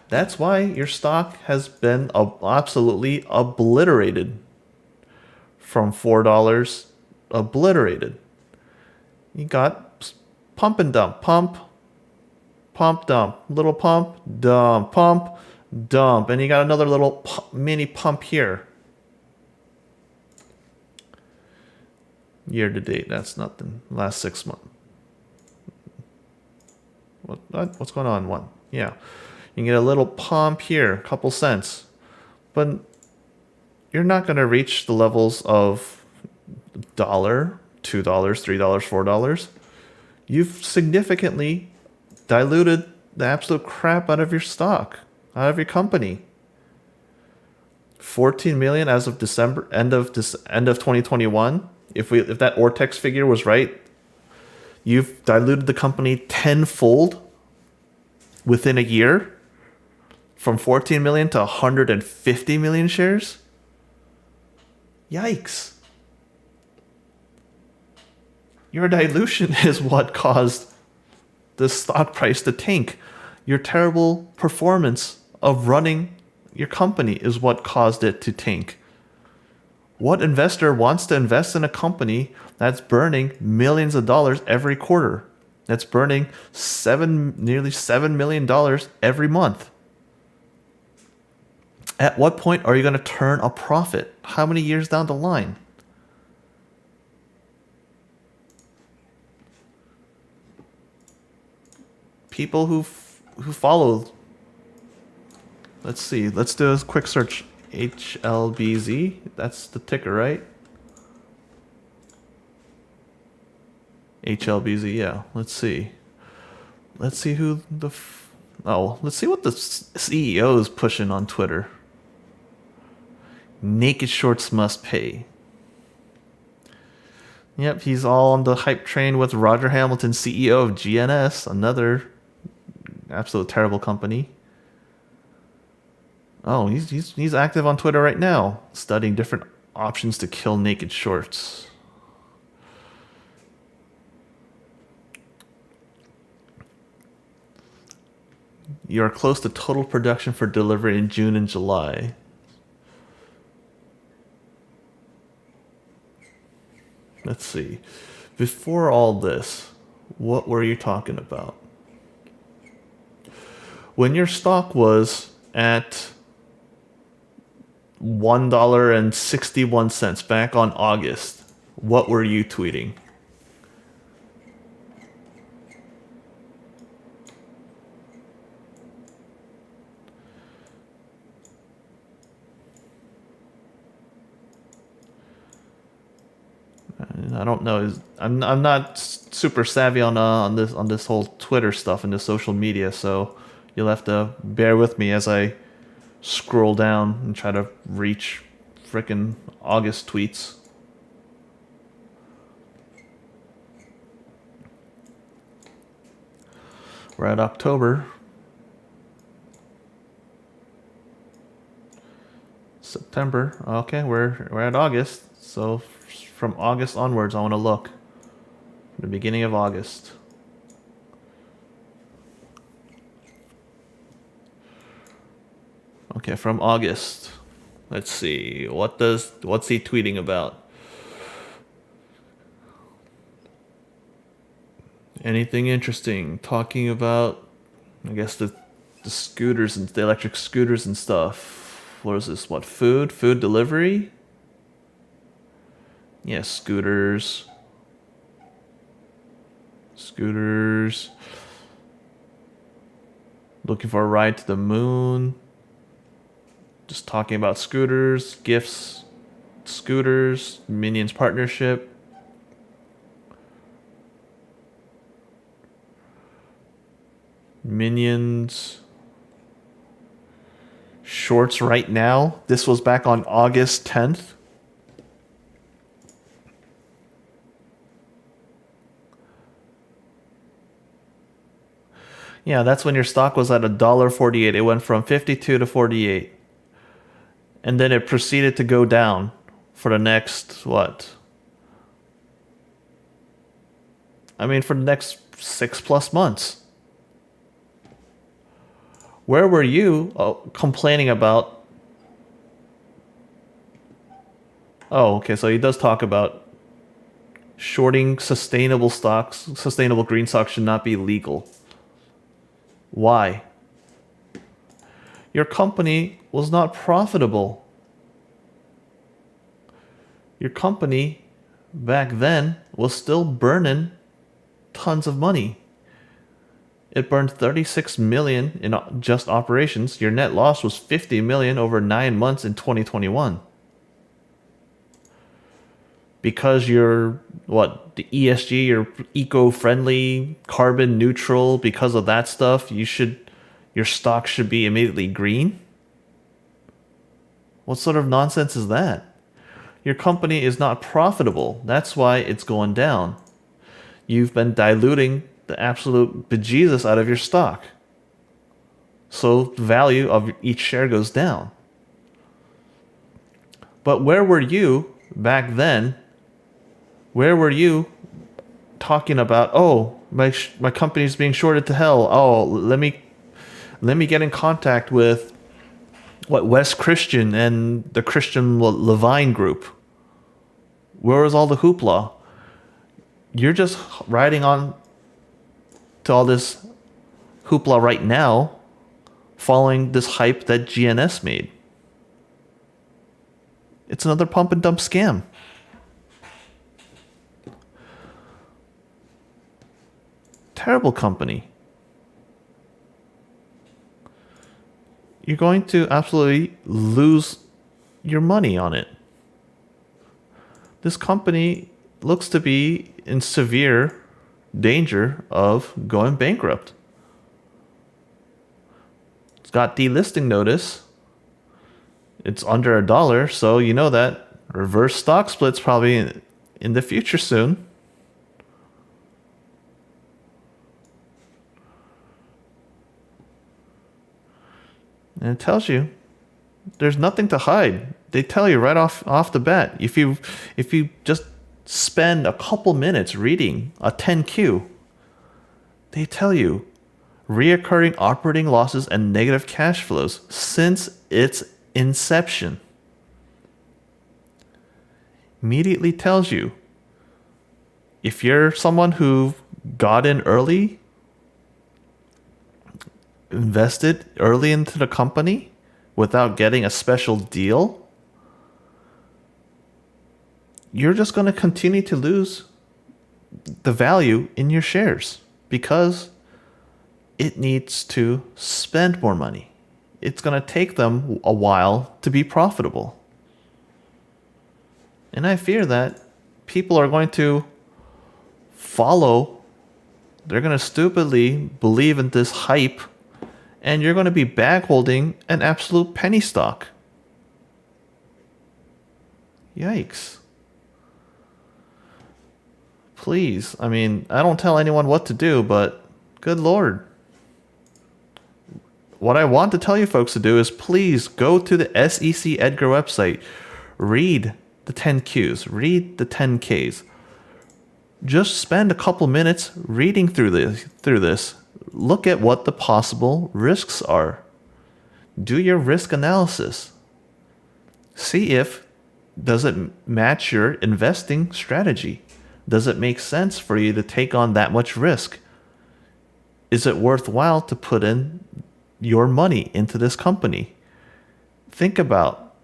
That's why your stock has been absolutely obliterated from $4, obliterated. You got pump and dump, pump, dump, little pump, dump, and you got another little mini pump here. Year to date, that's nothing. Last 6 months. What's going on? One, yeah. You can get a little pump here, a couple cents, but you're not going to reach the levels of $1, $2, $3, $4. You've significantly diluted the absolute crap out of your stock, out of your company. 14 million as of December, end of 2021. If that Ortex figure was right, you've diluted the company tenfold within a year, from 14 million to 150 million shares. Yikes. Your dilution is what caused the stock price to tank. Your terrible performance of running your company is what caused it to tank. What investor wants to invest in a company that's burning millions of dollars every quarter? That's burning nearly $7 million every month. At what point are you going to turn a profit? How many years down the line? People who follow. Let's see. Let's do a quick search. HLBZ. That's the ticker, right? HLBZ. Yeah. Let's see. Let's see who let's see what the CEO is pushing on Twitter. Naked shorts must pay. Yep, he's all on the hype train with Roger Hamilton, CEO of GNS, another absolute terrible company. Oh, he's active on Twitter right now, studying different options to kill naked shorts. You are close to total production for delivery in June and July. Let's see. Before all this, what were you talking about? When your stock was at $1.61 back on August, what were you tweeting? I don't know. I'm not super savvy on this whole Twitter stuff and the social media, so you'll have to bear with me as I scroll down and try to reach frickin' August tweets. We're at October. September. Okay, we're at August. So from August onwards, I want to look. The beginning of August. Okay, from August. Let's see. What's he tweeting about? Anything interesting? Talking about, I guess, the scooters and the electric scooters and stuff. What is this? What, food? Food delivery? Yeah, scooters. Scooters. Looking for a ride to the moon. Just talking about scooters, gifts, scooters, Minions partnership. Minions shorts right now. This was back on August 10th. Yeah, that's when your stock was at $1.48. It went from 52 to 48. And then it proceeded to go down for the next, what? I mean, for the next 6+ months. Where were you complaining about? Oh, okay, so he does talk about shorting sustainable stocks. Sustainable green stocks should not be legal. Why? Your company was not profitable. Your company back then was still burning tons of money. It burned 36 million in just operations. Your net loss was 50 million over 9 months in 2021. Because you're the ESG, you're eco-friendly, carbon neutral, because of that stuff, your stock should be immediately green? What sort of nonsense is that? Your company is not profitable. That's why it's going down. You've been diluting the absolute bejesus out of your stock. So the value of each share goes down. But where were you back then? Where were you talking about, oh, my company's being shorted to hell. Oh, let me get in contact with West Christian and the Christian Levine group. Where was all the hoopla? You're just riding on to all this hoopla right now, following this hype that GNS made. It's another pump and dump scam. Terrible company. You're going to absolutely lose your money on it. This company looks to be in severe danger of going bankrupt. It's got delisting notice. It's under $1, so you know that reverse stock split's probably in the future soon. And it tells you there's nothing to hide. They tell you right off the bat. If you just spend a couple minutes reading a 10Q, they tell you reoccurring operating losses and negative cash flows since its inception. Immediately tells you if you're someone who got in early, invested early into the company without getting a special deal, you're just going to continue to lose the value in your shares because it needs to spend more money. It's going to take them a while to be profitable. And I fear that people are going to they're going to stupidly believe in this hype, and you're going to be bag holding an absolute penny stock. Yikes. Please, I mean, I don't tell anyone what to do, but good Lord. What I want to tell you folks to do is please go to the SEC Edgar website, read the 10Qs, read the 10Ks. Just spend a couple minutes reading through this. Look at what the possible risks are. Do your risk analysis. See if does it match your investing strategy? Does it make sense for you to take on that much risk? Is it worthwhile to put in your money into this company? Think about,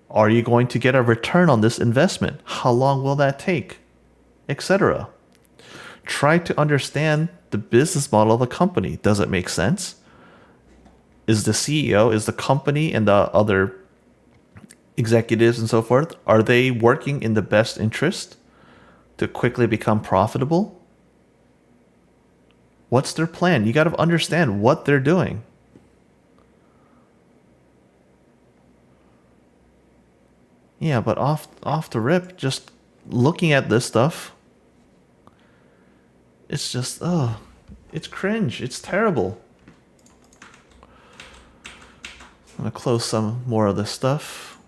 are you going to get a return on this investment? How long will that take? Etc. Try to understand the business model of the company. Does it make sense? Is the CEO, is the company and the other executives and so forth, are they working in the best interest to quickly become profitable? What's their plan? You got to understand what they're doing. Yeah, but off the rip, just looking at this stuff, it's just, oh, it's cringe. It's terrible. I'm going to close some more of this stuff.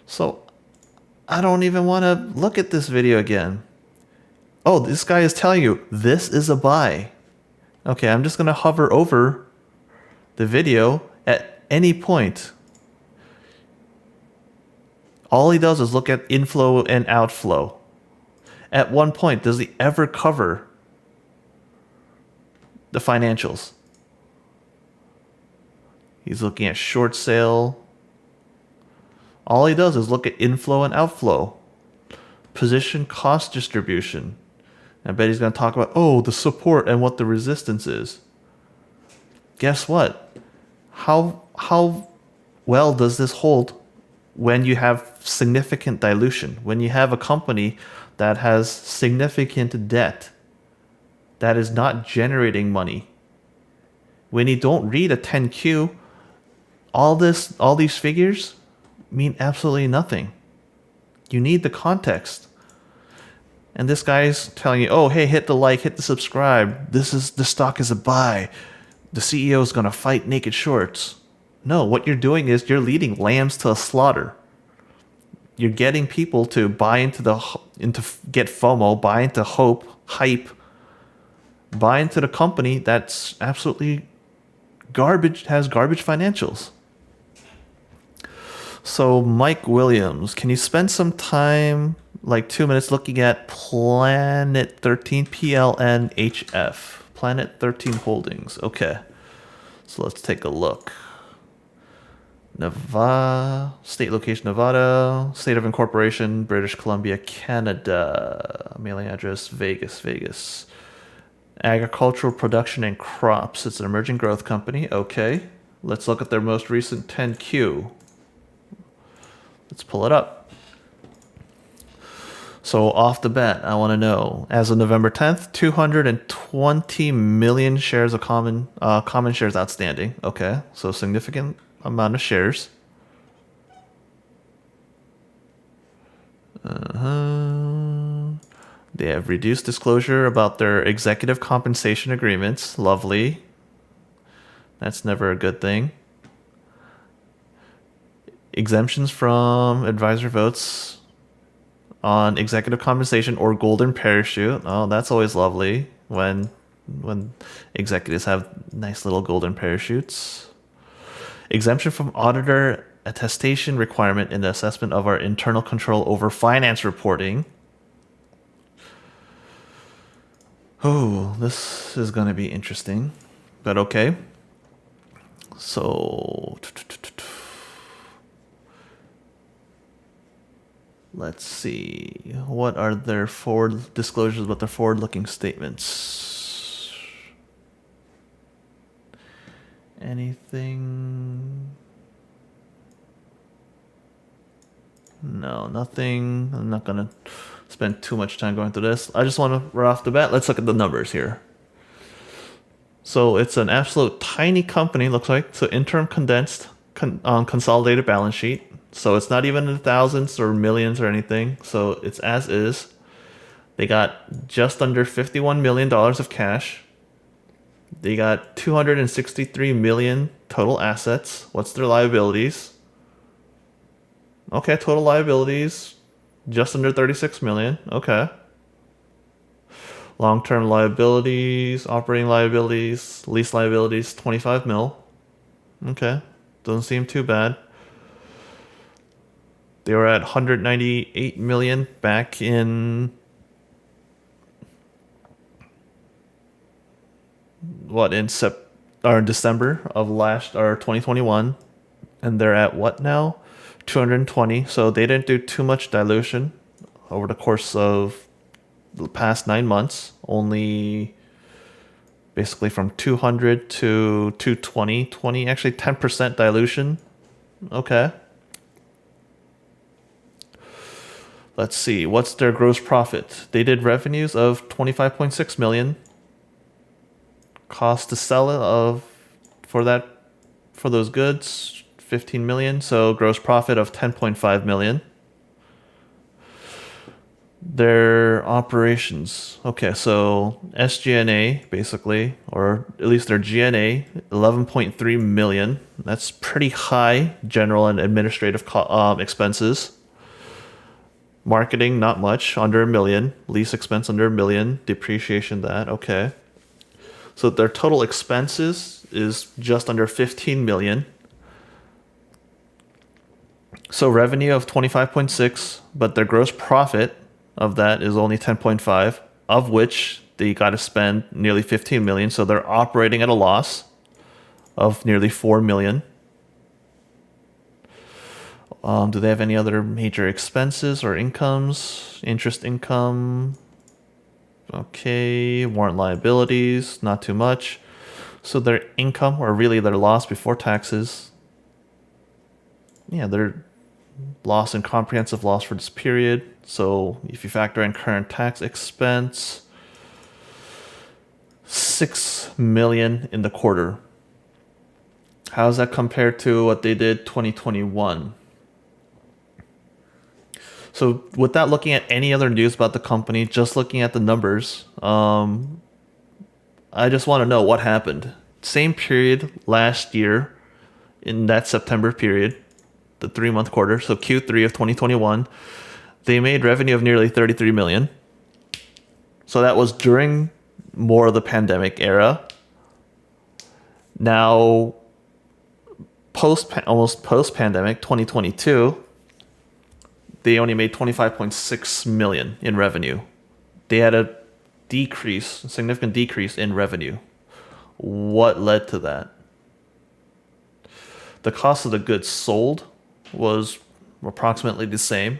So I don't even want to look at this video again. Oh, this guy is telling you this is a buy. Okay, I'm just going to hover over the video at any point. All he does is look at inflow and outflow. At one point, does he ever cover the financials? He's looking at short sale. All he does is look at inflow and outflow. Position cost distribution. I bet he's going to talk about, oh, the support and what the resistance is. Guess what? How well does this hold when you have significant dilution? When you have a company that has significant debt that is not generating money? When you don't read a 10Q, all these figures mean absolutely nothing. You need the context. And this guy's telling you, oh, hey, hit the like, hit the subscribe. The stock is a buy. The CEO is going to fight naked shorts. No, what you're doing is you're leading lambs to a slaughter. You're getting people to buy into get FOMO, buy into hype, buy into the company that's absolutely garbage, has garbage financials. So Mike Williams, can you spend some time, like 2 minutes, looking at Planet 13 PLNHF? Planet 13 Holdings. Okay. So let's take a look. Nevada, state location Nevada, state of incorporation British Columbia, Canada, mailing address Vegas. Agricultural production and crops. It's an emerging growth company. Okay. Let's look at their most recent 10Q. Let's pull it up. So off the bat, I want to know, as of November 10th, 220 million shares of common shares outstanding. Okay, so significant amount of shares. They have reduced disclosure about their executive compensation agreements. Lovely. That's never a good thing. Exemptions from advisor votes on executive compensation or golden parachute. Oh, that's always lovely when executives have nice little golden parachutes. Exemption from auditor attestation requirement in the assessment of our internal control over finance reporting. Oh, this is going to be interesting, but okay. So let's see. What are their forward disclosures about their forward-looking statements? Anything? No, nothing. I'm not going to spend too much time going through this. I just want to, right off the bat, let's look at the numbers here. So it's an absolute tiny company, looks like. So interim condensed consolidated balance sheet. So it's not even in thousands or millions or anything. So it's as is. They got just under $51 million of cash. They got 263 million total assets. What's their liabilities? Okay, total liabilities, just under 36 million. Okay. Long-term liabilities, operating liabilities, lease liabilities, 25 mil. Okay, doesn't seem too bad. They were at 198 million back in in December of 2021, and they're at what now? 220. So they didn't do too much dilution over the course of the past 9 months. Only basically from 200 to 220, actually 10% dilution. Okay. Let's see, what's their gross profit? They did revenues of 25.6 million. Cost to sell it for those goods, 15 million. So gross profit of 10.5 million. Their operations. Okay, so SG&A basically, or at least their G&A, 11.3 million. That's pretty high. General and administrative expenses. Marketing, not much, under a million. Lease expense under a million. Depreciation, that, okay. So their total expenses is just under 15 million. So revenue of 25.6, but their gross profit of that is only 10.5, of which they got to spend nearly 15 million. So they're operating at a loss of nearly 4 million. Do they have any other major expenses or incomes? Interest income. Okay, warrant liabilities, not too much. So their income, or really their loss before taxes, yeah, their loss and comprehensive loss for this period. So if you factor in current tax expense, 6 million in the quarter. How does that compare to what they did 2021? So without looking at any other news about the company, just looking at the numbers, I just want to know what happened. Same period last year, in that September period, the 3-month quarter, so Q3 of 2021, they made revenue of nearly 33 million. So that was during more of the pandemic era. Now, almost post-pandemic, 2022, they only made 25.6 million in revenue. They had a significant decrease in revenue. What led to that? The cost of the goods sold was approximately the same.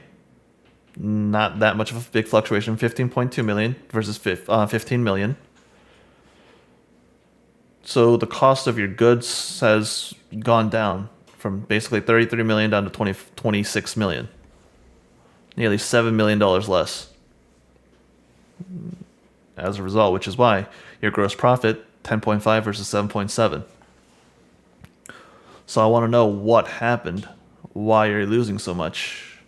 Not that much of a big fluctuation, 15.2 million versus 15 million. So the cost of your goods has gone down from basically 33 million down to 26 million. Nearly $7 million less as a result, which is why your gross profit 10.5 versus 7.7. So I want to know what happened, why you're losing so much.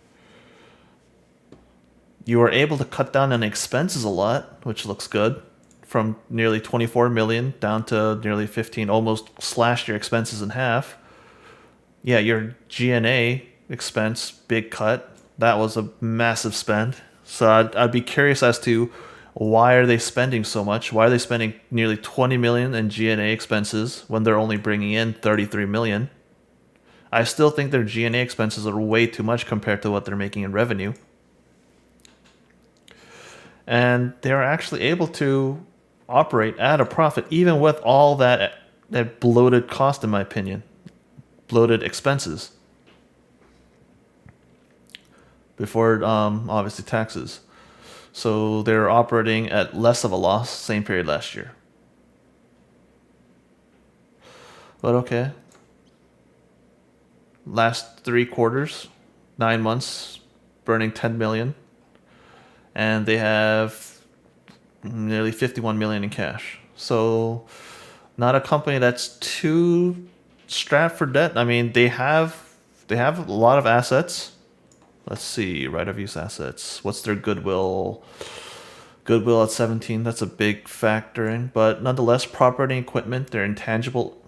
You were able to cut down on expenses a lot, which looks good, from nearly 24 million down to nearly 15, almost slashed your expenses in half. Yeah, your G&A expense, big cut. That was a massive spend. So I'd be curious as to why are they spending so much? Why are they spending nearly 20 million in G&A expenses when they're only bringing in 33 million? I still think their G&A expenses are way too much compared to what they're making in revenue. And they're actually able to operate at a profit even with all that bloated cost, in my opinion. Bloated expenses. Before obviously taxes. So they're operating at less of a loss same period last year. But okay. Last 3 quarters, 9 months, burning 10 million. And they have nearly 51 million in cash. So not a company that's too strapped for debt. I mean, they have a lot of assets. Let's see, right of use assets. What's their goodwill? Goodwill at 17, that's a big factor in. But nonetheless, property and equipment, they're intangible.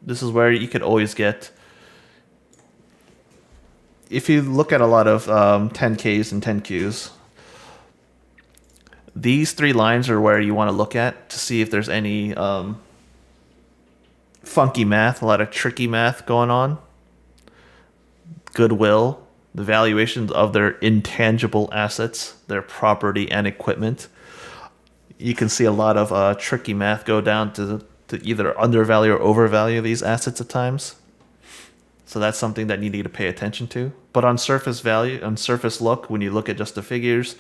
This is where you could always get... If you look at a lot of 10Ks and 10Qs, these 3 lines are where you want to look at to see if there's any funky math, a lot of tricky math going on. Goodwill, the valuations of their intangible assets, their property and equipment. You can see a lot of tricky math go down to either undervalue or overvalue these assets at times. So that's something that you need to pay attention to. But on surface look, when you look at just the figures,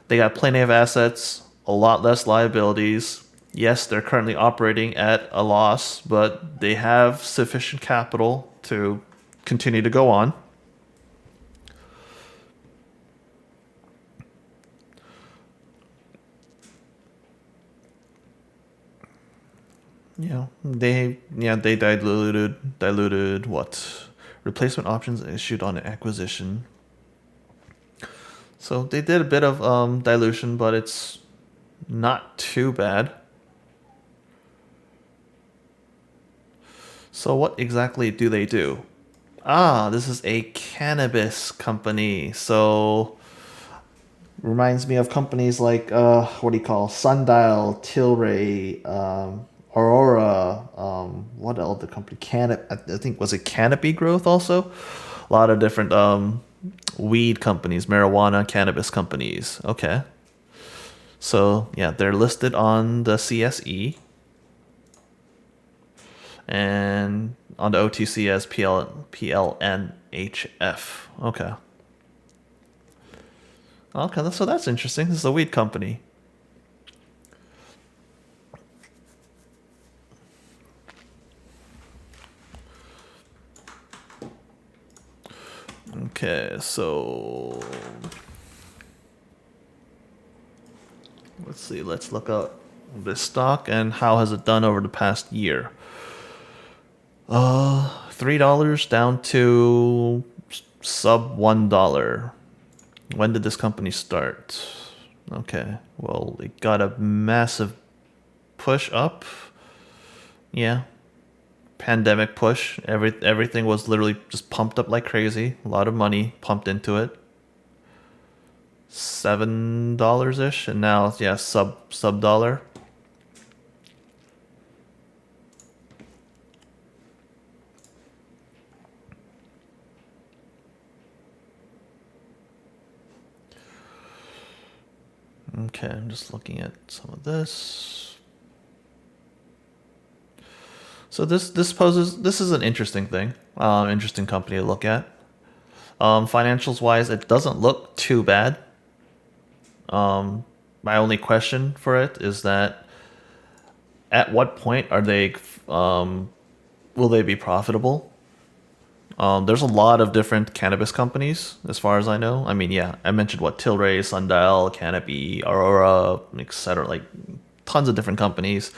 they got plenty of assets, a lot less liabilities. Yes, they're currently operating at a loss, but they have sufficient capital to continue to go on. They diluted what replacement options issued on acquisition. So they did a bit of dilution, but it's not too bad. So what exactly do they do? Ah, this is a cannabis company. So reminds me of companies like what do you call Sundial, Tilray, Aurora. What else? The company I think was it Canopy Growth also. A lot of different weed companies, marijuana, cannabis companies. Okay. So yeah, they're listed on the CSE and on the OTC as PLNHF. Okay. Okay, so that's interesting. This is a weed company. Okay, so let's see. Let's look up this stock and how has it done over the past year. $3 down to sub $1. When did this company start? Okay, well, it got a massive push up. Yeah, pandemic push. Everything was literally just pumped up like crazy. A lot of money pumped into it. $7 ish, and now yeah, sub dollar. Okay, I'm just looking at some of this. So this is an interesting thing, interesting company to look at. Financials wise, it doesn't look too bad. My only question for it is that at what point are they will they be profitable? There's a lot of different cannabis companies, as far as I know. I mean, yeah, I mentioned what Tilray, Sundial, Canopy, Aurora, etc. Like tons of different companies.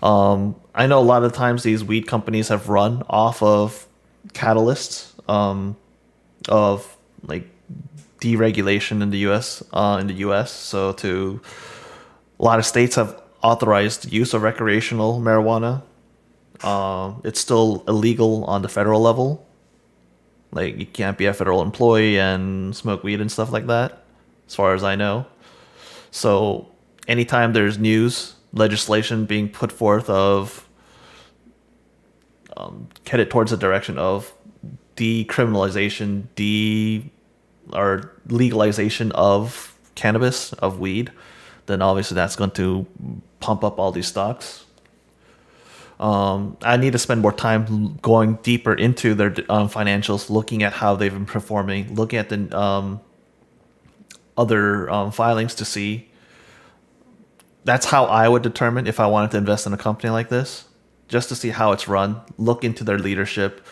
I know a lot of times these weed companies have run off of catalysts of like deregulation in the U.S. So to a lot of states have authorized use of recreational marijuana. It's still illegal on the federal level. Like you can't be a federal employee and smoke weed and stuff like that, as far as I know. So anytime there's news legislation being put forth of headed towards the direction of decriminalization, or legalization of cannabis, of weed, then obviously that's going to pump up all these stocks. I need to spend more time going deeper into their financials, looking at how they've been performing, looking at the other filings to see. That's how I would determine if I wanted to invest in a company like this, just to see how it's run, look into their leadership,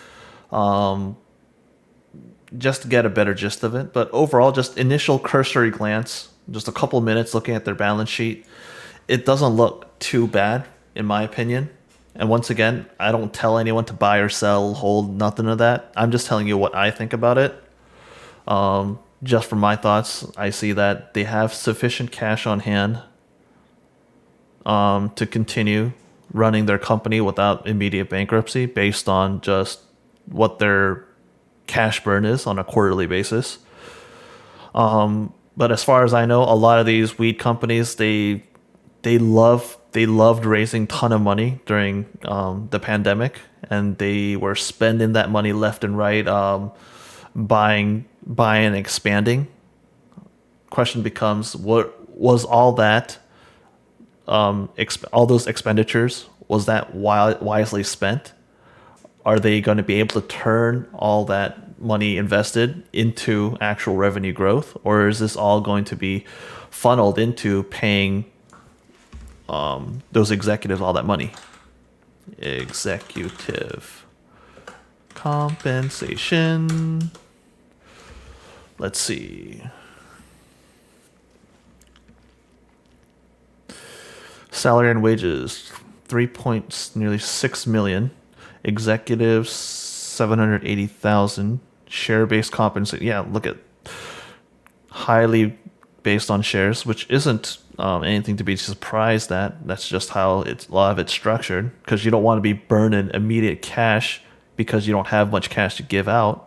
just to get a better gist of it. But overall, just initial cursory glance, just a couple minutes looking at their balance sheet, it doesn't look too bad, in my opinion. And once again, I don't tell anyone to buy or sell, hold, nothing of that. I'm just telling you what I think about it. Just from my thoughts, I see that they have sufficient cash on hand to continue running their company without immediate bankruptcy based on just what their cash burn is on a quarterly basis. But as far as I know, a lot of these weed companies, they loved raising ton of money during the pandemic, and they were spending that money left and right, buying and expanding. Question becomes, what was all that? All those expenditures, was that wisely spent? Are they going to be able to turn all that money invested into actual revenue growth, or is this all going to be funneled into paying those executives all that money? Executive compensation. Let's see. Salary and wages, nearly 6 million. Executives 780,000. Share-based compensation. Yeah, look at highly based on shares, which isn't anything to be surprised at. That's just how a lot of it's structured, because you don't want to be burning immediate cash because you don't have much cash to give out.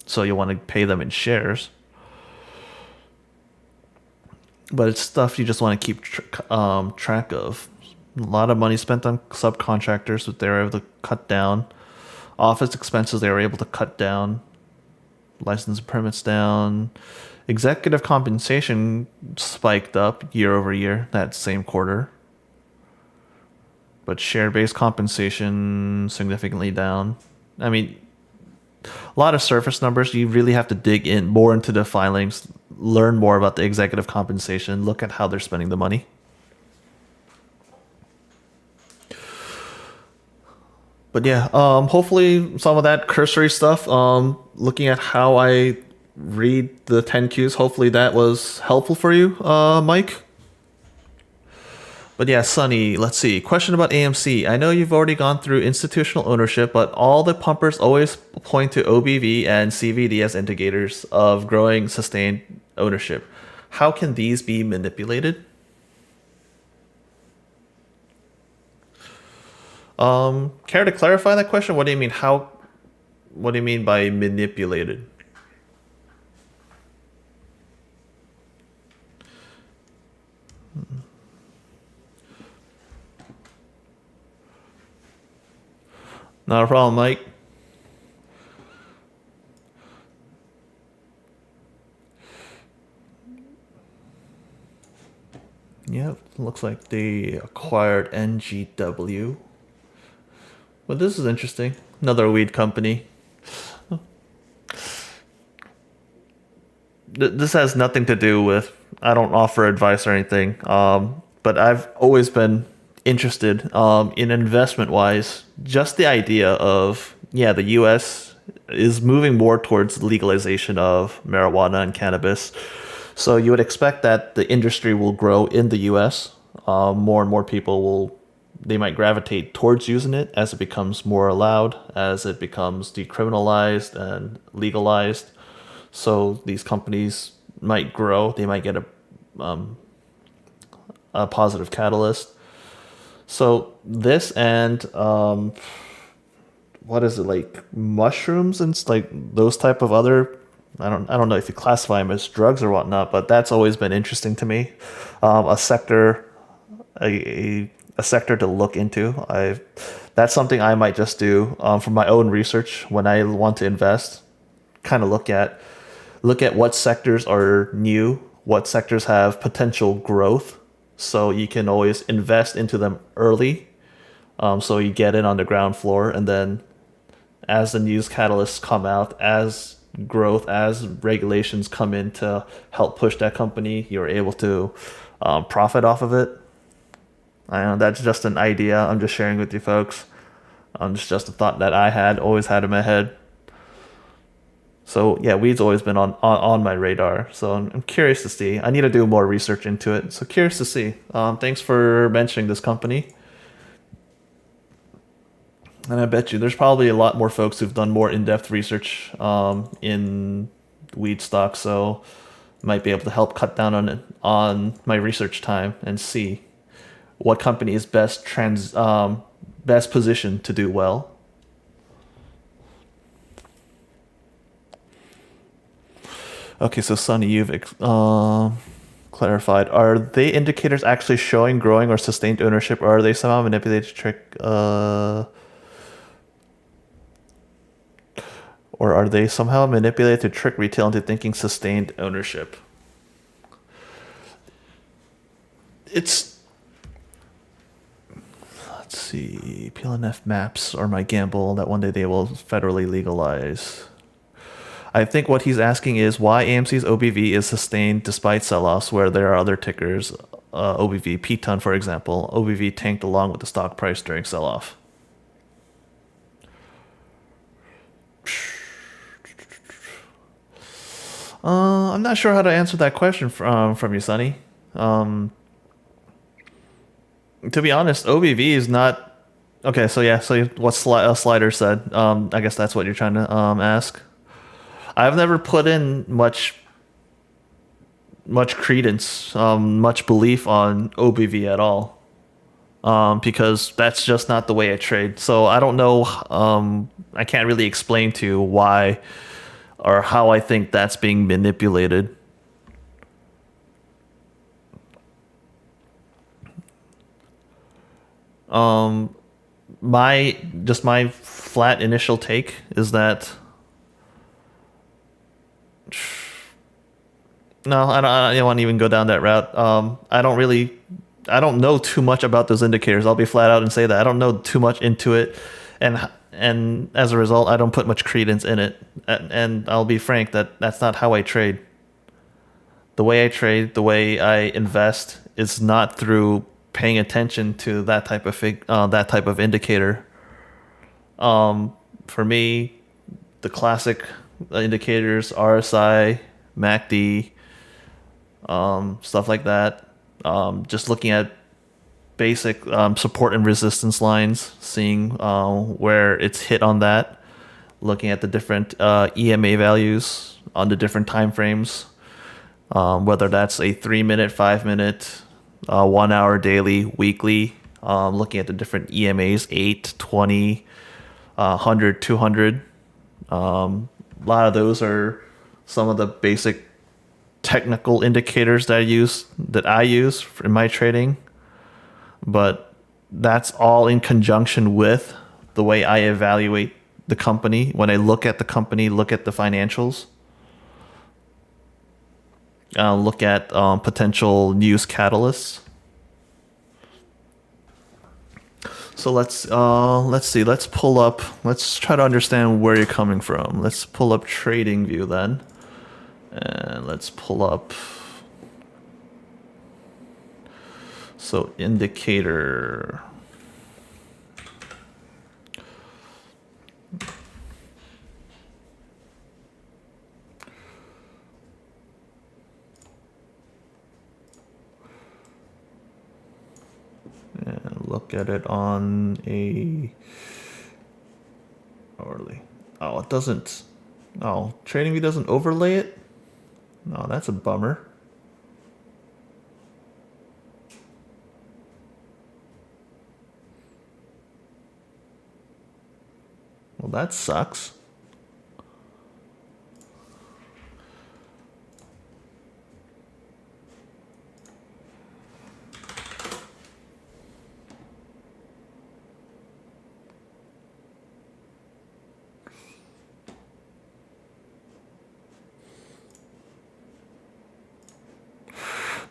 So you want to pay them in shares. But it's stuff you just want to keep track of. A lot of money spent on subcontractors that they were able to cut down. Office expenses they were able to cut down. License and permits down. Executive compensation spiked up year over year that same quarter. But share-based compensation significantly down. I mean, a lot of surface numbers. You really have to dig in more into the filings, learn more about the executive compensation, look at how they're spending the money. But yeah, hopefully some of that cursory stuff, looking at how I read the 10Qs, hopefully that was helpful for you, Mike. But yeah, Sonny, let's see. Question about AMC. I know you've already gone through institutional ownership, but all the pumpers always point to OBV and CVD as indicators of growing sustained ownership. How can these be manipulated? Care to clarify that question? What do you mean? What do you mean by manipulated? Not a problem, Mike. Yep, looks like they acquired NGW. Well, this is interesting. Another weed company. This has nothing to do with, I don't offer advice or anything, but I've always been interested in investment wise, just the idea of, yeah, the US is moving more towards legalization of marijuana and cannabis. So you would expect that the industry will grow in the US. More and more people they might gravitate towards using it as it becomes more allowed, as it becomes decriminalized and legalized. So these companies might grow. They might get a positive catalyst. So this and what is it, like mushrooms and like those type of other, I don't know if you classify them as drugs or whatnot, but that's always been interesting to me. A sector to look into. That's something I might just do for my own research when I want to invest. Kind of look at what sectors are new, what sectors have potential growth, so you can always invest into them early. So you get in on the ground floor, and then as the news catalysts come out, as regulations come in to help push that company, you're able to profit off of it. I know that's just an idea I'm just sharing with you folks. It's just a thought that I always had in my head. So yeah, weed's always been on my radar. So I'm curious to see. I need to do more research into it. So curious to see. Thanks for mentioning this company. And I bet you there's probably a lot more folks who've done more in-depth research in weed stocks. So might be able to help cut down on my research time and see what company is best positioned to do well. Okay, so Sonny, you've clarified. Are they indicators actually showing growing or sustained ownership, or are they somehow manipulated to trick? Or are they somehow manipulated to trick retail into thinking sustained ownership? Let's see. PLNF maps are my gamble that one day they will federally legalize. I think what he's asking is why AMC's OBV is sustained despite sell-offs where there are other tickers, OBV, P-ton, for example. OBV tanked along with the stock price during sell-off. I'm not sure how to answer that question from you, Sonny. To be honest, OBV is not okay. So yeah, so what Slider said. I guess that's what you're trying to ask. I've never put in much credence, much belief on OBV at all, because that's just not the way I trade. So I don't know. I can't really explain to you why or how I think that's being manipulated. My flat initial take is that no, I don't want to even go down that route. I don't know too much about those indicators. I'll be flat out and say that I don't know too much into it, and as a result, I don't put much credence in it. And I'll be frank that that's not how I trade. The way I trade, the way I invest, is not through paying attention to that type of indicator. For me, the classic indicators, RSI, MACD, stuff like that. Just looking at basic support and resistance lines, seeing where it's hit on that, looking at the different EMA values on the different time frames, whether that's a 3 minute, 5 minute, 1 hour daily, weekly, looking at the different EMAs, 8, 20, 100, 200. A lot of those are some of the basic technical indicators that I use in my trading, but that's all in conjunction with the way I evaluate the company. When I look at the company, look at the financials, look at potential news catalysts. So let's see. Let's pull up. Let's try to understand where you're coming from. Let's pull up TradingView then, and let's pull up. So indicator. And look at it on a hourly. Oh, it doesn't. Oh, TradingView doesn't overlay it? No, that's a bummer. Well, that sucks.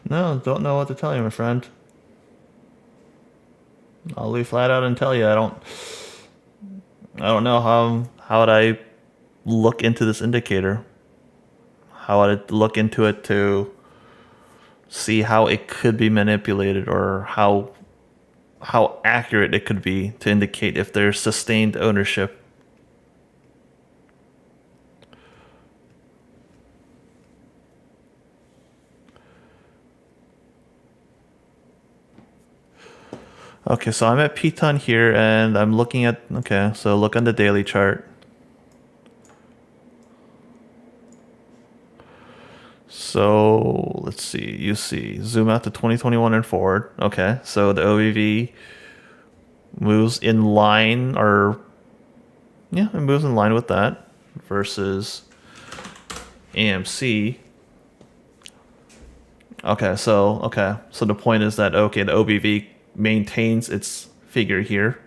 No, don't know what to tell you, my friend. I'll be flat out and tell you I don't know how would I look into this indicator. How would I look into it to see how it could be manipulated, or how accurate it could be to indicate if there's sustained ownership. Okay, so I'm at P-ton here, and I'm looking at, okay, so look on the daily chart. So let's see, you see, zoom out to 2021 and forward. Okay, so the OBV moves in line, or yeah, it moves in line with that versus AMC. Okay, so the point is that, okay, the OBV maintains its figure here.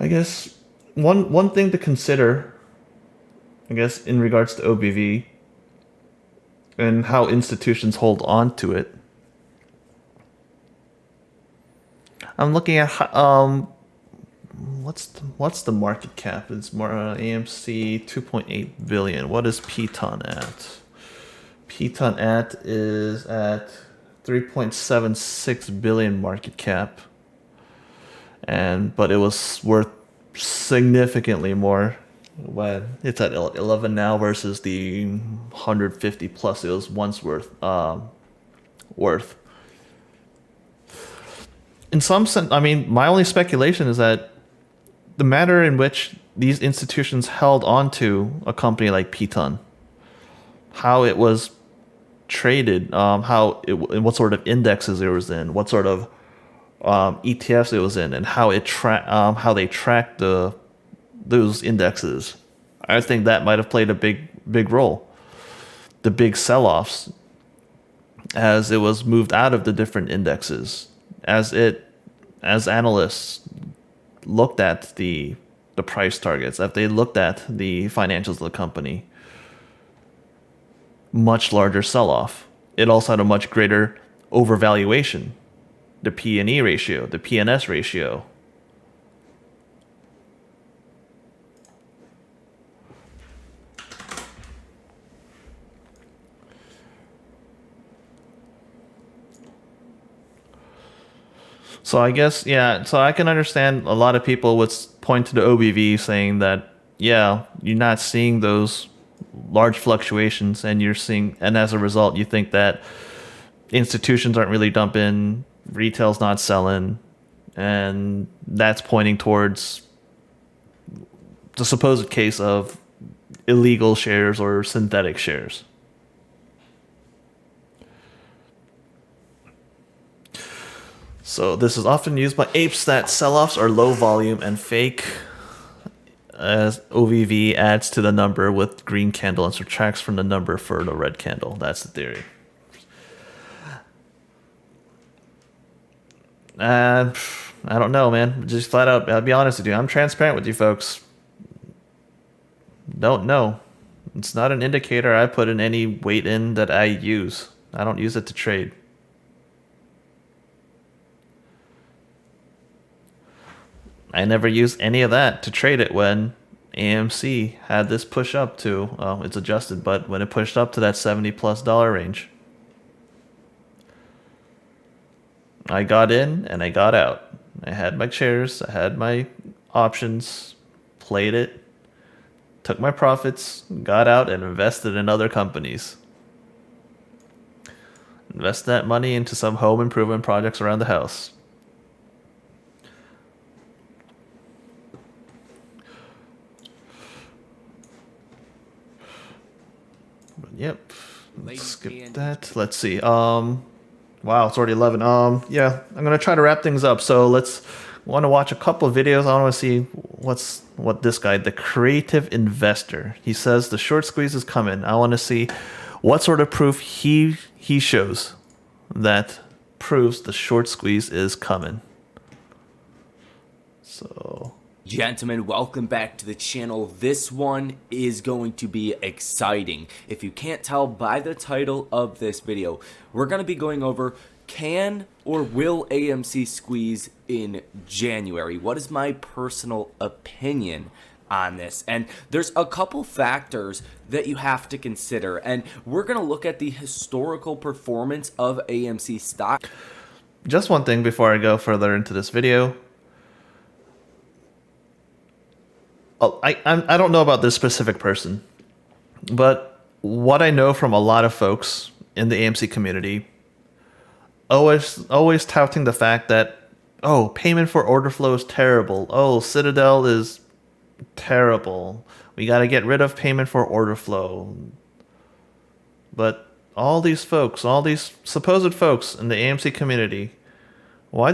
I guess one thing to consider, I guess, in regards to OBV and how institutions hold on to it. I'm looking at what's the market cap? It's more AMC 2.8 billion. What is P-ton at? P-ton is at 3.76 billion market cap. but it was worth significantly more when it's at 11 now versus the 150 plus it was once worth. In some sense, I mean, my only speculation is that the manner in which these institutions held onto a company like Piton, how it was traded, what sort of indexes it was in, what sort of ETFs it was in, and how they tracked those indexes. I think that might have played a big role. The big sell-offs as it was moved out of the different indexes, as analysts looked at the price targets, if they looked at the financials of the company, much larger sell-off. It also had a much greater overvaluation, the P/E ratio, the P/NS ratio. So I guess, yeah, so I can understand a lot of people would point to the OBV saying that, yeah, you're not seeing those large fluctuations and as a result, you think that institutions aren't really dumping, retail's not selling, and that's pointing towards the supposed case of illegal shares or synthetic shares. So this is often used by apes that sell-offs are low volume and fake, as OVV adds to the number with green candle and subtracts from the number for the red candle. That's the theory. I don't know, man. Just flat out, I'll be honest with you. I'm transparent with you folks. Don't know. It's not an indicator I put in any weight in that I use. I don't use it to trade. I never used any of that to trade it when AMC had this push up to, it's adjusted, but when it pushed up to that $70+ range. I got in and I got out. I had my shares, I had my options, played it, took my profits, got out, and invested in other companies. Invest that money into some home improvement projects around the house. Yep. Let's skip that. Let's see. Wow, it's already 11. Yeah, I'm gonna try to wrap things up. So want to watch a couple of videos. I want to see what this guy, the creative investor, he says the short squeeze is coming. I want to see what sort of proof he shows that proves the short squeeze is coming. So. Gentlemen, welcome back to the channel. This one is going to be exciting. If you can't tell by the title of this video, we're going to be going over can or will AMC squeeze in January. What is my personal opinion on this? And there's a couple factors that you have to consider, and we're going to look at the historical performance of AMC stock. Just one thing before I go further into this video. I don't know about this specific person, but what I know from a lot of folks in the AMC community, always touting the fact that, oh, payment for order flow is terrible. Oh, Citadel is terrible. We got to get rid of payment for order flow. But all these folks, all these supposed folks in the AMC community, why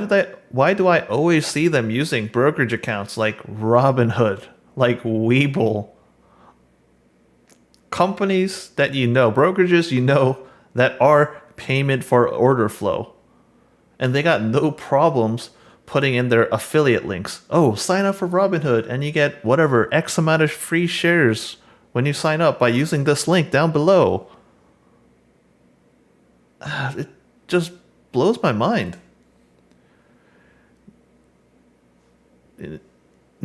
do I always see them using brokerage accounts like Robinhood, like Webull, companies that brokerages that are payment for order flow, and they got no problems putting in their affiliate links. Oh, sign up for Robinhood and you get whatever X amount of free shares when you sign up by using this link down below. It just blows my mind. In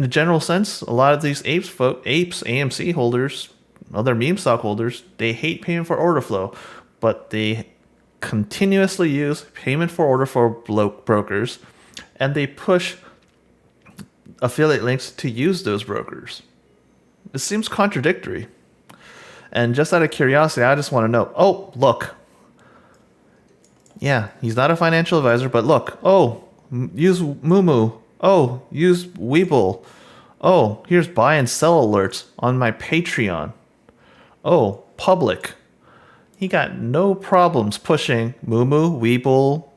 the general sense, a lot of these apes, AMC holders, other meme stock holders, they hate payment for order flow, but they continuously use payment for order flow brokers, and they push affiliate links to use those brokers. It seems contradictory. And just out of curiosity, I just want to know, oh, look. Yeah, he's not a financial advisor, but look, oh, use Moomoo. Oh, use Weeble. Oh, here's buy and sell alerts on my Patreon. Oh, public. He got no problems pushing Moomoo, Weeble,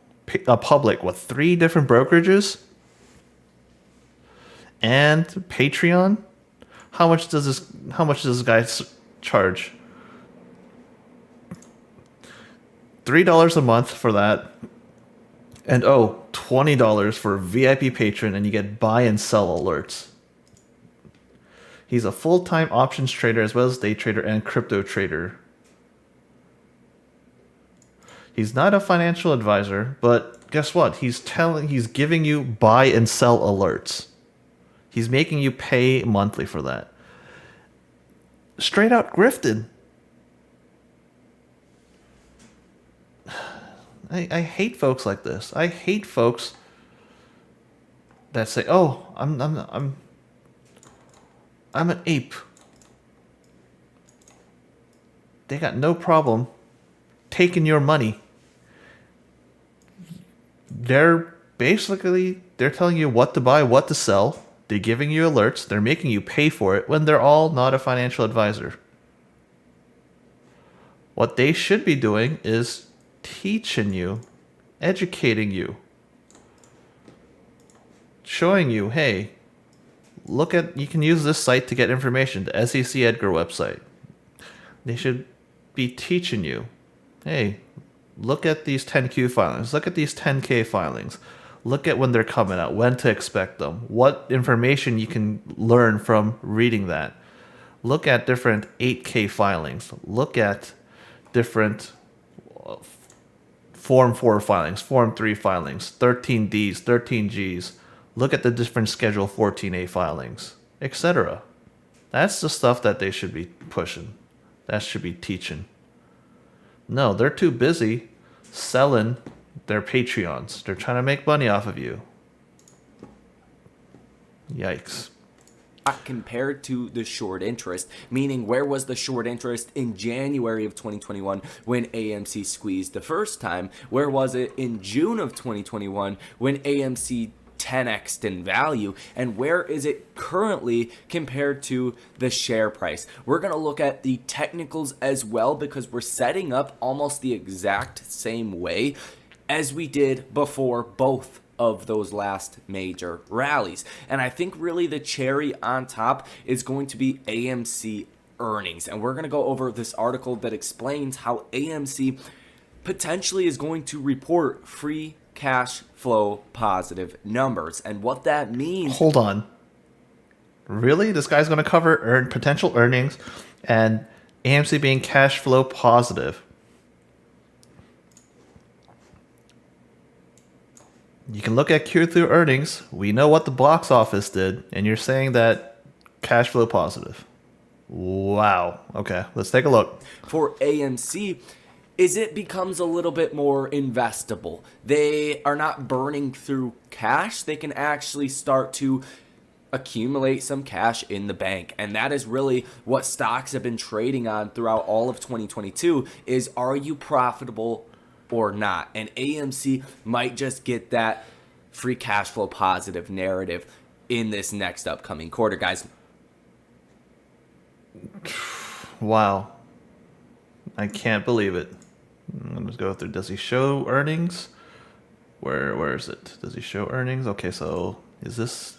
public with 3 different brokerages and Patreon. How much does this guy charge? $3 a month for that. And $20 for VIP patron, and you get buy and sell alerts. He's a full-time options trader as well as day trader and crypto trader. He's not a financial advisor, but guess what? He's giving you buy and sell alerts. He's making you pay monthly for that. Straight out grifted. I hate folks like this. I hate folks that say, "Oh, I'm an ape." They got no problem taking your money. They're telling you what to buy, what to sell. They're giving you alerts. They're making you pay for it when they're all not a financial advisor. What they should be doing is teaching you, educating you, showing you, hey, you can use this site to get information, the SEC Edgar website. They should be teaching you, hey, look at these 10Q filings, look at these 10K filings, look at when they're coming out, when to expect them, what information you can learn from reading that. Look at different 8K filings, look at different Form 4 filings, Form 3 filings, 13Ds, 13Gs. Look at the different Schedule 14A filings, etc. That's the stuff that they should be pushing. That should be teaching. No, they're too busy selling their Patreons. They're trying to make money off of you. Yikes. Compared to the short interest, meaning where was the short interest in January of 2021 when AMC squeezed the first time? Where was it in June of 2021 when AMC 10x'd in value? And where is it currently compared to the share price? We're going to look at the technicals as well, because we're setting up almost the exact same way as we did before both of those last major rallies. And I think really the cherry on top is going to be AMC earnings. And we're going to go over this article that explains how AMC potentially is going to report free cash flow positive numbers and what that means. Hold on. Really? This guy's going to cover potential earnings and AMC being cash flow positive. You can look at Q3 earnings. We know what the box office did, and you're saying that cash flow positive. Wow. Okay, let's take a look. For AMC, it becomes a little bit more investable. They are not burning through cash. They can actually start to accumulate some cash in the bank. And that is really what stocks have been trading on throughout all of 2022 is, are you profitable or not? And AMC might just get that free cash flow positive narrative in this next upcoming quarter, guys. Wow. I can't believe it. I'm just go through. Does he show earnings? Where is it? Does he show earnings? Okay, so is this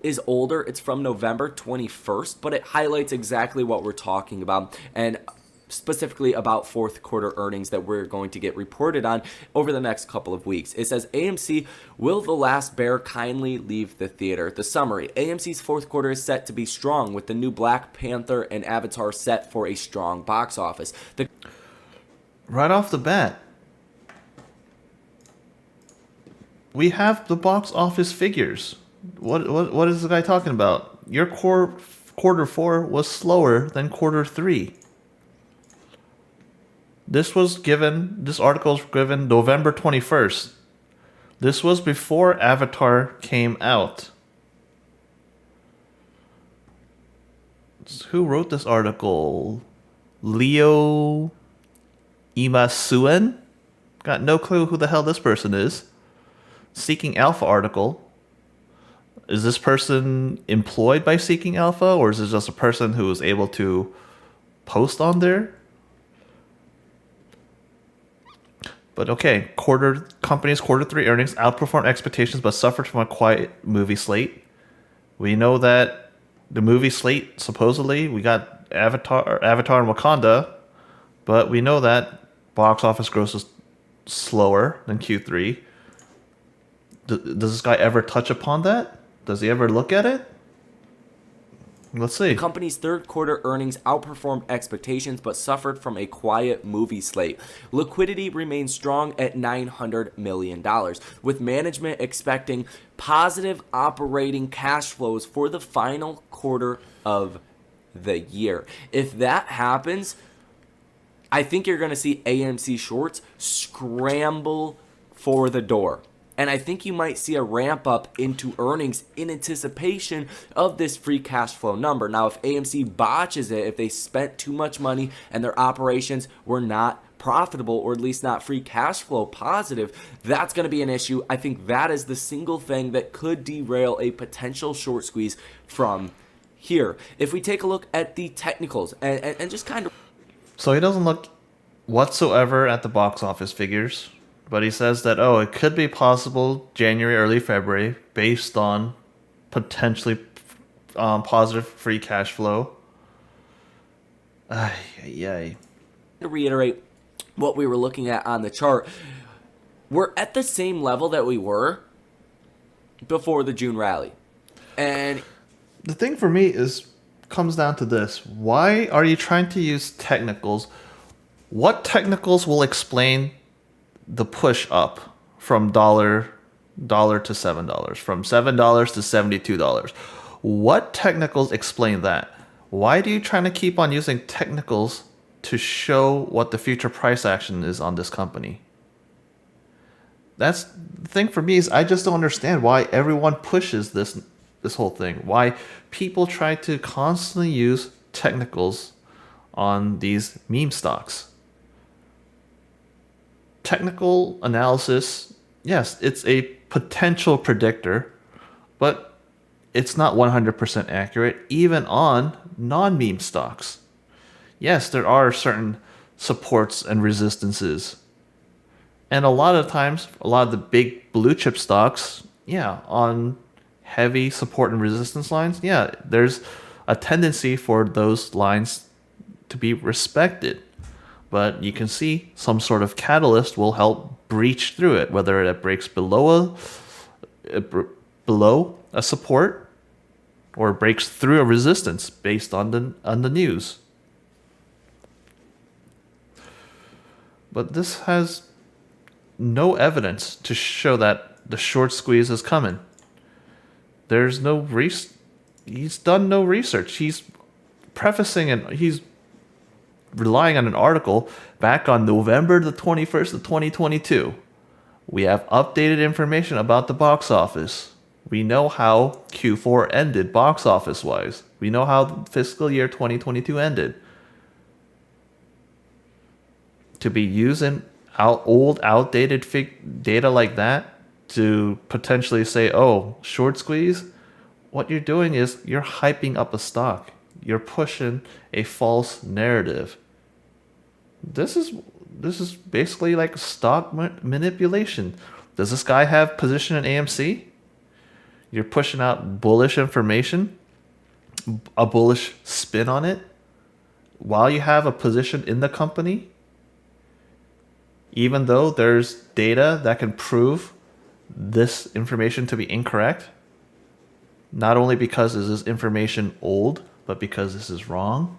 is older. It's from November 21st, but it highlights exactly what we're talking about, and specifically about fourth quarter earnings that we're going to get reported on over the next couple of weeks. It says, AMC, will the last bear kindly leave the theater? The summary, AMC's fourth quarter is set to be strong with the new Black Panther and Avatar set for a strong box office. Right off the bat, we have the box office figures. What is the guy talking about? Your quarter 4 was slower than quarter 3. This article was given November 21st. This was before Avatar came out. Who wrote this article? Leo Imasuen? Got no clue who the hell this person is. Seeking Alpha article. Is this person employed by Seeking Alpha, or is this just a person who was able to post on there? But okay, company's quarter 3 earnings outperformed expectations but suffered from a quiet movie slate. We know that the movie slate, supposedly, we got Avatar and Wakanda, but we know that box office gross is slower than Q3. Does this guy ever touch upon that? Does he ever look at it? Let's see. The company's third quarter earnings outperformed expectations but suffered from a quiet movie slate. Liquidity remains strong at $900 million, with management expecting positive operating cash flows for the final quarter of the year. If that happens, I think you're going to see AMC shorts scramble for the door. And I think you might see a ramp up into earnings in anticipation of this free cash flow number. Now, if AMC botches it, if they spent too much money and their operations were not profitable, or at least not free cash flow positive, that's going to be an issue. I think that is the single thing that could derail a potential short squeeze from here. If we take a look at the technicals and just kind of... So he doesn't look whatsoever at the box office figures. But he says that, it could be possible January, early February, based on potentially positive free cash flow. To reiterate what we were looking at on the chart, we're at the same level that we were before the June rally. And the thing for me comes down to this. Why are you trying to use technicals? What technicals will explain the push up from dollar to $7, from $7 to $72? What technicals explain that? Why do you trying to keep on using technicals to show what the future price action is on this company? That's the thing for me, is I just don't understand why everyone pushes this whole thing. Why people try to constantly use technicals on these meme stocks. Technical analysis, yes, it's a potential predictor, but it's not 100% accurate, even on non-meme stocks. Yes, there are certain supports and resistances. And a lot of times, a lot of the big blue chip stocks, on heavy support and resistance lines, there's a tendency for those lines to be respected. But you can see some sort of catalyst will help breach through it, whether it breaks below a support or breaks through a resistance based on the news. But this has no evidence to show that the short squeeze is coming. There's no he's done no research. He's prefacing and he's relying on an article back on November the 21st of 2022. We have updated information about the box office. We know how Q4 ended box office wise. We know how fiscal year 2022 ended. To be using outdated data like that to potentially say, short squeeze, what you're doing is you're hyping up a stock. You're pushing a false narrative. This is basically like stock manipulation. Does this guy have position in AMC? You're pushing out bullish information, a bullish spin on it, while you have a position in the company, even though there's data that can prove this information to be incorrect. Not only because this is information old, but because this is wrong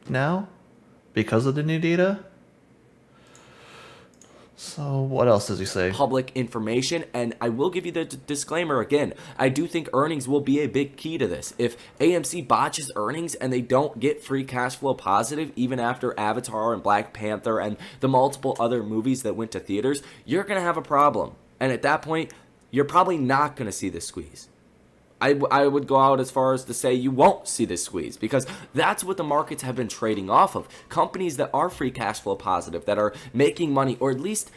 now, because of the new data. So what else does he say? Public information, and I will give you the disclaimer again. I do think earnings will be a big key to this. If AMC botches earnings and they don't get free cash flow positive, even after Avatar and Black Panther and the multiple other movies that went to theaters, you're going to have a problem. And at that point, you're probably not going to see the squeeze. I would go out as far as to say you won't see this squeeze, because that's what the markets have been trading off of. Companies that are free cash flow positive, that are making money, or at least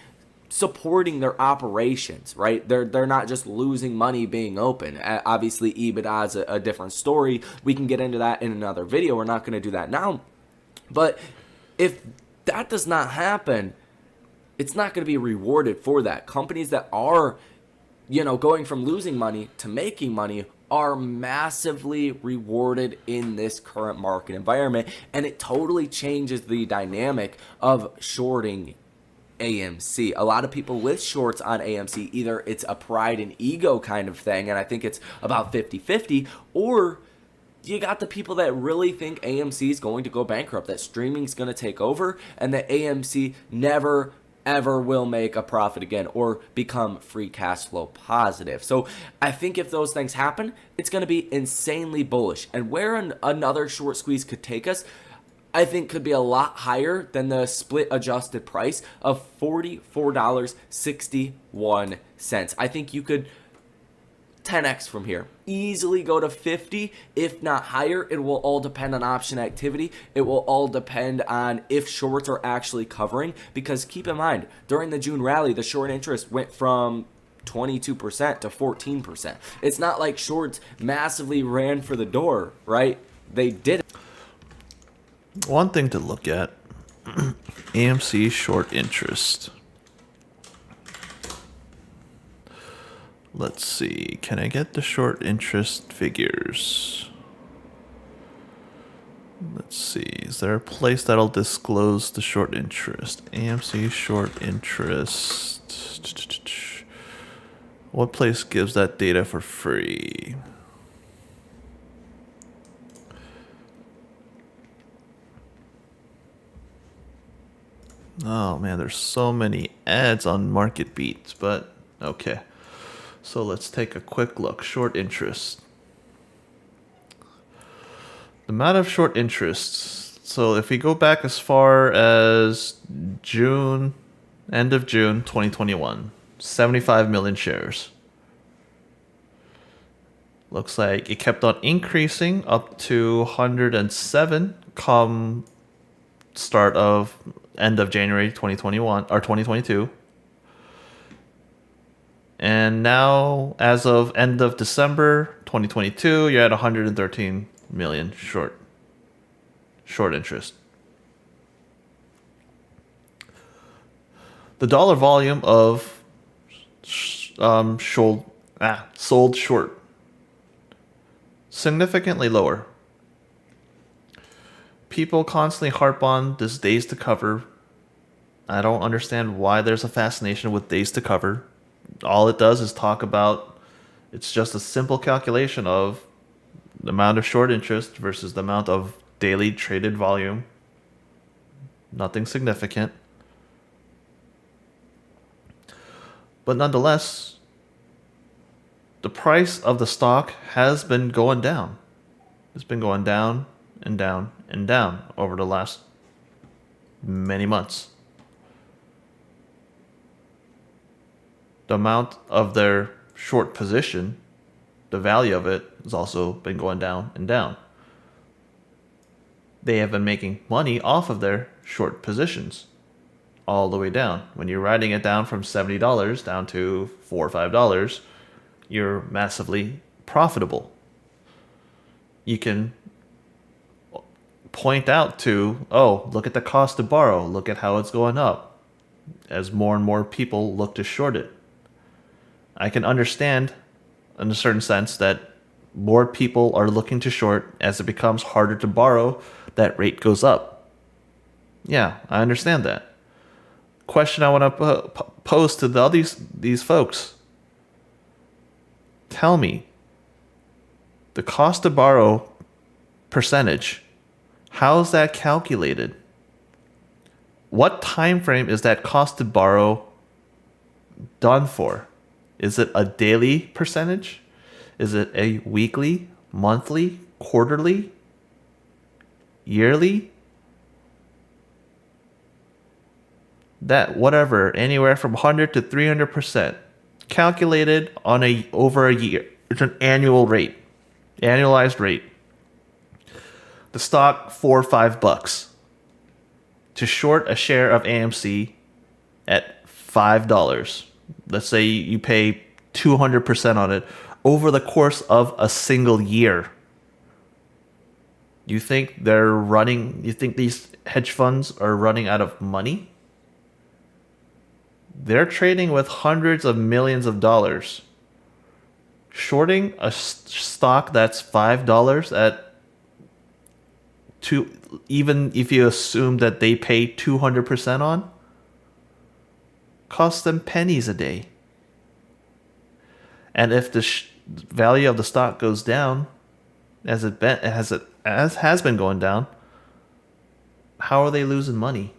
supporting their operations, right? They're not just losing money being open. Obviously, EBITDA is a different story. We can get into that in another video. We're not going to do that now. But if that does not happen, it's not going to be rewarded for that. Companies that are, going from losing money to making money are massively rewarded in this current market environment, and it totally changes the dynamic of shorting AMC. A lot of people with shorts on AMC, either it's a pride and ego kind of thing, and I think it's about 50-50, or you got the people that really think AMC is going to go bankrupt, that streaming is going to take over, and that AMC never ever will make a profit again or become free cash flow positive. So I think if those things happen, it's going to be insanely bullish. And where another short squeeze could take us, I think could be a lot higher than the split adjusted price of $44.61. I think you could 10x from here, easily go to 50, if not higher. It will all depend on option activity. It will all depend on if shorts are actually covering, because keep in mind, during the June rally, the short interest went from 22% to 14%. It's not like shorts massively ran for the door, right? They didn't. One thing to look at, AMC short interest. Let's see, can I get the short interest figures? Let's see, is there a place that'll disclose the short interest? AMC short interest. What place gives that data for free? Oh man, there's so many ads on Market Beats, but okay. So let's take a quick look. Short interest. The amount of short interests. So if we go back as far as June, end of June 2021, 75 million shares. Looks like it kept on increasing up to 107 come end of January 2021 or 2022. And now, as of end of December 2022, you're at 113 million short interest. The dollar volume of sold short, significantly lower. People constantly harp on this days to cover. I don't understand why there's a fascination with days to cover. All it does is talk about, it's just a simple calculation of the amount of short interest versus the amount of daily traded volume. Nothing significant. But nonetheless, the price of the stock has been going down. It's been going down and down and down over the last many months. The amount of their short position, the value of it, has also been going down and down. They have been making money off of their short positions all the way down. When you're riding it down from $70 down to $4 or $5, you're massively profitable. You can point out to, oh, look at the cost to borrow. Look at how it's going up as more and more people look to short it. I can understand in a certain sense that more people are looking to short as it becomes harder to borrow, that rate goes up. Yeah, I understand that. Question I want to pose to these folks. Tell me, the cost to borrow percentage, how is that calculated? What time frame is that cost to borrow done for? Is it a daily percentage? Is it a weekly, monthly, quarterly, yearly? That whatever, anywhere from 100 to 300%. calculated on over a year. It's an annual rate, annualized rate. The stock $4 or $5. To short a share of AMC at $5. Let's say you pay 200% on it over the course of a single year. You think these hedge funds are running out of money? They're trading with hundreds of millions of dollars. Shorting a stock that's $5 even if you assume that they pay 200% on, costs them pennies a day. And if the value of the stock goes down, as has been going down, how are they losing money?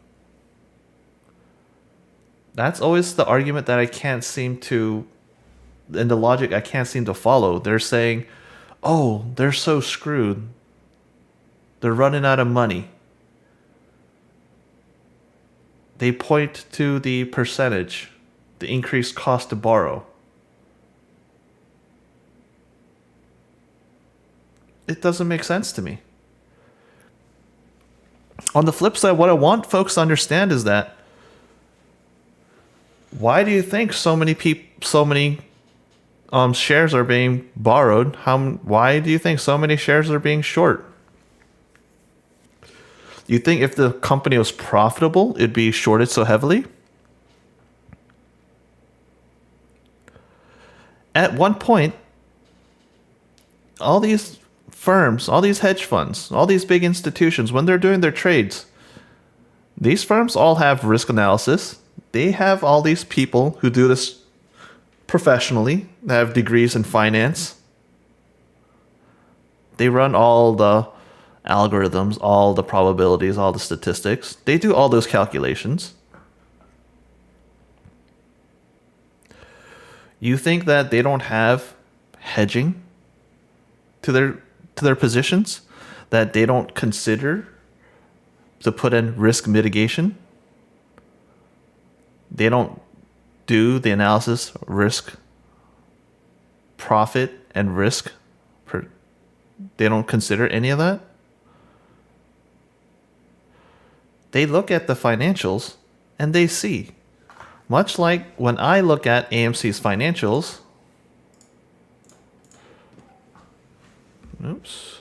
That's always the argument that I can't seem to, and the logic I can't seem to follow. They're saying, oh, they're so screwed. They're running out of money. They point to the percentage, the increased cost to borrow. It doesn't make sense to me. On the flip side, what I want folks to understand is that why do you think so many shares are being borrowed? Why do you think so many shares are being short? You think if the company was profitable, it'd be shorted so heavily? At one point, all these firms, all these hedge funds, all these big institutions, when they're doing their trades, these firms all have risk analysis. They have all these people who do this professionally, that have degrees in finance. They run all the algorithms, all the probabilities, all the statistics. They do all those calculations. You think that they don't have hedging to their positions? That they don't consider to put in risk mitigation? They don't do the analysis, risk, profit, and risk. They don't consider any of that? They look at the financials and they see. Much like when I look at AMC's financials. Oops.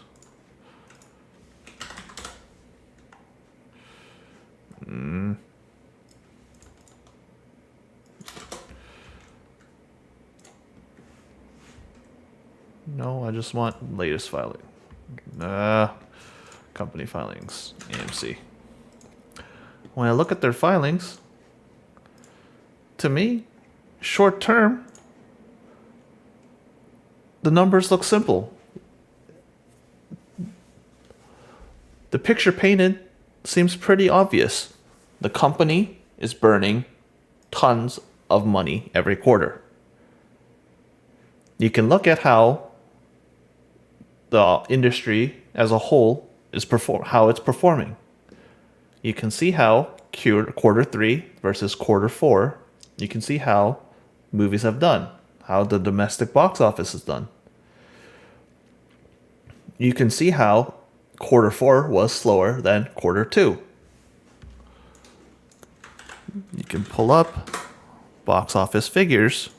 No, I just want latest filing. Company filings, AMC. When I look at their filings, to me, short term, the numbers look simple. The picture painted seems pretty obvious. The company is burning tons of money every quarter. You can look at how the industry as a whole is how it's performing. You can see how quarter 3 versus quarter 4, you can see how movies have done, how the domestic box office has done. You can see how quarter 4 was slower than quarter 2. You can pull up box office figures,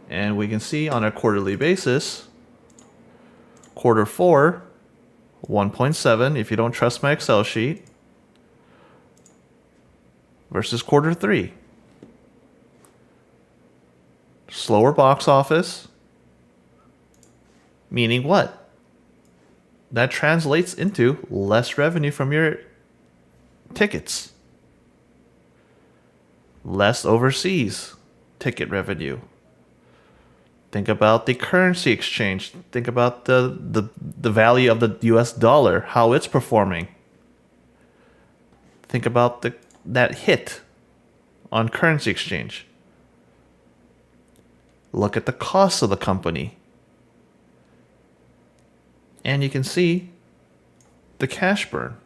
and we can see on a quarterly basis, quarter 4, 1.7, if you don't trust my Excel sheet, versus quarter 3. Slower box office, meaning what? That translates into less revenue from your tickets. Less overseas ticket revenue. Think about the currency exchange. Think about the value of the US dollar, how it's performing. Think about that hit on currency exchange. Look at the costs of the company. And you can see the cash burn.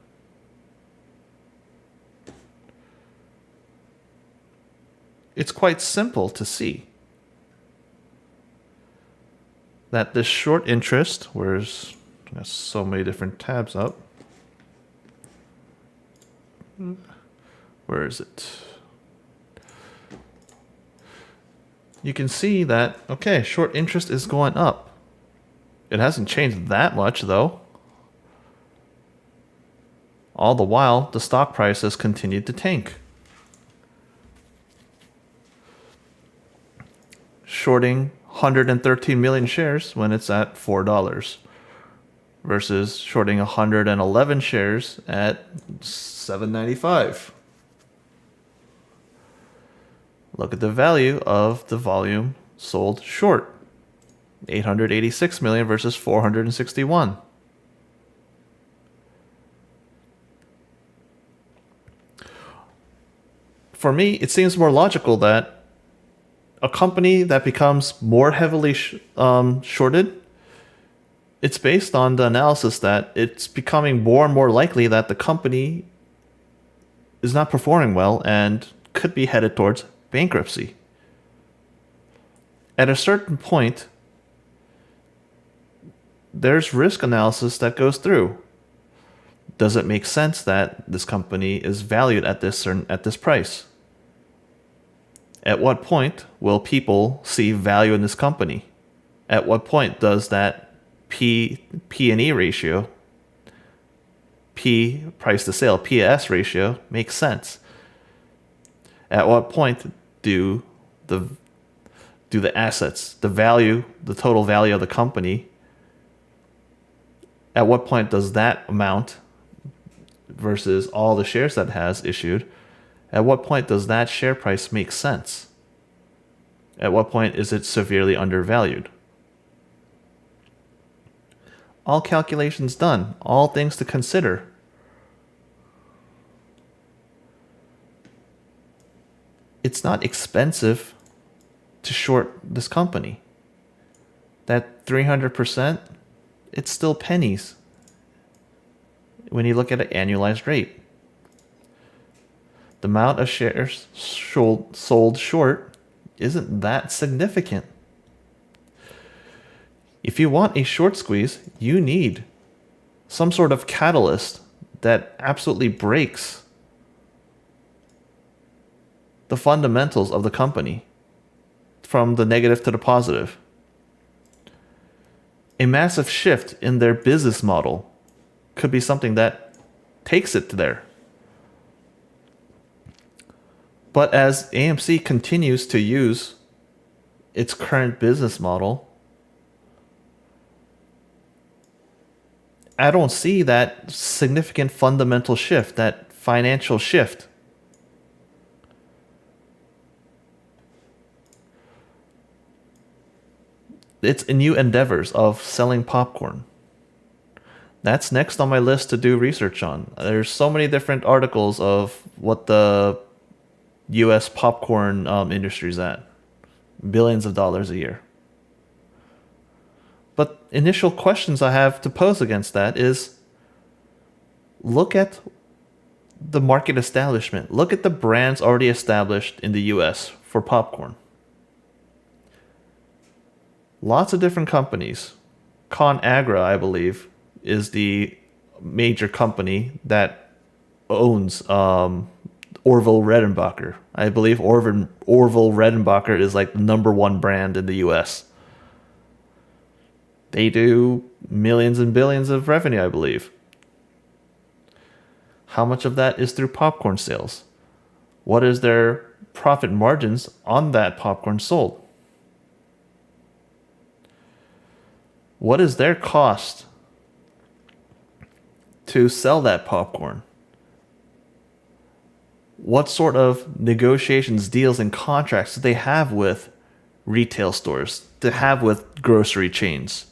it's quite simple to see that this short interest, where's there's so many different tabs up. Where is it? You can see that, okay, short interest is going up. It hasn't changed that much though. All the while, the stock price has continued to tank. Shorting 113 million shares when it's at $4 versus shorting 111 shares at $7.95. Look at the value of the volume sold short. 886 million versus 461. For me, it seems more logical that a company that becomes more heavily shorted, it's based on the analysis that it's becoming more and more likely that the company is not performing well and could be headed towards bankruptcy. At a certain point, there's risk analysis that goes through. Does it make sense that this company is valued at this price? At what point will people see value in this company? At what point does that P&E ratio, P price to sale, PS ratio make sense? At what point do the assets, the value, the total value of the company, at what point does that amount versus all the shares that it has issued, at what point does that share price make sense? At what point is it severely undervalued? All calculations done, all things to consider. It's not expensive to short this company. That 300%, it's still pennies when you look at an annualized rate. The amount of shares sold short isn't that significant. If you want a short squeeze, you need some sort of catalyst that absolutely breaks the fundamentals of the company from the negative to the positive. A massive shift in their business model could be something that takes it to there. But as AMC continues to use its current business model, I don't see that significant fundamental shift, that financial shift. It's new endeavors of selling popcorn. That's next on my list to do research on. There's so many different articles of what the U.S. popcorn industry is at. Billions of dollars a year. But initial questions I have to pose against that is, look at the market establishment. Look at the brands already established in the U.S. for popcorn. Lots of different companies. ConAgra, I believe, is the major company that owns Orville Redenbacher. I believe Orville Redenbacher is like the #1 brand in the US. They do millions and billions of revenue, I believe. How much of that is through popcorn sales? What is their profit margins on that popcorn sold? What is their cost to sell that popcorn? What sort of negotiations, deals, and contracts do they have with retail stores, to have with grocery chains?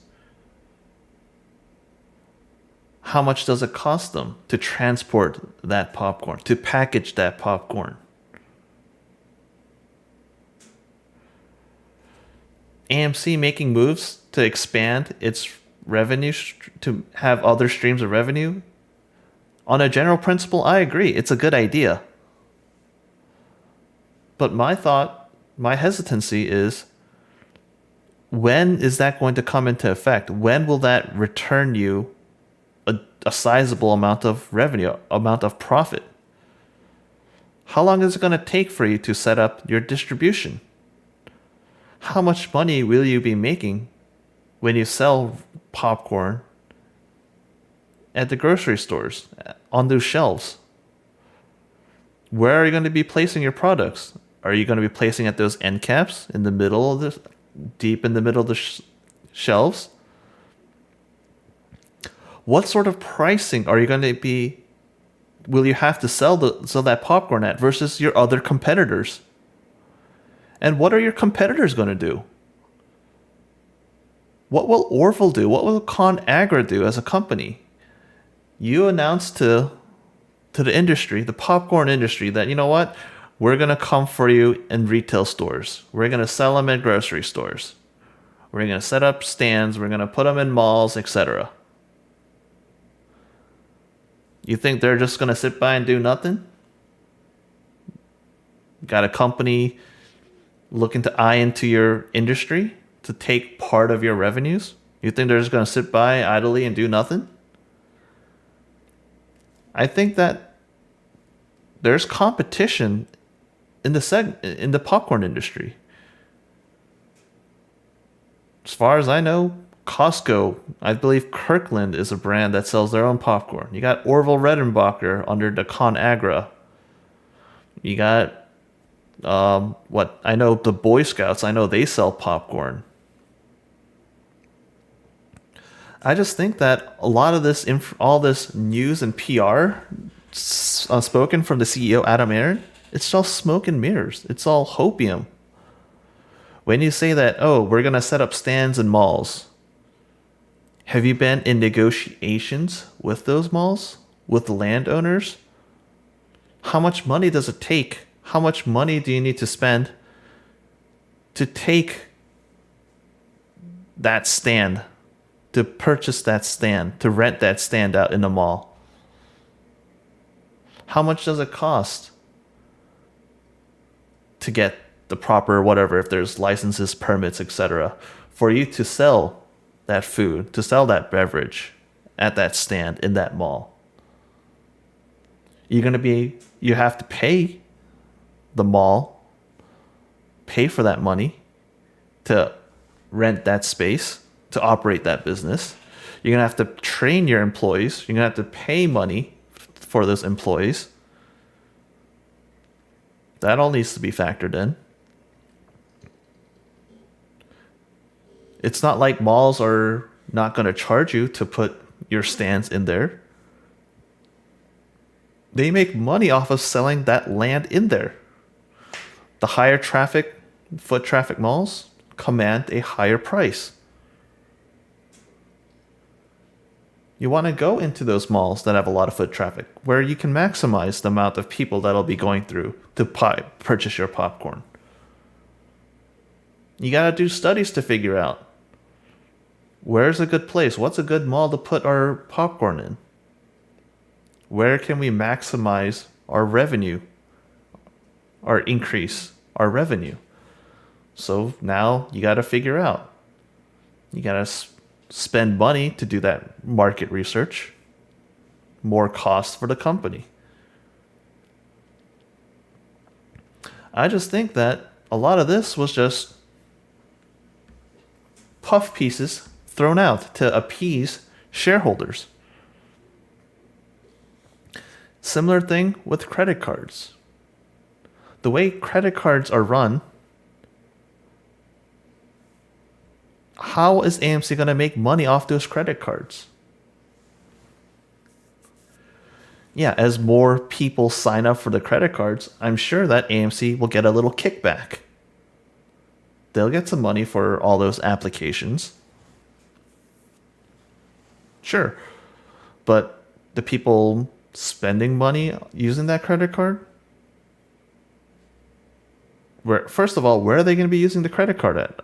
How much does it cost them to transport that popcorn, to package that popcorn? AMC making moves to expand its revenue, to have other streams of revenue. On a general principle, I agree. It's a good idea. But my hesitancy is, when is that going to come into effect? When will that return you a sizable amount of revenue, amount of profit? How long is it going to take for you to set up your distribution? How much money will you be making when you sell popcorn at the grocery stores, on those shelves? Where are you going to be placing your products? Are you going to be placing at those end caps in the middle of the, deep in the middle of the shelves? What sort of pricing are you going to be, will you have to sell that popcorn at versus your other competitors? And what are your competitors going to do? What will Orville do? What will ConAgra do as a company? You announced to the industry, the popcorn industry, that, you know what? We're going to come for you in retail stores. We're going to sell them at grocery stores. We're going to set up stands. We're going to put them in malls, etc. You think they're just going to sit by and do nothing? Got a company looking to eye into your industry to take part of your revenues? You think they're just going to sit by idly and do nothing? I think that there's competition in the popcorn industry. As far as I know, Costco, I believe Kirkland is a brand that sells their own popcorn. You got Orville Redenbacher under the ConAgra. You got what I know, the Boy Scouts. I know they sell popcorn. I just think that a lot of this, all this news and PR spoken from the CEO Adam Aron, it's all smoke and mirrors. It's all hopium. When you say that, oh, we're gonna set up stands in malls, have you been in negotiations with those malls, with the landowners? How much money does it take? How much money do you need to spend to take that stand, to purchase that stand, to rent that stand out in the mall? How much does it cost to get the proper whatever, if there's licenses, permits, etc., for you to sell that food, to sell that beverage at that stand in that mall? You have to pay the mall, pay for that money to rent that space, to operate that business. You're going to have to train your employees. You're going to have to pay money for those employees. That all needs to be factored in. It's not like malls are not going to charge you to put your stands in there. They make money off of selling that land in there. The higher traffic, foot traffic malls command a higher price. You want to go into those malls that have a lot of foot traffic, where you can maximize the amount of people that'll be going through to purchase your popcorn. You got to do studies to figure out, where's a good place? What's a good mall to put our popcorn in? Where can we maximize our revenue, or increase our revenue? So now you got to figure out. You got to spend money to do that market research. More cost for the company. I just think that a lot of this was just puff pieces thrown out to appease shareholders. Similar thing with credit cards. The way credit cards are run, how is AMC going to make money off those credit cards? Yeah, as more people sign up for the credit cards, I'm sure that AMC will get a little kickback. They'll get some money for all those applications. Sure. But the people spending money using that credit card, first of all, where are they going to be using the credit card at?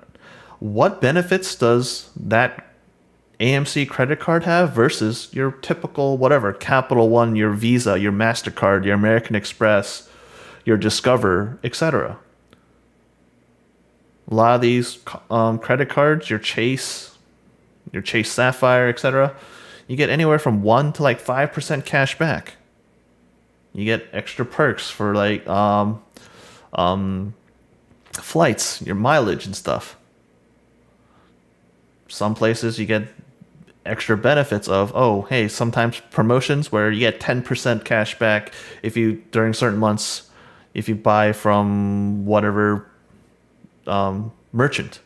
What benefits does that AMC credit card have versus your typical whatever, Capital One, your Visa, your MasterCard, your American Express, your Discover, etc. A lot of these credit cards, your Chase Sapphire, etc., you get anywhere from 1 to like 5% cash back. You get extra perks for like flights, your mileage and stuff. Some places you get extra benefits of, oh, hey, sometimes promotions where you get 10% cash back if you, during certain months, if you buy from whatever merchant.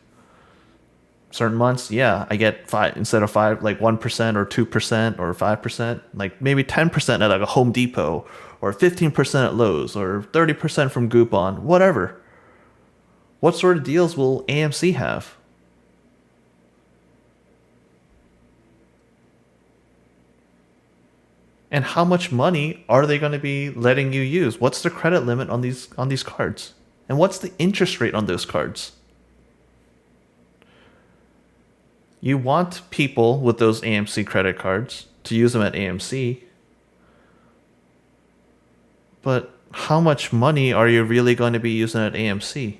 Certain months, yeah, I get 5 instead of 5, like 1% or 2% or 5%, like maybe 10% at like a Home Depot, or 15% at Lowe's, or 30% from Groupon, whatever. What sort of deals will AMC have? And how much money are they going to be letting you use? What's the credit limit on these cards? And what's the interest rate on those cards? You want people with those AMC credit cards to use them at AMC. But how much money are you really going to be using at AMC?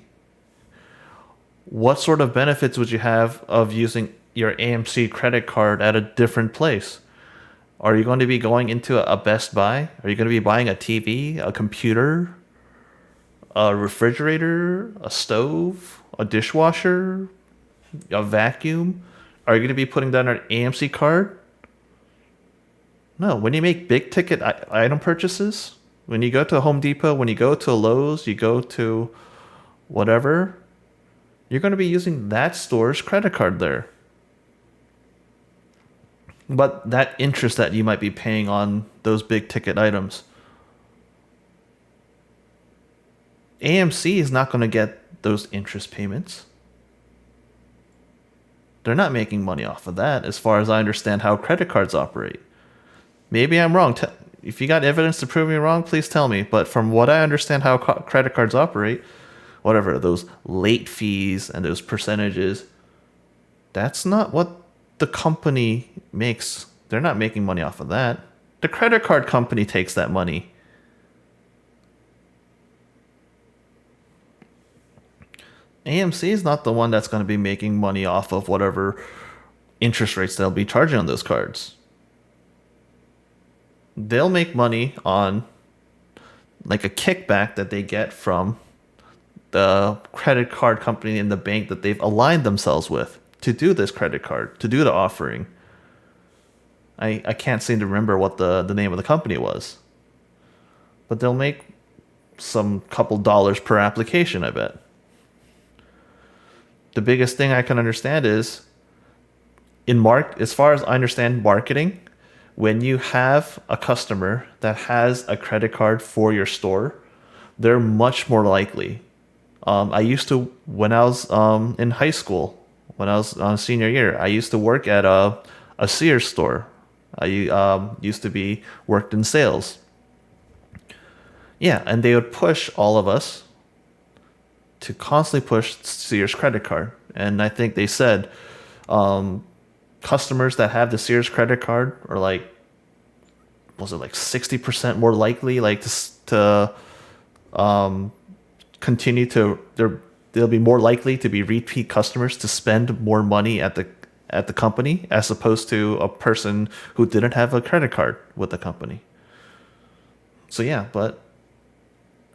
What sort of benefits would you have of using your AMC credit card at a different place? Are you going to be going into a Best Buy? Are you going to be buying a TV, a computer, a refrigerator, a stove, a dishwasher, a vacuum? Are you going to be putting that on an AMC card? No. When you make big ticket item purchases, when you go to Home Depot, when you go to Lowe's, you go to whatever, you're going to be using that store's credit card there. But that interest that you might be paying on those big ticket items, AMC is not going to get those interest payments. They're not making money off of that, as far as I understand how credit cards operate. Maybe I'm wrong. If you got evidence to prove me wrong, please tell me. But from what I understand how credit cards operate, whatever, those late fees and those percentages, that's not what the company makes. They're not making money off of that. The credit card company takes that money. AMC is not the one that's going to be making money off of whatever interest rates they'll be charging on those cards. They'll make money on like a kickback that they get from the credit card company and the bank that they've aligned themselves with to do this credit card, to do the offering. I can't seem to remember what the name of the company was. But they'll make some couple dollars per application, I bet. The biggest thing I can understand is, as far as I understand marketing, when you have a customer that has a credit card for your store, they're much more likely. I used to, when I was in high school, when I was on senior year, I used to work at a Sears store. I used to be worked in sales. Yeah, and they would push all of us to constantly push Sears credit card. And I think they said customers that have the Sears credit card are like, was it like 60% more likely like to continue to, they'll be more likely to be repeat customers to spend more money at the company as opposed to a person who didn't have a credit card with the company. So yeah, but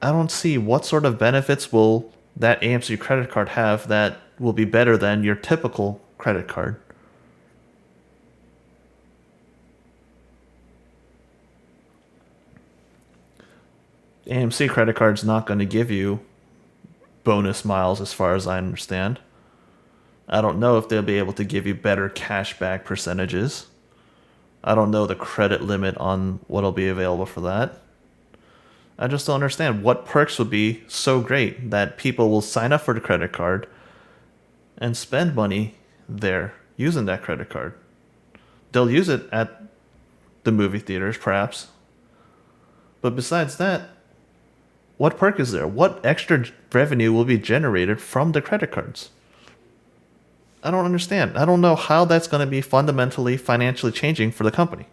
I don't see what sort of benefits will that AMC credit card have that will be better than your typical credit card. AMC credit card's not going to give you bonus miles as far as I understand. I don't know if they'll be able to give you better cashback percentages. I don't know the credit limit on what'll be available for that. I just don't understand what perks would be so great that people will sign up for the credit card and spend money there using that credit card. They'll use it at the movie theaters, perhaps. But besides that, what perk is there? What extra revenue will be generated from the credit cards? I don't understand. I don't know how that's going to be fundamentally financially changing for the company.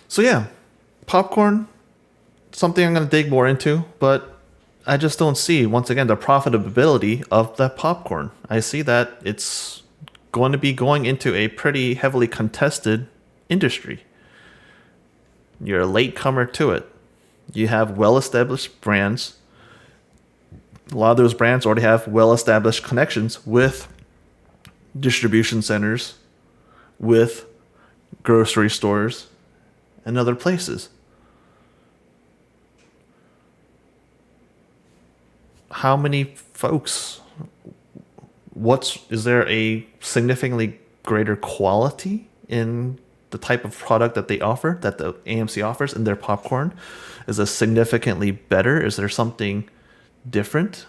So yeah, popcorn, something I'm going to dig more into, but I just don't see, once again, the profitability of that popcorn. I see that it's going to be going into a pretty heavily contested industry. You're a latecomer to it. You have well-established brands. A lot of those brands already have well-established connections with distribution centers, with grocery stores, and other places. How many folks? Is there a significantly greater quality in the type of product that they offer, that the AMC offers in their popcorn? Is it significantly better? Is there something different?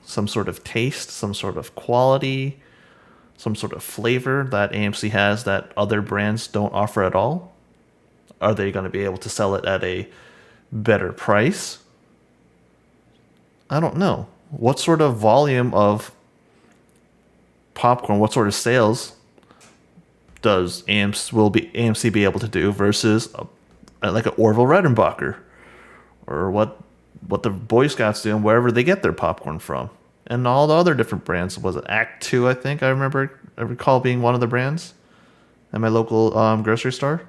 Some sort of taste, some sort of quality, some sort of flavor that AMC has that other brands don't offer at all? Are they going to be able to sell it at a better price? I don't know. What sort of volume of popcorn, what sort of sales does AMC be able to do versus like an Orville Redenbacher, or what the Boy Scouts do and wherever they get their popcorn from, and all the other different brands? Was it Act 2? I think I recall being one of the brands at my local grocery store.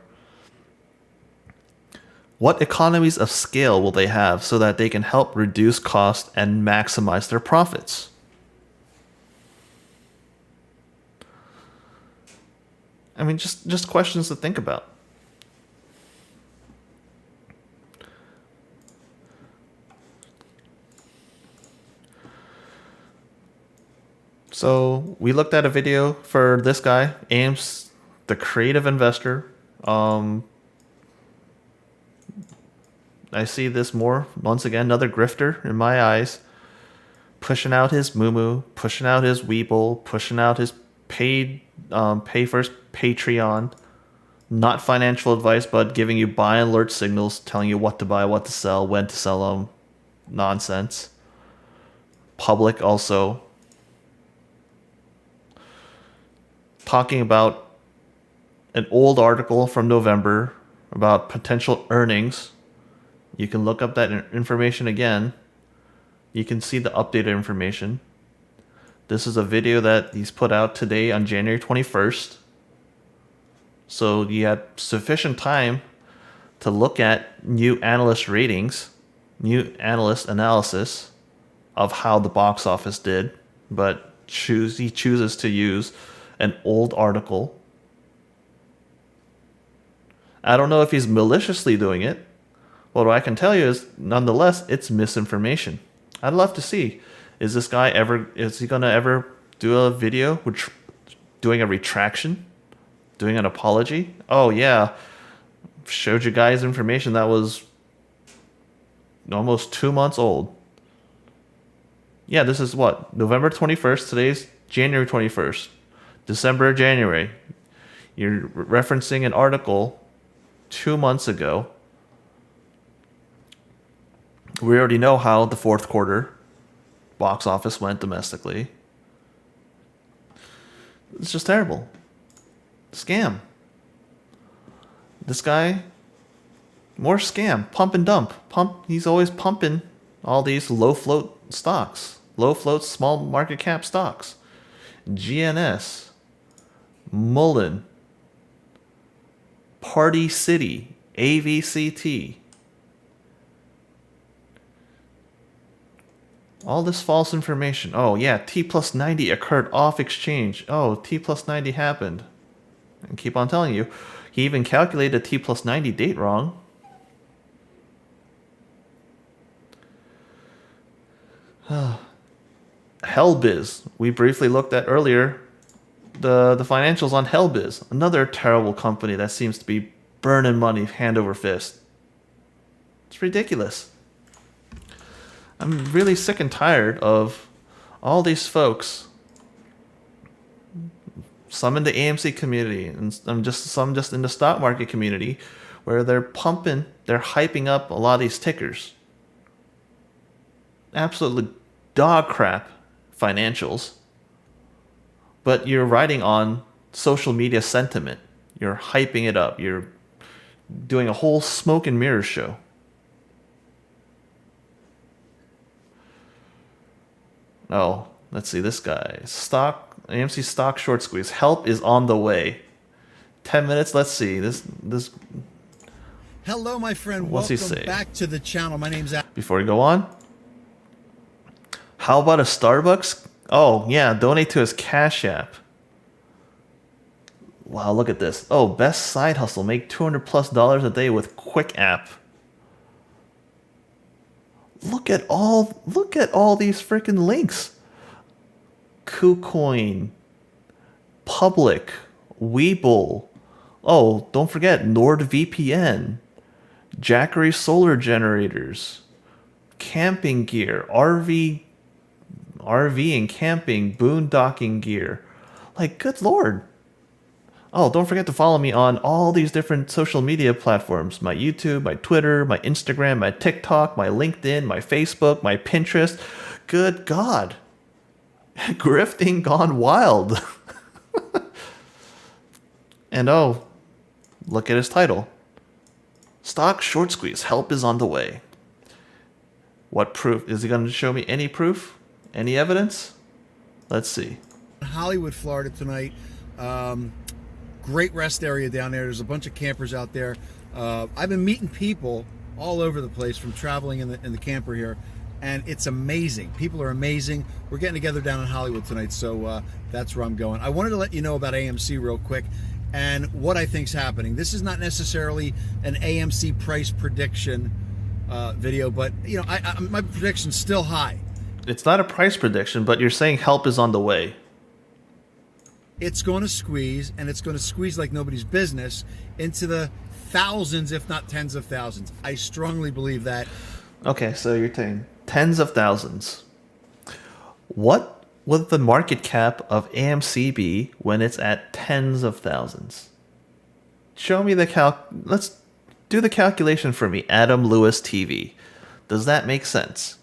What economies of scale will they have so that they can help reduce cost and maximize their profits? I mean, just questions to think about. So we looked at a video for this guy, Ames, the creative investor. I see this more, once again, another grifter in my eyes, pushing out his moo, pushing out his Weeble, pushing out his pay first Patreon. Not financial advice, but giving you buy alert signals, telling you what to buy, what to sell, when to sell them. Nonsense. Public also. Talking about an old article from November about potential earnings. You can look up that information again. You can see the updated information. This is a video that he's put out today on January 21st. So you had sufficient time to look at new analyst ratings, new analyst analysis of how the box office did, but he chooses to use an old article. I don't know if he's maliciously doing it. What I can tell you is, nonetheless, it's misinformation. I'd love to see, is he going to ever do a video doing a retraction? Doing an apology? Oh yeah, showed you guys information that was almost 2 months old. Yeah, this is what? November 21st, today's January 21st. December, January. You're referencing an article 2 months ago. We already know how the fourth quarter box office went domestically. It's just terrible. Scam. This guy, more scam. Pump and dump. He's always pumping all these low float stocks. Low float, small market cap stocks. GNS. Mullen. Party City. AVCT. All this false information. Oh yeah, T plus 90 occurred off exchange. Oh, T plus 90 happened. And keep on telling you, he even calculated the T plus 90 date wrong. Hellbiz. We briefly looked at earlier the financials on Hellbiz. Another terrible company that seems to be burning money hand over fist. It's ridiculous. I'm really sick and tired of all these folks, some in the AMC community and some just in the stock market community, where they're hyping up a lot of these tickers. Absolutely dog crap financials. But you're riding on social media sentiment. You're hyping it up. You're doing a whole smoke and mirrors show. Oh, let's see this guy. Stock AMC stock short squeeze. Help is on the way. 10 minutes. Let's see this. Hello, my friend. What's he Welcome say? back to the channel. My name's Al. Before we go on, how about a Starbucks? Oh yeah, donate to his Cash App. Wow, look at this. Oh, best side hustle. Make $200+ a day with Quick App. Look at all these freaking links. KuCoin, Public, Webull. Oh, don't forget NordVPN, Jackery solar generators, camping gear, RV and camping, boondocking gear. Like, good lord. Oh, don't forget to follow me on all these different social media platforms. My YouTube, my Twitter, my Instagram, my TikTok, my LinkedIn, my Facebook, my Pinterest. Good God. Grifting gone wild. And oh, look at his title. Stock short squeeze. Help is on the way. What proof? Is he going to show me any proof? Any evidence? Let's see. Hollywood, Florida tonight. Great rest area down there. There's a bunch of campers out there. I've been meeting people all over the place from traveling in the camper here, and it's amazing. People are amazing. We're getting together down in Hollywood tonight, so that's where I'm going. I wanted to let you know about AMC real quick and what I think's happening. This is not necessarily an AMC price prediction video, but you know, my prediction's still high. It's not a price prediction, but you're saying help is on the way. It's going to squeeze, and it's going to squeeze like nobody's business into the thousands, if not tens of thousands. I strongly believe that. Okay, so you're saying tens of thousands. What would the market cap of AMC be when it's at tens of thousands? Show me the let's do the calculation for me. Adam Lewis TV. Does that make sense?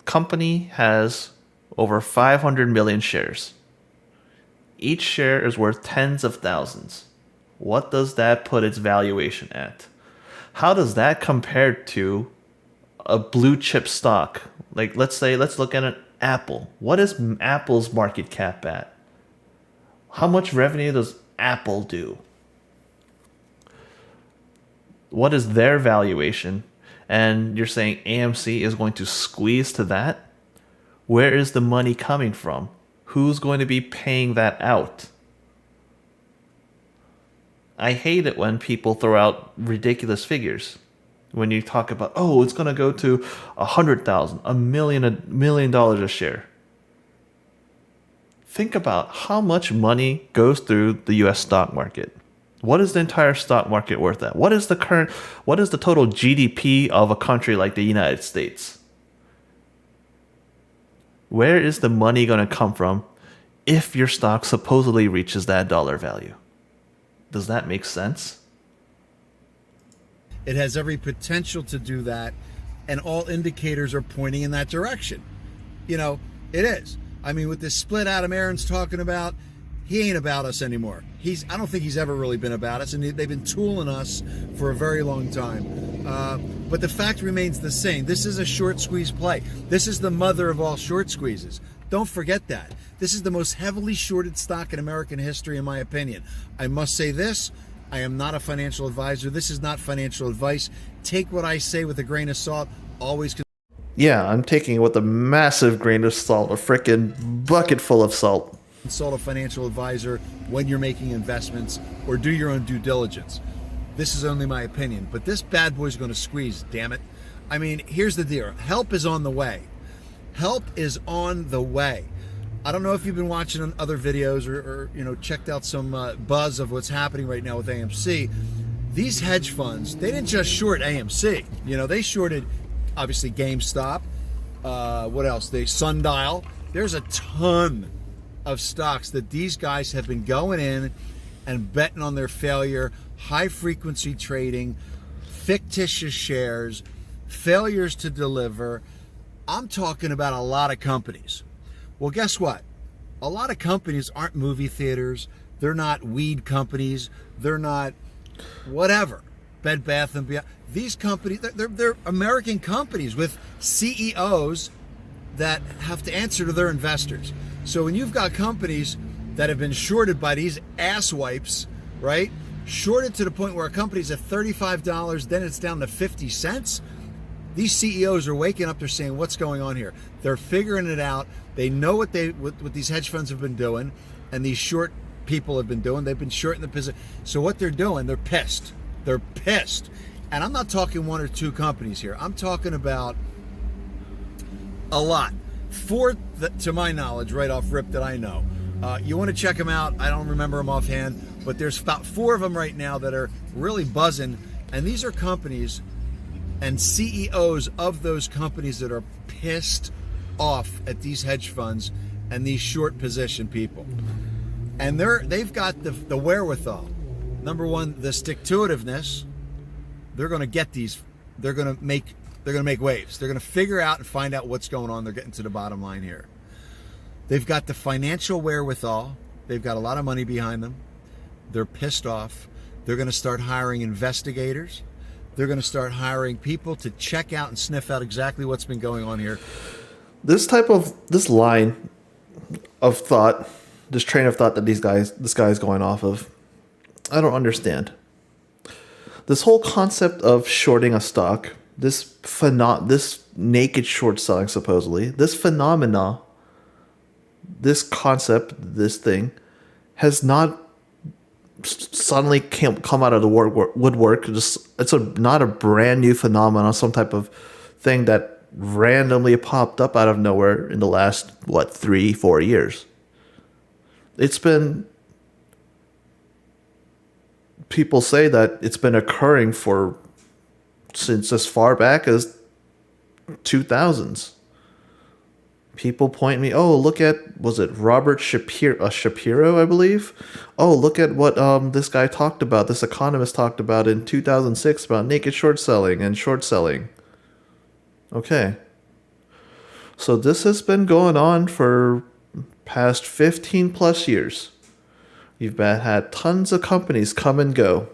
Company has over 500 million shares. Each share is worth tens of thousands. What does that put its valuation at? How does that compare to a blue chip stock? Like, let's look at an Apple. What is Apple's market cap at? How much revenue does Apple do? What is their valuation? And you're saying AMC is going to squeeze to that? Where is the money coming from? Who's going to be paying that out? I hate it when people throw out ridiculous figures. When you talk about, oh, it's going to go to 100,000, $1 million a share. Think about how much money goes through the U.S. stock market. What is the entire stock market worth at? What is the total GDP of a country like the United States? Where is the money going to come from if your stock supposedly reaches that dollar value? Does that make sense? It has every potential to do that, and all indicators are pointing in that direction. You know, it is. I mean, with this split Adam Aaron's talking about, he ain't about us anymore. I don't think he's ever really been about us, and they've been tooling us for a very long time. But the fact remains the same. This is a short squeeze play. This is the mother of all short squeezes. Don't forget that. This is the most heavily shorted stock in American history, in my opinion. I must say this. I am not a financial advisor. This is not financial advice. Take what I say with a grain of salt. Always. Yeah, I'm taking it with a massive grain of salt, a frickin' bucket full of salt. Consult a financial advisor when you're making investments, or do your own due diligence. This is only my opinion, but this bad boy's going to squeeze, damn it. I mean, here's the deal. Help is on the way. Help is on the way. I don't know if you've been watching other videos or you know, checked out some buzz of what's happening right now with AMC. These hedge funds, they didn't just short AMC. You know, they shorted, obviously, GameStop. What else? Sundial. There's a ton of stocks that these guys have been going in and betting on their failure, high frequency trading, fictitious shares, failures to deliver. I'm talking about a lot of companies. Well, guess what? A lot of companies aren't movie theaters. They're not weed companies. They're not whatever. Bed Bath & Beyond. These companies, they're American companies with CEOs that have to answer to their investors. So when you've got companies that have been shorted by these asswipes, right? Shorted to the point where a company's at $35, then it's down to 50 cents. These CEOs are waking up, they're saying, what's going on here? They're figuring it out. They know what these hedge funds have been doing, and these short people have been doing. They've been shorting the position. So what they're doing, they're pissed. They're pissed. And I'm not talking one or two companies here. I'm talking about a lot. Four, to my knowledge, right off rip that I know. You want to check them out. I don't remember them offhand, but there's about 4 of them right now that are really buzzing. And these are companies and CEOs of those companies that are pissed off at these hedge funds and these short position people. And they've got the wherewithal. Number one, the stick-to-itiveness. They're going to get these. They're going to make waves. They're going to figure out and find out what's going on. They're getting to the bottom line here. They've got the financial wherewithal. They've got a lot of money behind them. They're pissed off. They're going to start hiring investigators. They're going to start hiring people to check out and sniff out exactly what's been going on here. This line of thought, this train of thought that this guy is going off of, I don't understand. This whole concept of shorting a stock, this naked short selling supposedly, this phenomena, this concept, this thing, has not suddenly come out of the woodwork. It's not a brand new phenomenon, some type of thing that randomly popped up out of nowhere in the last 3-4 years. It's been, people say that it's been occurring since as far back as 2000s. People point me, oh, look at, was it Robert Shapiro, I believe? Oh, look at what this guy talked about, this economist talked about in 2006 about naked short selling and short selling. Okay. So this has been going on for past 15 plus years. You've had tons of companies come and go.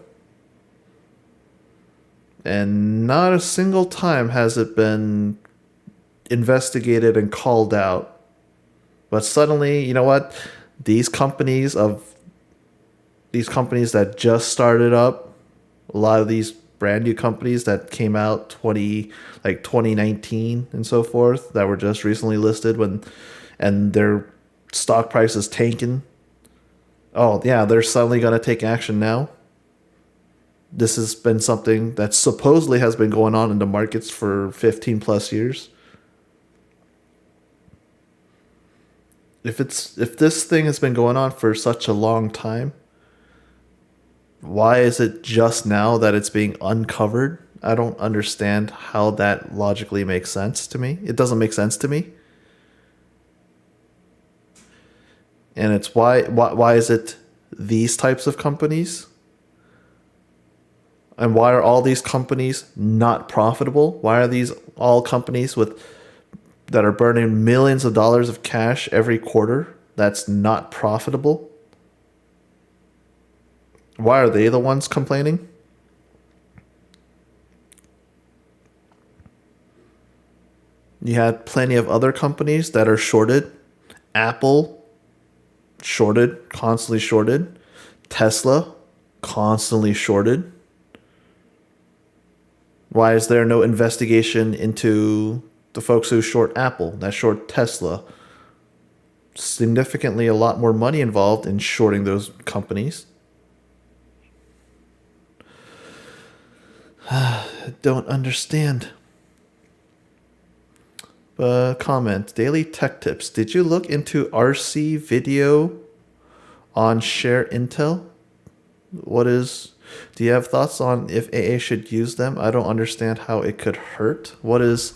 And not a single time has it been investigated and called out. But suddenly, you know what? These companies that just started up, a lot of these brand new companies that came out 2019 and so forth, that were just recently listed and their stock price is tanking. Oh yeah, they're suddenly going to take action now. This has been something that supposedly has been going on in the markets for 15 plus years. If this thing has been going on for such a long time, why is it just now that it's being uncovered? I don't understand how that logically makes sense to me. It doesn't make sense to me. And it's why is it these types of companies? And why are all these companies not profitable? Why are these all companies that are burning millions of dollars of cash every quarter that's not profitable? Why are they the ones complaining? You had plenty of other companies that are shorted. Apple, shorted, constantly shorted. Tesla, constantly shorted. Why is there no investigation into the folks who short Apple, that short Tesla? Significantly a lot more money involved in shorting those companies. Don't understand. Comment, Daily Tech Tips. Did you look into RC video on Share Intel? Do you have thoughts on if AA should use them? I don't understand how it could hurt. What is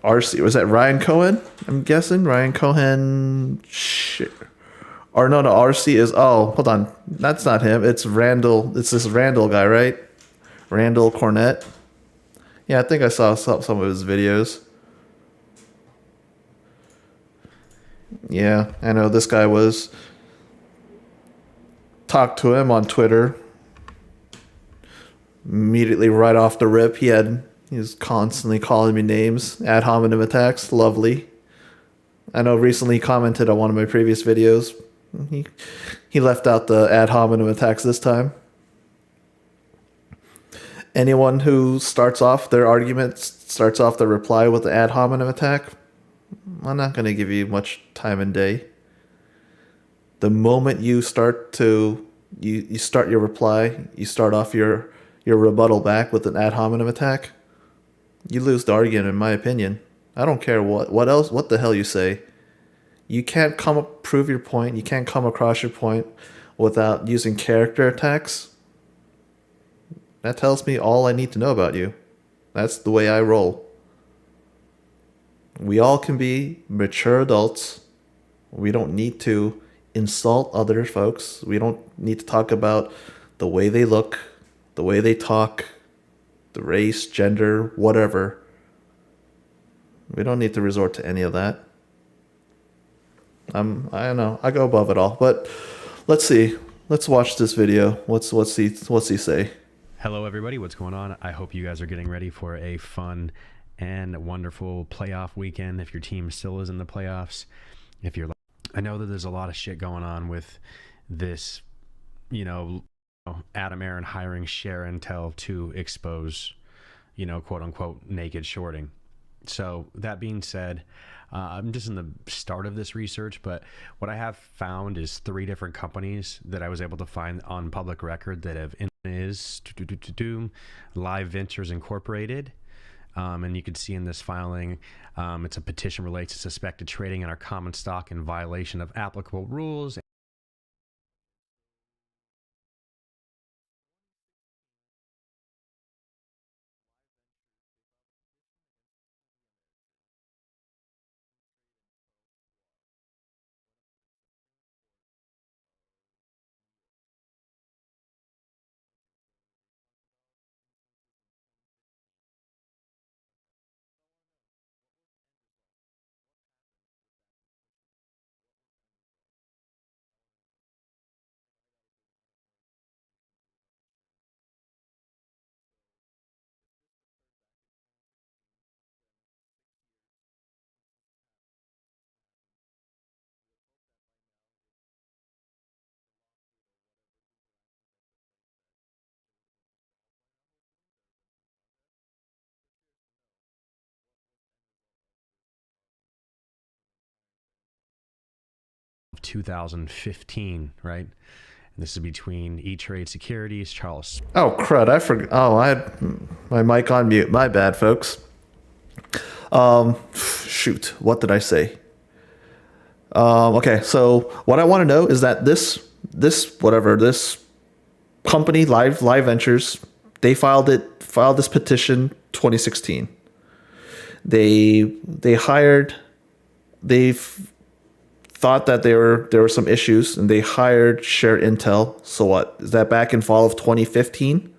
RC? Was that Ryan Cohen? I'm guessing Ryan Cohen. Or no, RC is, oh, hold on. That's not him. It's Randall. It's this Randall guy, right? Randall Cornett. Yeah, I think I saw some of his videos. Yeah, I know this guy was... Talked to him on Twitter. Immediately right off the rip, he had He's constantly calling me names. Ad hominem attacks. Lovely. I know recently he commented on one of my previous videos. He left out the ad hominem attacks this time. Anyone who starts off their argument, starts off their reply with the ad hominem attack, I'm not going to give you much time and day. The moment you start to, you start your reply, you start off your rebuttal back with an ad hominem attack, you lose the argument, in my opinion. I don't care what else, what the hell you say. You can't prove your point. You can't come across your point without using character attacks. That tells me all I need to know about you. That's the way I roll. We all can be mature adults. We don't need to insult other folks. We don't need to talk about the way they look, the way they talk, the race, gender, whatever. We don't need to resort to any of that. I don't know. I go above it all. But let's see. Let's watch this video. What's he say? Hello, everybody. What's going on? I hope you guys are getting ready for a fun and wonderful playoff weekend. If your team still is in the playoffs, I know that there's a lot of shit going on with this, Adam Aaron hiring Share Intel to expose, quote unquote, naked shorting. So that being said, I'm just in the start of this research, but what I have found is 3 different companies that I was able to find on public record that have Live Ventures Incorporated. And you can see in this filing, it's a petition relates to suspected trading in our common stock in violation of applicable rules. 2015, right? And this is between E-Trade Securities, Charles. Oh, crud. I forgot. Oh, I had my mic on mute. My bad, folks. Shoot. What did I say? Okay. So what I want to know is that this company, Live Ventures, they filed this petition 2016. They've thought that there were some issues, and they hired Share Intel. So what is that, back in fall of 2015?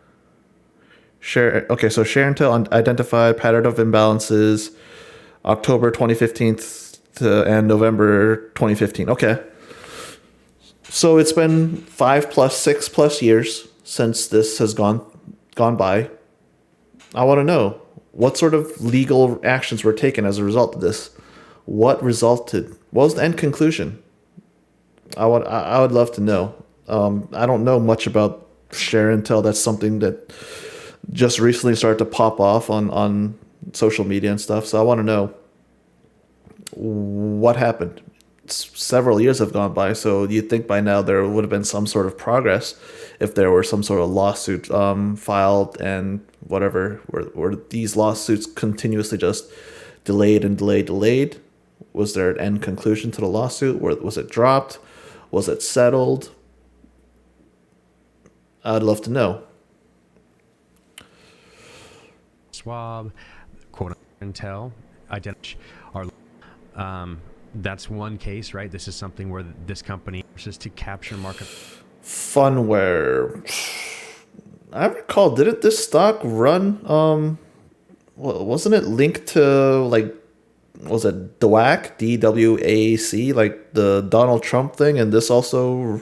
So Share Intel identified pattern of imbalances October 2015 and November 2015. Okay. So it's been 6+ years since this has gone by. I want to know what sort of legal actions were taken as a result of this. What resulted? What was the end conclusion? I would love to know. I don't know much about Share Intel. That's something that just recently started to pop off on social media and stuff. So I want to know what happened. Several years have gone by, so you'd think by now there would have been some sort of progress if there were some sort of lawsuit filed and whatever. Were these lawsuits continuously just delayed and delayed? Was there an end conclusion to the lawsuit? Was it dropped? Was it settled? I'd love to know. Schwab, quote Intel, identity are that's one case, right? This is something where this company wishes to capture market. Funware. I recall, didn't this stock run? Wasn't it linked to was it DWAC, DWAC, like the Donald Trump thing? And this also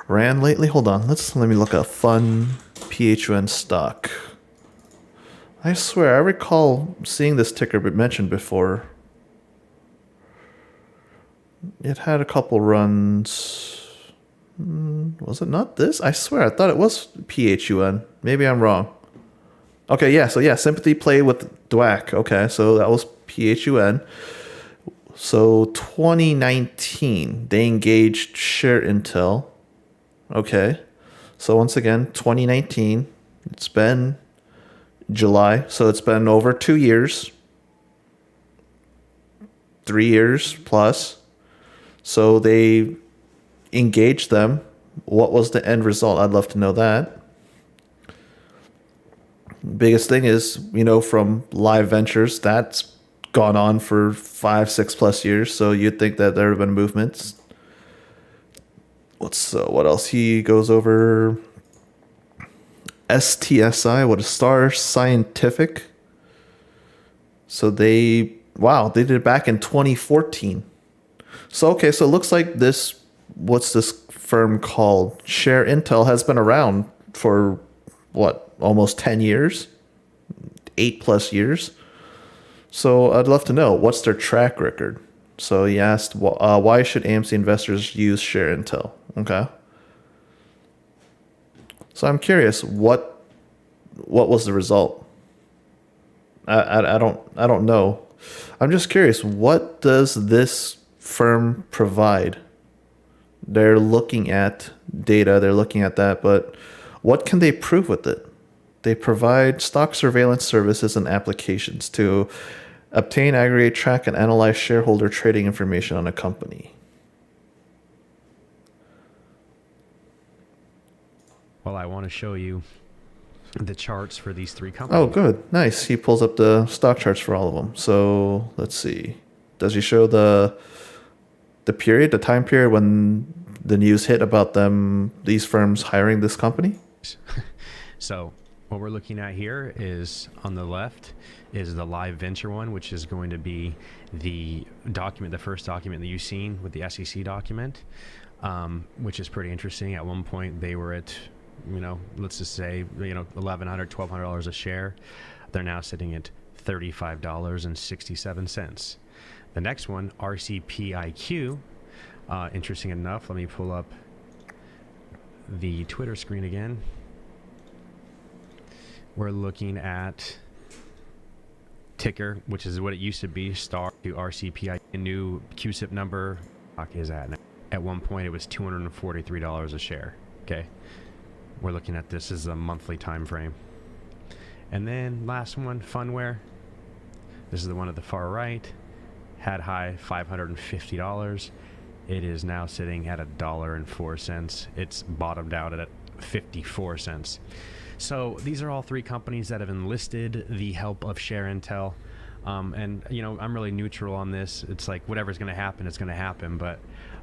ran lately. Hold on, let me look up Fun PHUN stock. I swear, I recall seeing this ticker mentioned before. It had a couple runs. Was it not this? I swear, I thought it was PHUN. Maybe I'm wrong. Okay, yeah, so yeah, Sympathy Play with Dwack. Okay, so that was PHUN. So 2019, they engaged Share Intel. Okay, so once again, 2019, it's been July, so it's been over 2 years. 3 years plus. So they engaged them. What was the end result? I'd love to know that. Biggest thing is, from Live Ventures, that's gone on for 5-6 plus years. So you'd think that there have been movements. What else? He goes over STSI, what is Star Scientific. So they did it back in 2014. So, okay, so it looks like what's this firm called? Share Intel has been around for, almost 10 years? 8 plus years? So I'd love to know, what's their track record? So he asked, why should AMC investors use Share Intel? Okay. So I'm curious, what was the result? I don't know. I'm just curious, what does this firm provide? They're looking at data, they're looking at that, but what can they prove with it? They provide stock surveillance services and applications to obtain, aggregate, track, and analyze shareholder trading information on a company. Well, I want to show you the charts for these three companies. Oh, good. Nice. He pulls up the stock charts for all of them. So let's see. Does he show the time period when the news hit about these firms hiring this company? So what we're looking at here is on the left is the Live Venture one, which is going to be the first document that you've seen with the SEC document, which is pretty interesting. At one point they were at, let's just say, $1,100, $1,200 a share. They're now sitting at $35.67. The next one, RCPIQ, interesting enough, let me pull up the Twitter screen again. We're looking at ticker, which is what it used to be, star to RCPI. A new QSIP number is at now. At one point, it was $243 a share. Okay, we're looking at this as a monthly time frame. And then last one, Funware. This is the one at the far right. Had high $550. It is now sitting at $1.04. It's bottomed out at 54 cents. So these are all three companies that have enlisted the help of Share Intel. And, I'm really neutral on this. It's like whatever's going to happen, it's going to happen. But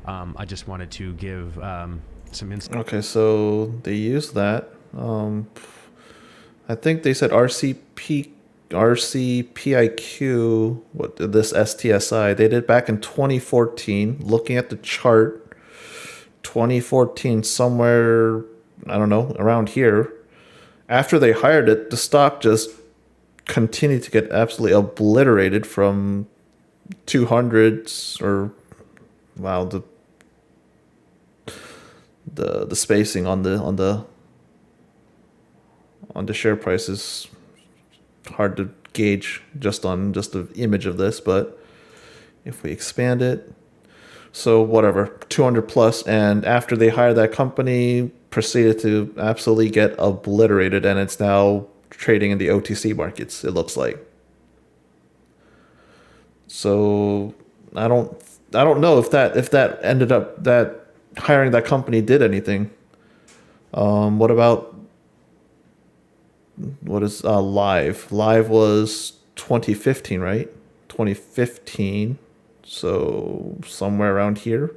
I just wanted to give some insight. Okay, so they used that. I think they said RCPIQ, this STSI, they did back in 2014. Looking at the chart, 2014, somewhere, I don't know, around here. After they hired it, the stock just continued to get absolutely obliterated from 200s, or wow, the spacing on the share price is hard to gauge just on the image of this. But if we expand it, so whatever, 200 plus, and after they hired that company, proceeded to absolutely get obliterated, and it's now trading in the OTC markets, it looks like. So I don't know if that ended up, that hiring that company did anything. What is Live? Live was 2015, right? 2015. So somewhere around here.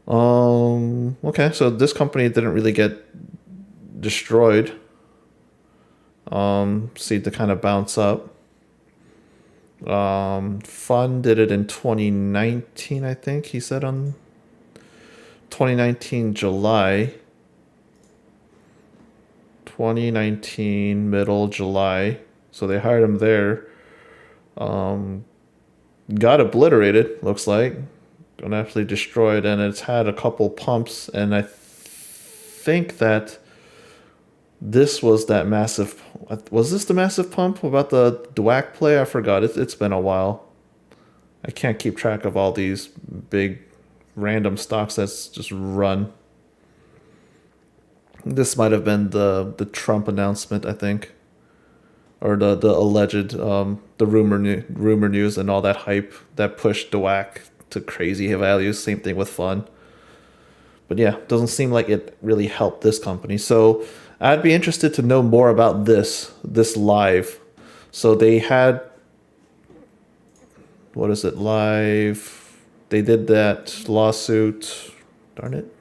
Okay, so this company didn't really get destroyed. Seemed to kind of bounce up. Fun did it in 2019, I think he said, on 2019 July. 2019, middle July. So they hired him there. Got obliterated, looks like. Got absolutely destroyed, and it's had a couple pumps, and I think that this was that massive. Was this the massive pump about the DWAC play? I forgot. It's been a while. I can't keep track of all these big random stocks that's just run. This might have been the Trump announcement, I think, or the alleged the rumor news and all that hype that pushed DWAC to crazy values. Same thing with Fun. But yeah, doesn't seem like it really helped this company. So I'd be interested to know more about this Live. So they had, what is it, Live? They did that lawsuit. Darn it.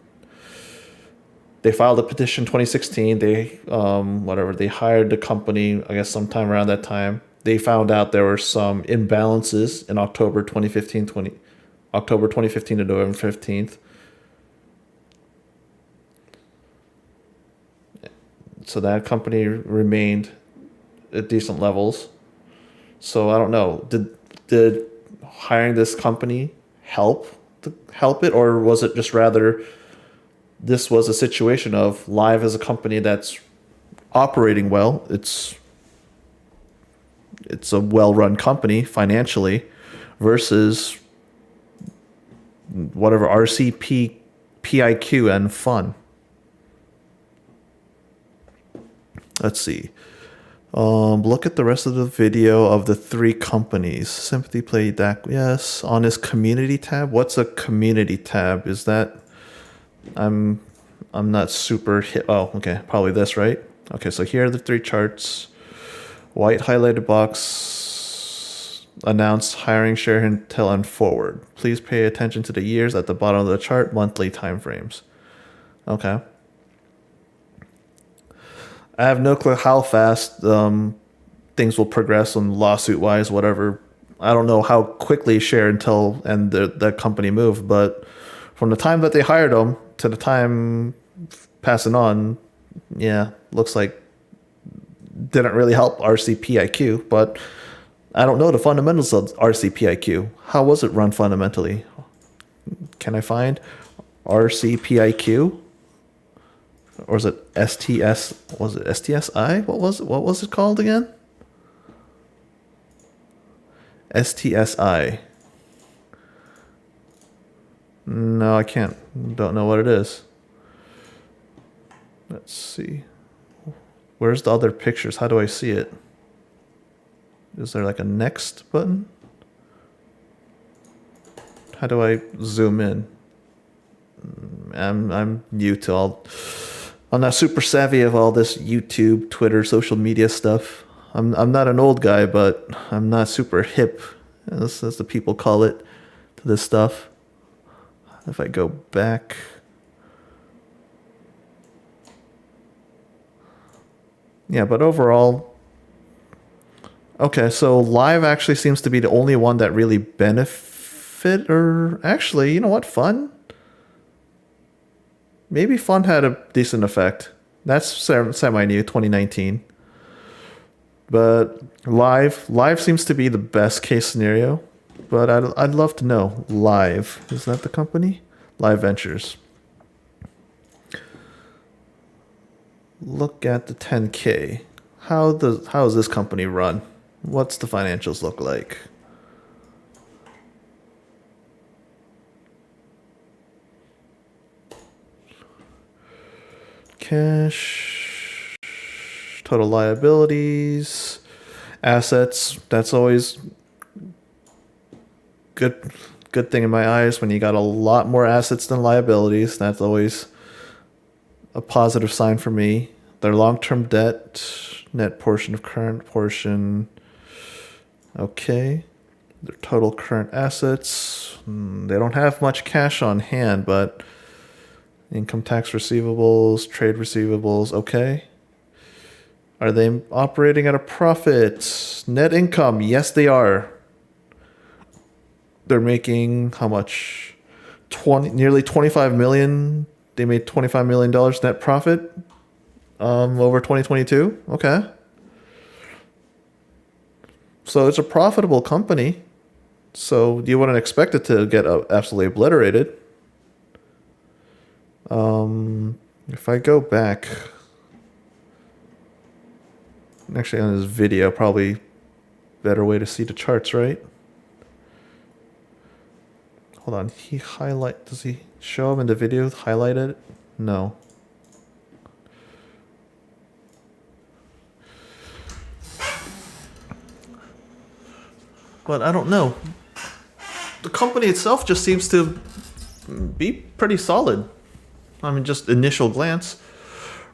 They filed a petition 2016. They they hired the company, I guess sometime around that time. They found out there were some imbalances in October 2015 to November 15th. So that company remained at decent levels. So I don't know. Did hiring this company help it, or was it just rather this was a situation of Live as a company that's operating well. It's a well-run company financially versus whatever RCP, PIQ, and Fun. Let's see. Look at the rest of the video of the three companies. Sympathy played that. Yes. On his community tab. What's a community tab? Is that... I'm not super hit. Oh, okay. Probably this, right? Okay, so here are the three charts. White highlighted box announced hiring share until and forward. Please pay attention to the years at the bottom of the chart, monthly timeframes. Okay. I have no clue how fast things will progress on lawsuit wise, whatever. I don't know how quickly share until and the company moved, but from the time that they hired them to the time passing on, yeah, looks like didn't really help RCPIQ, but I don't know the fundamentals of RCPIQ. How was it run fundamentally? Can I find RCPIQ? Or is it STS? Was it STSI? What was it called again? STSI. No, I can't. Don't know what it is. Let's see. Where's the other pictures? How do I see it? Is there like a next button? How do I zoom in? I'm new to all. I'm not super savvy of all this YouTube, Twitter, social media stuff. I'm not an old guy, but I'm not super hip, as the people call it, to this stuff. If I go back, yeah, but overall, okay. So Live actually seems to be the only one that really benefit, or actually, you know what, Fun. Maybe Fun had a decent effect. That's semi-new, 2019. But Live seems to be the best case scenario. But I'd love to know. Live, is that the company? Live Ventures. Look at the 10K. How is this company run? What's the financials look like? Cash, total liabilities, assets. That's always good thing in my eyes when you got a lot more assets than liabilities. That's always a positive sign for me. Their long-term debt, net portion of current portion. Okay. Their total current assets. They don't have much cash on hand, but income tax receivables, trade receivables, okay. Are they operating at a profit? Net income, yes they are. They're making how much? Nearly 25 million. They made $25 million net profit. over 2022. Okay. So it's a profitable company. So you wouldn't expect it to get absolutely obliterated. If I go back, actually on this video, probably better way to see the charts, right? Hold on, does he show him in the video highlighted? No. But I don't know. The company itself just seems to be pretty solid. I mean, just initial glance.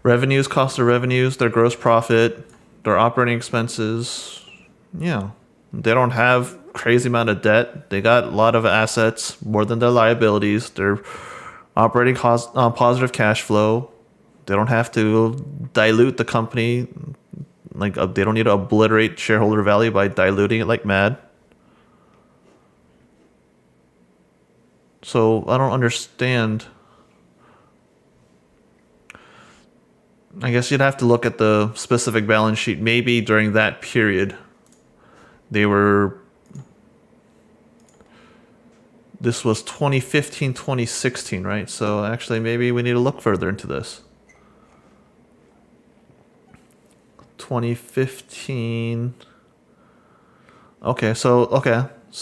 Revenues, cost of revenues, their gross profit, their operating expenses. Yeah. They don't have crazy amount of debt. They got a lot of assets, more than their liabilities. They're operating positive cash flow. They don't have to dilute the company. Like, they don't need to obliterate shareholder value by diluting it like mad. So I don't understand. I guess you'd have to look at the specific balance sheet. Maybe during that period, this was 2015, 2016, right? So actually, maybe we need to look further into this. 2015. Okay, so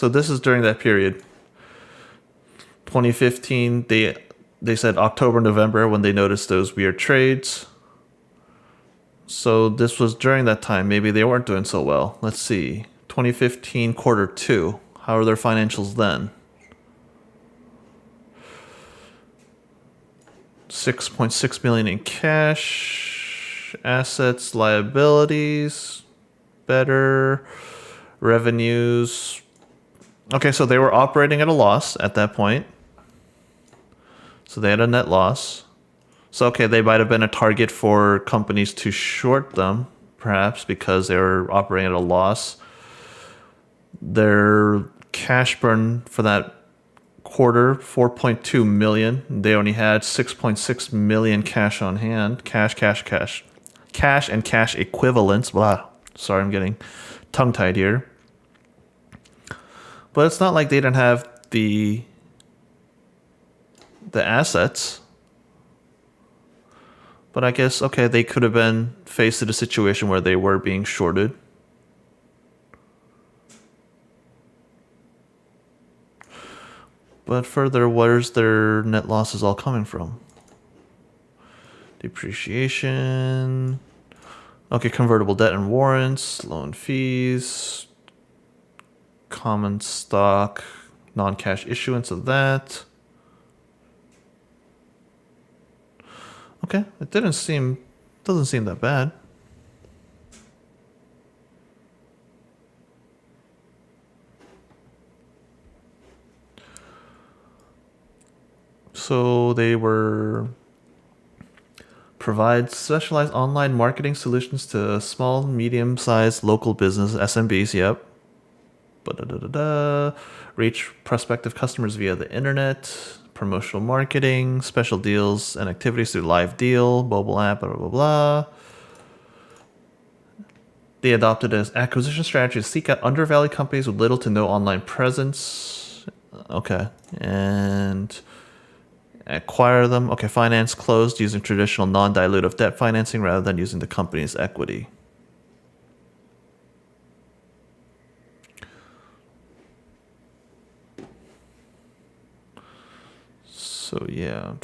this is during that period. 2015, they said October, November when they noticed those weird trades. So this was during that time. Maybe they weren't doing so well. Let's see. 2015 quarter 2. How are their financials then? 6.6 million in cash, assets, liabilities, better, revenues. Okay, so they were operating at a loss at that point. So they had a net loss. So, okay, they might have been a target for companies to short them, perhaps, because they were operating at a loss. Their cash burn for that quarter, 4.2 million. They only had 6.6 million cash on hand. Cash and cash equivalents. Wow. Sorry, I'm getting tongue-tied here. But it's not like they didn't have the assets. But I guess, okay, they could have been faced with a situation where they were being shorted. But further, where's their net losses all coming from? Depreciation. Okay, convertible debt and warrants, loan fees, common stock, non-cash issuance of that. Okay, it doesn't seem that bad. So they provide specialized online marketing solutions to small, medium-sized local business SMBs. Yep. Reach prospective customers via the internet. Promotional marketing, special deals and activities through Live Deal, mobile app, blah, blah, blah. They adopted an acquisition strategy to seek out undervalued companies with little to no online presence. Okay. And acquire them. Okay, finance closed using traditional non-dilutive debt financing rather than using the company's equity. So yeah.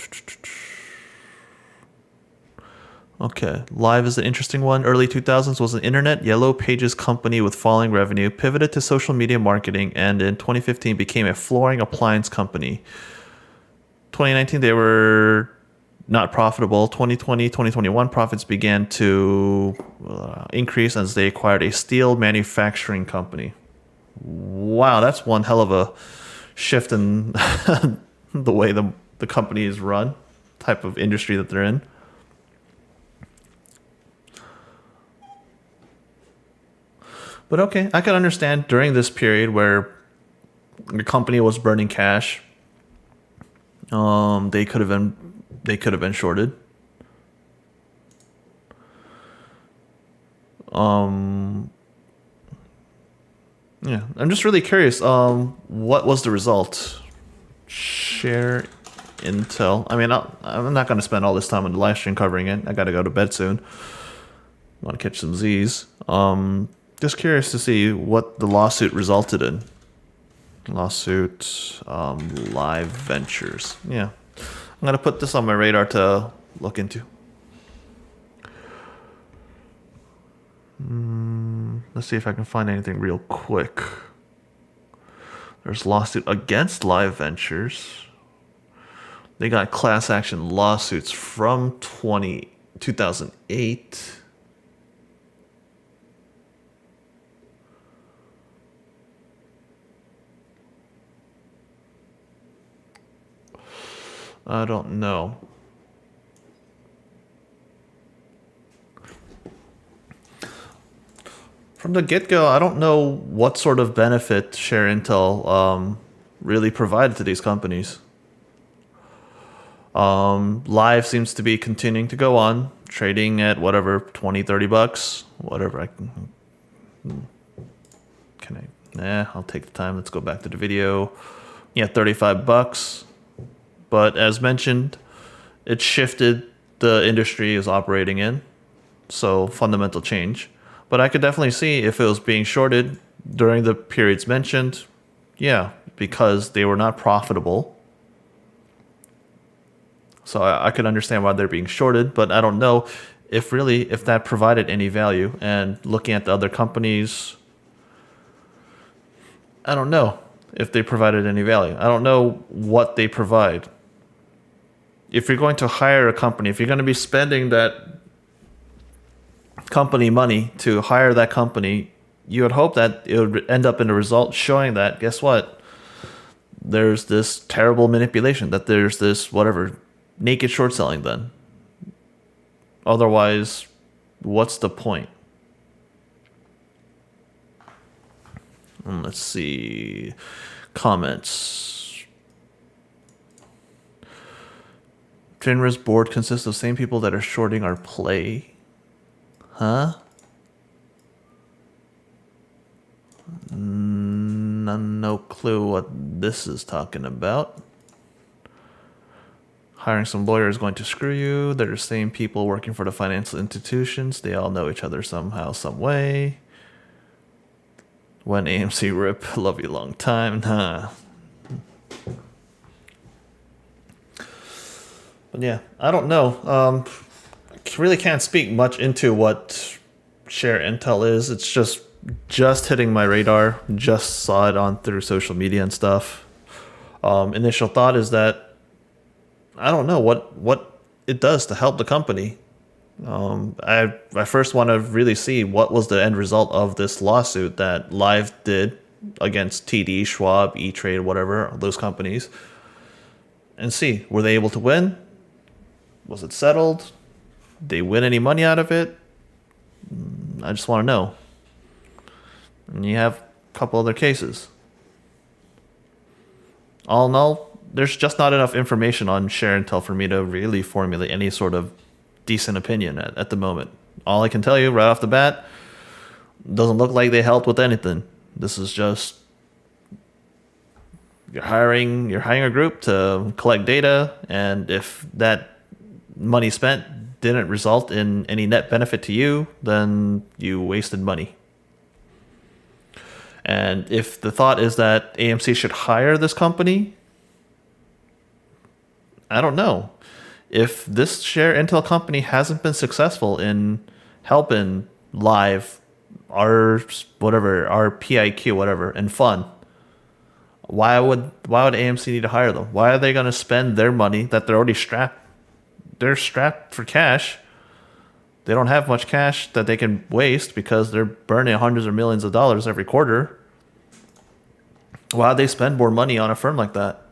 Okay, Live is an interesting one. Early 2000s was an internet yellow pages company with falling revenue, pivoted to social media marketing, and in 2015 became a flooring appliance company. 2019 they were not profitable. 2020, 2021 profits began to increase as they acquired a steel manufacturing company. Wow, that's one hell of a shift in the way the company is run, type of industry that they're in. But okay, I can understand during this period where the company was burning cash, they could have been shorted. Yeah, I'm just really curious. What was the result? Share Intel. I mean, I'm not going to spend all this time on the live stream covering it. I got to go to bed soon. Want to catch some Z's. Just curious to see what the lawsuit resulted in. Lawsuit, Live Ventures. Yeah, I'm going to put this on my radar to look into. Let's see if I can find anything real quick. There's lawsuit against Live Ventures. They got class action lawsuits from 2008. I don't know. From the get-go, I don't know what sort of benefit Share Intel really provided to these companies. Live seems to be continuing to go on, trading at whatever, 20, 30 bucks, whatever. I'll take the time. Let's go back to the video. Yeah, 35 bucks. But as mentioned, it shifted the industry is operating in. So fundamental change. But I could definitely see if it was being shorted during the periods mentioned. Yeah, because they were not profitable. So I could understand why they're being shorted, but I don't know if that provided any value. And looking at the other companies, I don't know if they provided any value. I don't know what they provide. If you're going to hire a company, if you're going to be spending that company money to hire that company, you would hope that it would end up in a result showing that, guess what? There's this terrible manipulation, that there's this whatever naked short selling then. Otherwise, what's the point? Let's see. Comments. FINRA's board consists of same people that are shorting our play. Huh? No clue what this is talking about. Hiring some lawyer is going to screw you. They're the same people working for the financial institutions. They all know each other somehow, some way. When AMC rip, love you long time. Huh. But yeah, I don't know. Really can't speak much into what Share Intel is. It's just hitting my radar. Just saw it on through social media and stuff. Initial thought is that I don't know what it does to help the company. I first want to really see what was the end result of this lawsuit that Live did against TD, Schwab, E-Trade, whatever, those companies, and see, were they able to win? Was it settled? Did they win any money out of it? I just want to know. And you have a couple other cases. All in all, there's just not enough information on Share Intel for me to really formulate any sort of decent opinion at the moment. All I can tell you right off the bat, doesn't look like they helped with anything. This is just you're hiring a group to collect data, and if that money spent didn't result in any net benefit to you, then you wasted money. And if the thought is that AMC should hire this company, I don't know. If this Share Intel company hasn't been successful in helping Live, our PIQ, whatever, and Fun, why would AMC need to hire them? Why are they going to spend their money that they're already strapped? They're strapped for cash. They don't have much cash that they can waste because they're burning hundreds of millions of dollars every quarter. Why would they spend more money on a firm like that?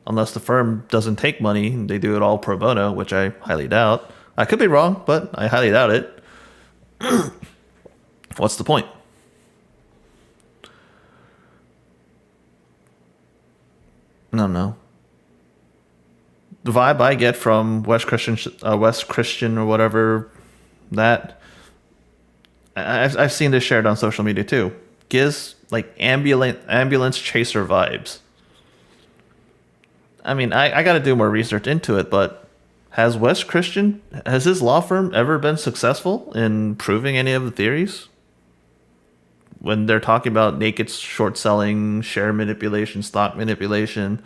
Unless the firm doesn't take money, they do it all pro bono, which I highly doubt. I could be wrong, but I highly doubt it. What's the point? I don't know. The vibe I get from West Christian or whatever, that I've seen this shared on social media too. Gives like ambulance chaser vibes. I mean, I got to do more research into it, but has his law firm ever been successful in proving any of the theories? When they're talking about naked short selling, share manipulation, stock manipulation,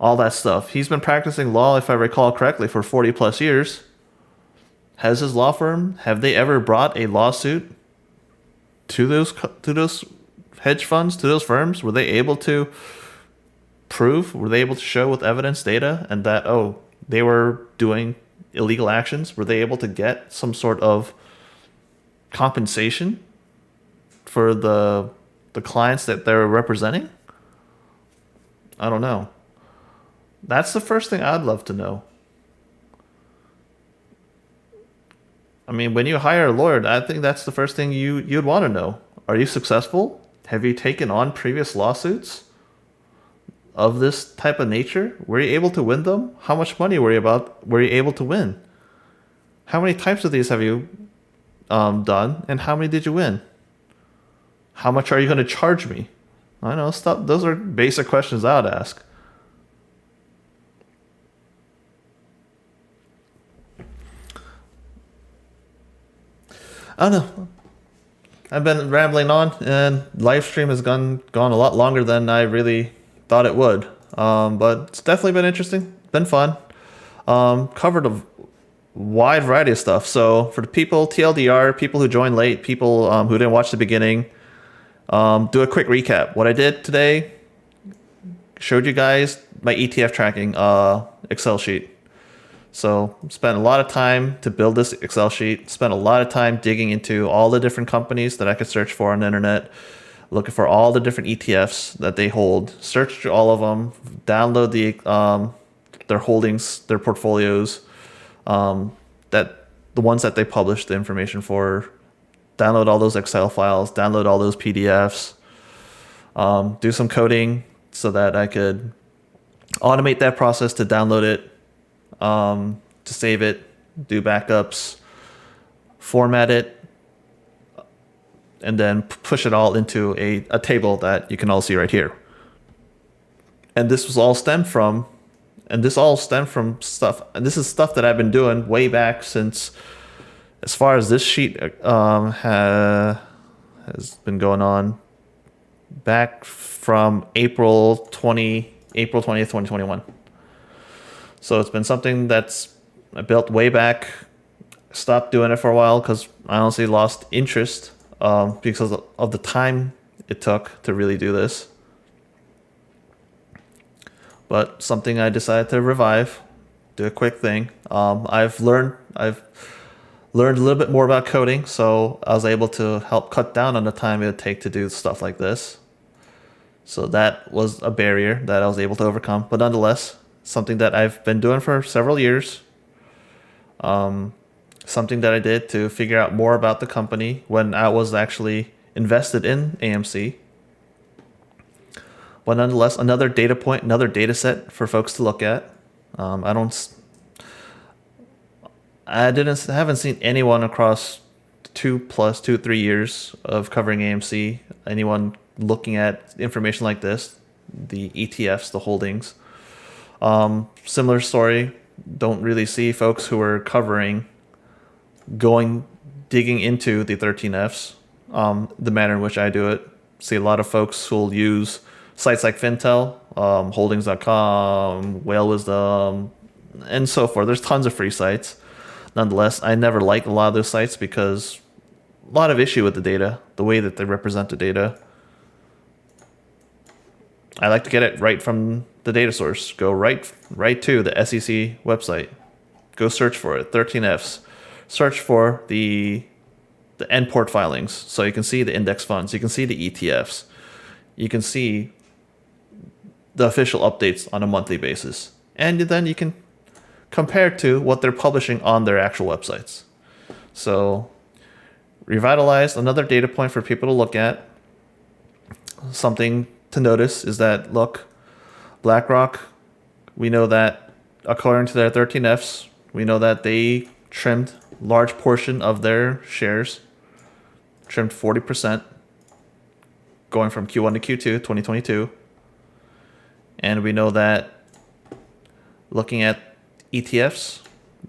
all that stuff. He's been practicing law, if I recall correctly, for 40 plus years. Has his law firm, have they ever brought a lawsuit to those hedge funds, to those firms? Were they able to show with evidence, data, and that, oh, they were doing illegal actions? Were they able to get some sort of compensation for the clients that they're representing? I don't know. That's the first thing I'd love to know. I mean, when you hire a lawyer, I think that's the first thing you'd want to know. Are you successful? Have you taken on previous lawsuits of this type of nature? Were you able to win them? How much money were you able to win? How many types of these have you done, and how many did you win? How much are you going to charge me? I know, stuff. Those are basic questions I would ask. I don't know. I've been rambling on, and LiveStream has gone a lot longer than I really thought it would. But it's definitely been interesting, been fun. Covered a wide variety of stuff. So for the people, TLDR, people who joined late, people who didn't watch the beginning, do a quick recap. What I did today, showed you guys my ETF tracking Excel sheet. So spent a lot of time to build this Excel sheet, spent a lot of time digging into all the different companies that I could search for on the internet, looking for all the different ETFs that they hold, search through all of them, download their holdings, their portfolios, that the ones that they publish the information for, download all those Excel files, download all those PDFs, do some coding so that I could automate that process to download it, to save it, do backups, format it, and then push it all into a table that you can all see right here. And this was all stemmed from, stuff, and this is stuff that I've been doing way back since, as far as this sheet has been going on, back from April 20th, 2021. So it's been something that's I built way back, stopped doing it for a while because I honestly lost interest because of the time it took to really do this. But something I decided to revive, do a quick thing. I've learned a little bit more about coding, so I was able to help cut down on the time it would take to do stuff like this. So that was a barrier that I was able to overcome. But nonetheless, something that I've been doing for several years. Something that I did to figure out more about the company when I was actually invested in AMC. But nonetheless, another data point, another data set for folks to look at. I haven't seen anyone across 3 years of covering AMC, anyone looking at information like this, the ETFs, the holdings. Similar story. Don't really see folks who are digging into the 13Fs, the manner in which I do it. See a lot of folks who'll use sites like Fintel, holdings.com, Whale Wisdom, and so forth. There's tons of free sites. Nonetheless, I never liked a lot of those sites because a lot of issue with the data, the way that they represent the data. I like to get it right from the data source. Go right to the SEC website. Go search for it. 13Fs. Search for the end port filings, so you can see the index funds. You can see the ETFs. You can see the official updates on a monthly basis, and then you can compare to what they're publishing on their actual websites. So, revitalized, another data point for people to look at. Something to notice is that, look, BlackRock, we know that according to their 13Fs, we know that they trimmed large portion of their shares. trimmed 40%, going from Q1 to Q2 2022. And we know that looking at ETFs,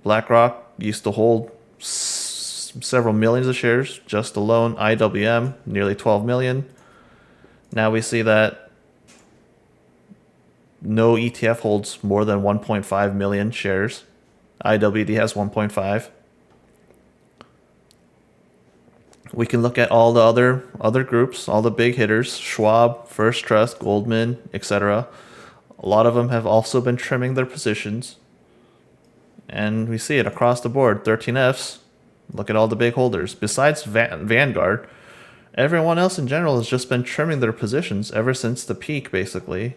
BlackRock used to hold several millions of shares just alone. IWM, nearly 12 million. Now we see that no ETF holds more than 1.5 million shares. IWD has 1.5. We can look at all the other groups, all the big hitters, Schwab, First Trust, Goldman, etc. A lot of them have also been trimming their positions. And we see it across the board. 13Fs, look at all the big holders. Besides Vanguard, everyone else in general has just been trimming their positions ever since the peak, basically.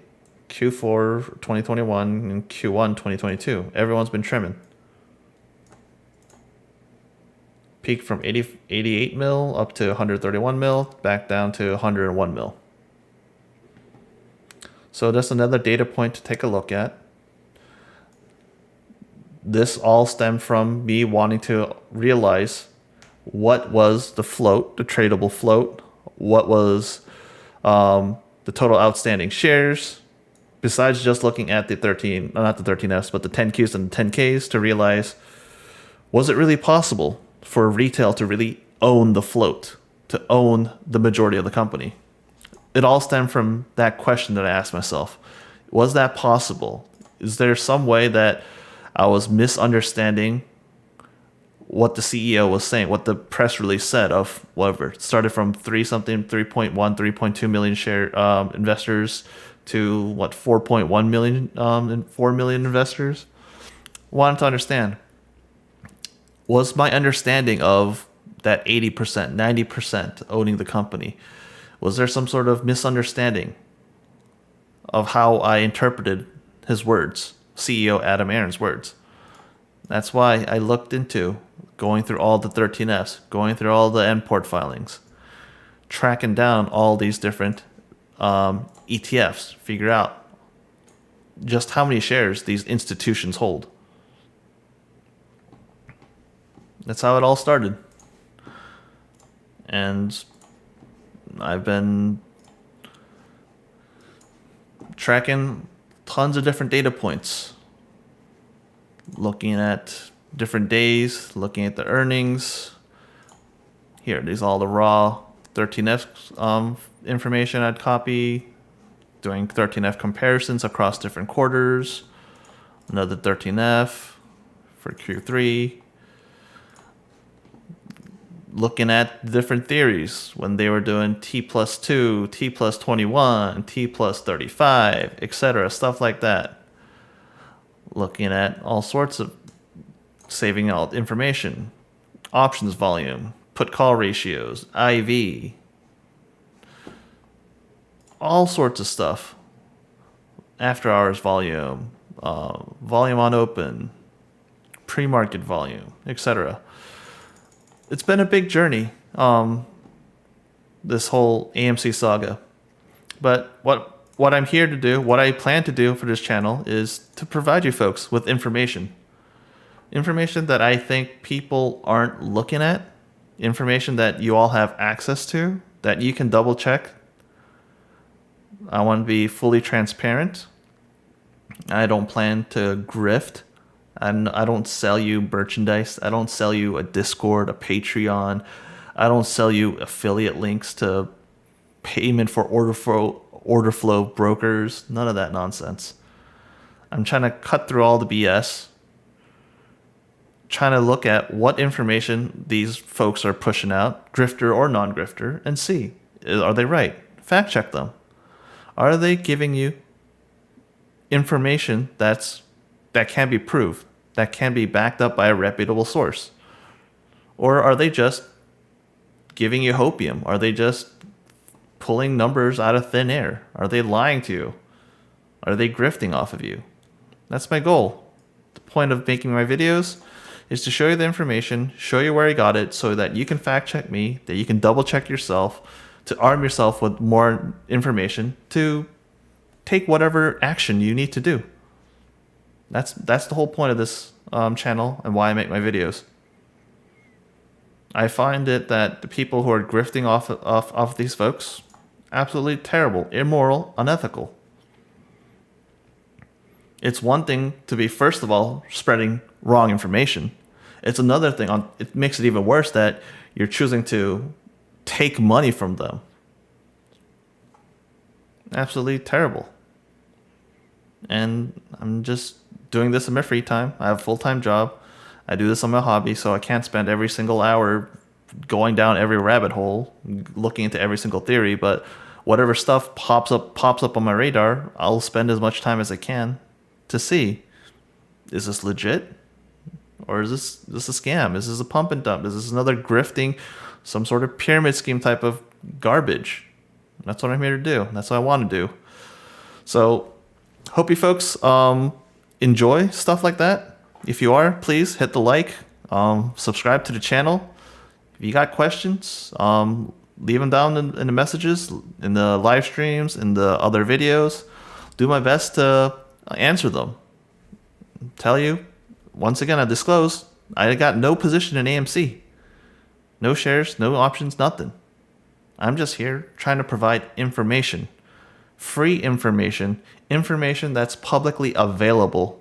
Q4 2021 and Q1 2022. Everyone's been trimming. Peak from 88 mil up to 131 mil, back down to 101 mil. So that's another data point to take a look at. This all stemmed from me wanting to realize what was the float, the tradable float, what was the total outstanding shares, besides just looking at the 13Fs, but the 10Qs and the 10Ks to realize, was it really possible for retail to really own the float, to own the majority of the company? It all stemmed from that question that I asked myself. Was that possible? Is there some way that I was misunderstanding what the CEO was saying, what the press release said of whatever? It started from 3.2 million share investors to what, 4.1 million and 4 million investors? Wanted to understand. Was my understanding of that 80%, 90% owning the company, was there some sort of misunderstanding of how I interpreted his words, CEO Adam Aron's words? That's why I looked into going through all the 13Fs, going through all the import filings, tracking down all these different ETFs, figure out just how many shares these institutions hold. That's how it all started. And I've been tracking tons of different data points, looking at different days, looking at the earnings. Here, these are all the raw 13F information I'd copy, doing 13F comparisons across different quarters, another 13F for Q3, looking at different theories when they were doing T plus 2, T plus 21, T plus 35, etc., stuff like that. Looking at all sorts of saving out information, options volume, put call ratios, IV, all sorts of stuff. After hours volume, volume on open, pre-market volume, etc. It's been a big journey, this whole AMC saga. But what I'm here to do, what I plan to do for this channel, is to provide you folks with information. Information that I think people aren't looking at. Information that you all have access to, that you can double check. I want to be fully transparent. I don't plan to grift. I don't sell you merchandise. I don't sell you a Discord, a Patreon. I don't sell you affiliate links to payment for order flow brokers. None of that nonsense. I'm trying to cut through all the BS. Trying to look at what information these folks are pushing out, grifter or non-grifter, and see, are they right? Fact check them. Are they giving you information that can be proved, that can be backed up by a reputable source? Or are they just giving you hopium? Are they just pulling numbers out of thin air? Are they lying to you? Are they grifting off of you? That's my goal. The point of making my videos is to show you the information, show you where I got it, so that you can fact check me, that you can double check yourself, to arm yourself with more information to take whatever action you need to do. That's the whole point of this channel and why I make my videos. I find it that the people who are grifting off these folks, absolutely terrible, immoral, unethical. It's one thing to be, first of all, spreading wrong information. It's another thing, it makes it even worse that you're choosing to take money from them. Absolutely terrible. And I'm just doing this in my free time. I have a full-time job. I do this on my hobby, so I can't spend every single hour going down every rabbit hole, looking into every single theory, but whatever stuff pops up on my radar, I'll spend as much time as I can to see, is this legit? Or is this a scam? Is this a pump and dump? Is this another grifting, some sort of pyramid scheme type of garbage? That's what I'm here to do. That's what I want to do. So hope you folks enjoy stuff like that. If you are, please hit the like, subscribe to the channel. If you got questions, leave them down in the messages, in the live streams, in the other videos. Do my best to answer them. Tell you, once again, I disclose, I got no position in AMC. No shares, no options, nothing. I'm just here trying to provide information. Free information. Information that's publicly available.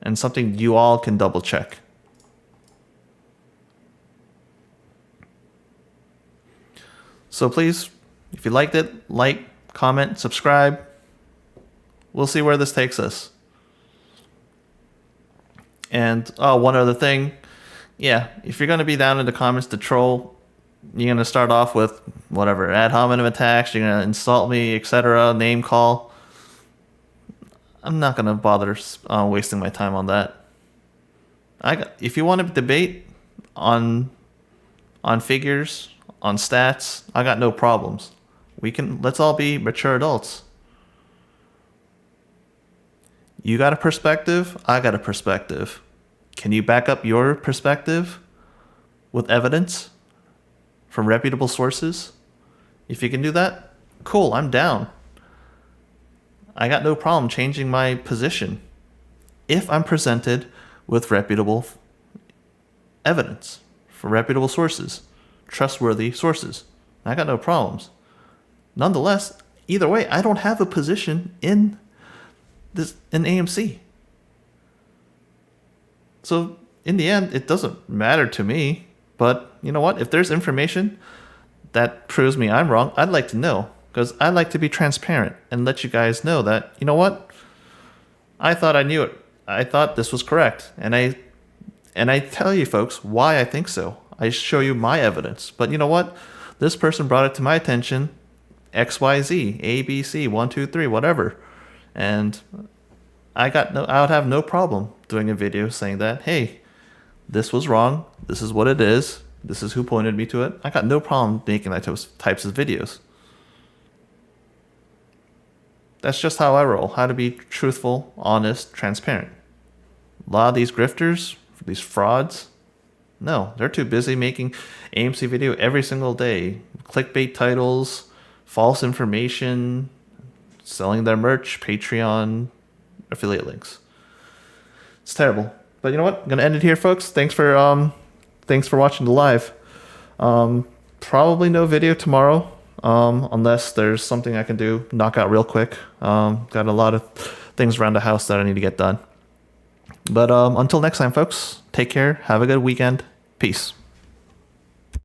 And something you all can double check. So please, if you liked it, like, comment, subscribe. We'll see where this takes us. And one other thing. Yeah, if you're going to be down in the comments to troll, you're going to start off with whatever, ad hominem attacks, you're going to insult me, etc., name call. I'm not going to bother wasting my time on that. If you want to debate on figures, on stats, I got no problems. Let's all be mature adults. You got a perspective, I got a perspective. Can you back up your perspective with evidence from reputable sources? If you can do that, cool, I'm down. I got no problem changing my position if I'm presented with reputable evidence from reputable sources, trustworthy sources. I got no problems. Nonetheless, either way, I don't have a position in AMC. So in the end, it doesn't matter to me. But you know what? If there's information that proves me I'm wrong, I'd like to know. Because I like to be transparent and let you guys know that, you know what? I thought I knew it. I thought this was correct. And I tell you folks why I think so. I show you my evidence. But you know what? This person brought it to my attention. XYZ, ABC, 1, 2, 3, whatever. And I would have no problem doing a video saying that, hey, this was wrong. This is what it is. This is who pointed me to it. I got no problem making that types of videos. That's just how I roll. How to be truthful, honest, transparent. A lot of these grifters, these frauds, no, they're too busy making AMC video every single day. Clickbait titles, false information, selling their merch, Patreon, affiliate links. It's terrible. But you know what? I'm gonna end it here, folks. Thanks for watching the live. Probably no video tomorrow, unless there's something I can do, knock out real quick. Got a lot of things around the house that I need to get done. But until next time, folks, take care. Have a good weekend. Peace.